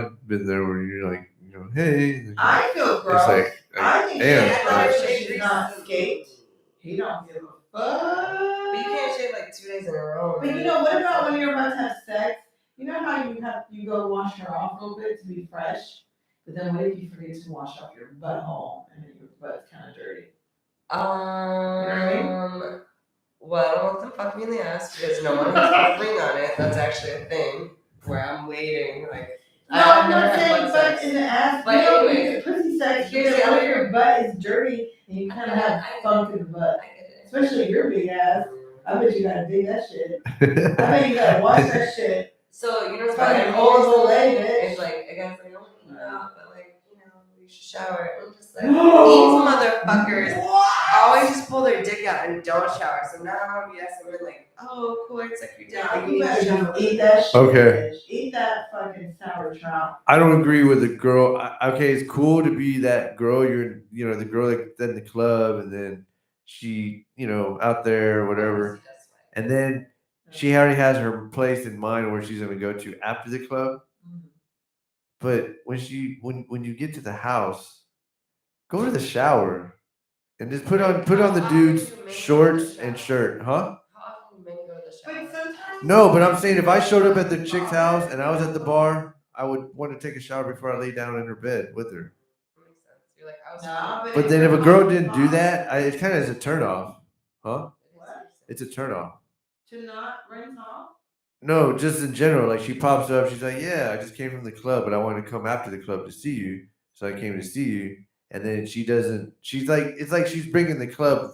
I've been there where you're like, hey. I feel It's gross. like, I think damn, she's like- gross. She's not skate. He don't give a fuck. But you can't shave like 2 days in a row. But you know, what about when you're about to have sex? You know how you go wash her off a little bit to be fresh? But then what if you forget to wash off your butthole and then your butt's kind of dirty? Well, I don't want them to fuck me in the ass because no one has put a ring on it. That's actually a thing where I'm waiting. Like, No, I've I'm never not had saying butt butt sex. in the ass. But You know, anyway, it's pussy sex. here's Because the when other- your butt is dirty and you kind of have funk in the butt. I get it. Especially your big ass. I bet you gotta dig that shit. I bet you gotta wash that shit. So, you know what's Fucking funny? old lady, bitch. It's like, I guess, like, oh, but like, you should shower. I'm just like, these motherfuckers always just pull their dick out and don't shower. So now I'm guessing we're like, oh, cool, it's like your dick. Yeah, Like, you need to better shower. just eat that shit. Okay. Bitch. Eat that fucking sour trout. I don't agree with the girl. Okay, it's cool to be that girl. You're, the girl that's in the club, and then she, out there or whatever, and then she already has her place in mind where she's gonna go to after the club. But when you get to the house, go to the shower and just put on the dude's shorts and shirt, huh? How often do men go to the shower? But sometimes. No, but I'm saying if I showed up at the chick's house and I was at the bar, I would want to take a shower before I lay down in her bed with her. That makes sense. You're like, I was. Nah, But then if a girl didn't do that, it kind of is a turnoff, huh? What? It's a turnoff. To not rinse off? No, just in general. Like she pops up, she's like, "Yeah, I just came from the club, but I wanted to come after the club to see you, so I came to see you." And then she doesn't. She's like, it's like she's bringing the club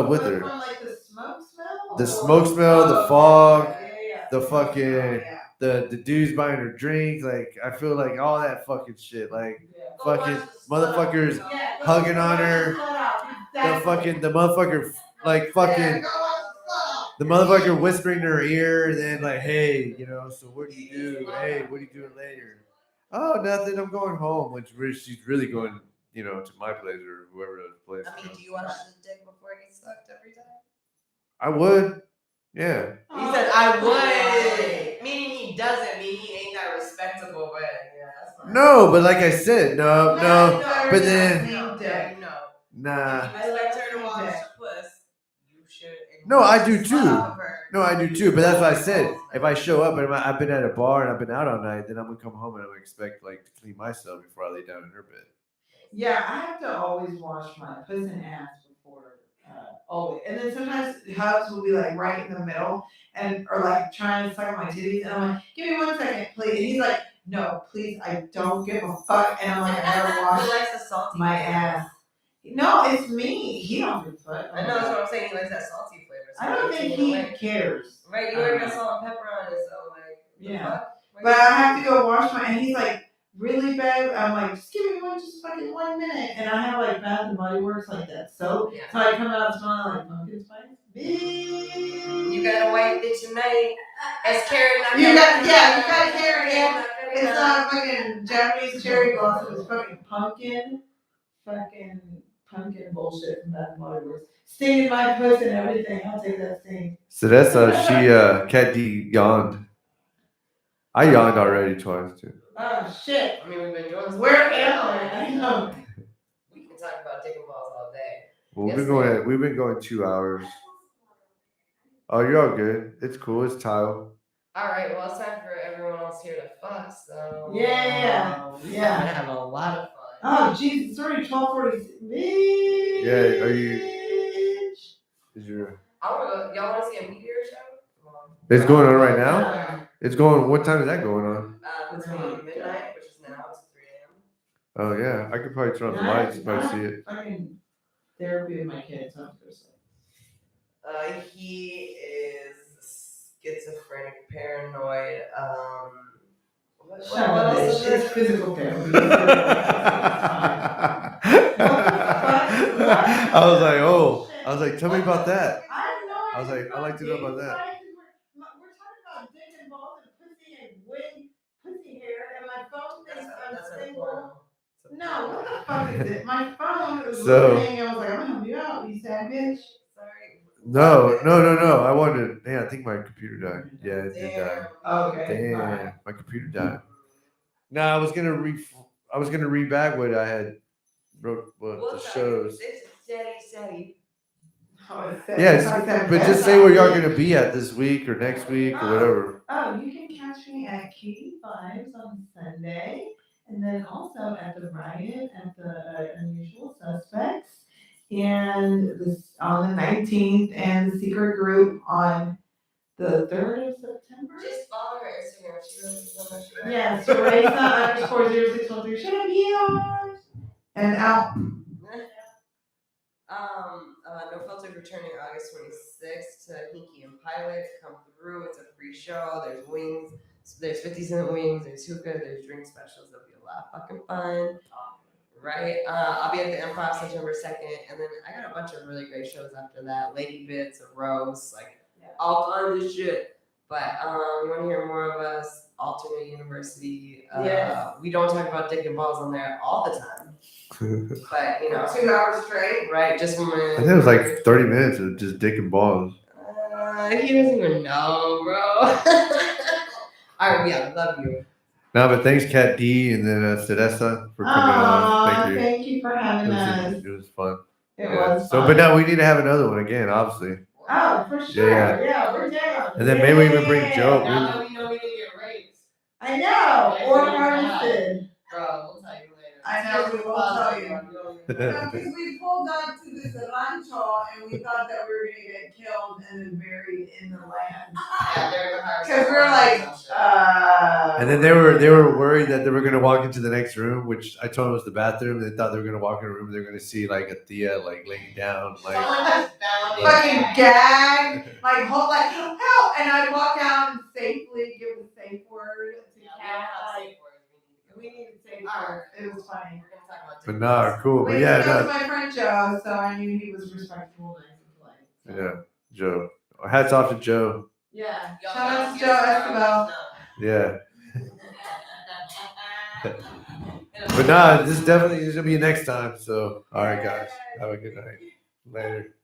with her. From like the smoke smell? The smoke smell, the fog, yeah. the fucking, Yeah. the dudes buying her drinks. Like I feel like all that fucking shit. Like Yeah. fucking motherfuckers Yeah, hugging on her. The motherfucker like fucking. The motherfucker whispering in her ear, and then like, hey, so what do you do? Hey, what are you doing later? Oh, nothing. I'm going home. When she's really going, to my place or whoever the place. I mean, do you wash the dick before it gets sucked every time? I would. Yeah. He said, I would. Meaning he doesn't. Meaning he ain't that respectable, but yeah, that's fine. No, but like I said, no. But then, No. nah. If you expect her to wash the puss, you should. No, I do too. Love her. No, I do too. But that's what I said. If I show up and I've been at a bar and I've been out all night, then I'm gonna come home and I'm gonna expect like to clean myself before I lay down in her bed. Yeah, I have to always wash my puss and ass before, always. And then sometimes hugs will be like right in the middle, and or like trying to suck my titties, and I'm like, give me 1 second, please. And he's like, no, please, I don't give a fuck. And I'm like, I gotta He wash likes the salty my flavor. ass. No, it's me. He don't give a fuck. I know that's what I'm saying. He likes that salty flavor. So I don't think he cares. Right, you already got salt and pepper on it, so like, Yeah. But I have to go wash my, and he's like, really bad. I'm like, just give me just fucking 1 minute. And I have like Bath and Body Works like that soap. Yeah. So I come out smelling like pumpkin spice. You got a white bitch tonight. It's Karen. You got Karen. Yeah. It's not fucking Japanese cherry blossom. It's fucking pumpkin bullshit from Bath and Body Works. Stinging my pussy and everything. I'll take that sting. Cereza, she Cat D yawned. I yawned already twice too. Oh shit. I mean, we've been doing this. Where am I? I know. We can talk about dick and balls all day. Well, Yes, we've been going 2 hours. Oh, you're all good. It's cool. It's tile. All right, well, it's time for everyone else here to fuck, so. Yeah. We're gonna have a lot of fun. Oh Jesus, it's already 12:46. Yeah, are you? Is your? I wanna go. Y'all wanna see a meteor show? Come on. It's going on right now. It's going. What time is that going on? Between midnight, which is now, it's 3 a.m. Oh yeah, I could probably turn on the lights if I see it. Fucking therapy with my kids. I'm just He is schizophrenic, paranoid. What else is It's there? physical therapy. I was like, oh, I was like, tell me about that. I know. I was like, I'd like to know about that. We're talking about dick and balls and pussy and wig, pussy hair, and my phone thinks I'm single. No, what the fuck is it? My phone was ringing. I was like, I'm gonna help you out, you sad bitch. Sorry. No. I wanted. Man, I think my computer died. Yeah, it did die. Okay. Damn, my computer died. No, I was gonna read back what I had wrote the shows. It's steady. Yes, but just say where y'all gonna be at this week or next week or whatever. Oh, you can catch me at Katie Vibes on Sunday, and then also at the Riot at the Unusual Suspects, and this on the 19th, and the Secret Group on the 3rd of September. Just follow her Instagram. She really so much. Yeah, Cereza _0613. Should I be yours? And out. No Filter returning August 26th to Hinky and Pilot. Come through. It's a free show. There's wings. There's 50-cent wings. There's hookah. There's drink specials. It'll be a lot of fucking fun. Right? I'll be at the Improv September 2nd. And then I got a bunch of really great shows after that. Lady Bits, a roast, like all kinds of shit. But you want to hear more of us? Alternate University. We don't talk about dick and balls on there all the time. But, 2 hours straight. Right? Just when I think it was like 30 minutes of just dick and balls. He doesn't even know, bro. All right, yeah, love you. No, but thanks, Cat D, and then Cereza for coming on. Thank you for having us. It was fun. It was So, fun. but now we need to have another one again, obviously. Oh, for sure. Yeah, we're down. And then maybe we even bring Joe. Now that we know we didn't get raped. I know. Or harvested. Bro, we'll tell you later. I know, we will tell you. Because we pulled up to this rancho and we thought that we were gonna get killed and then buried in the land. Because we're like, And then they were worried that they were gonna walk into the next room, which I told them was the bathroom. They thought they were gonna walk in a room, they're gonna see like a Thea like laying down, like fucking gag, like hold like help, and I'd walk out and safely give the safe word to Kat. Like, we need a safe word. It was funny. But nah, cool. But Wait, yeah, that was no, my friend Joe, so I knew he was respectful, nice, and polite. yeah, Joe. Hats off to Joe. Yeah. Shout out to Joe Escobar. Yeah. But nah, this is gonna be next time. So all right, guys, have a good night. Later.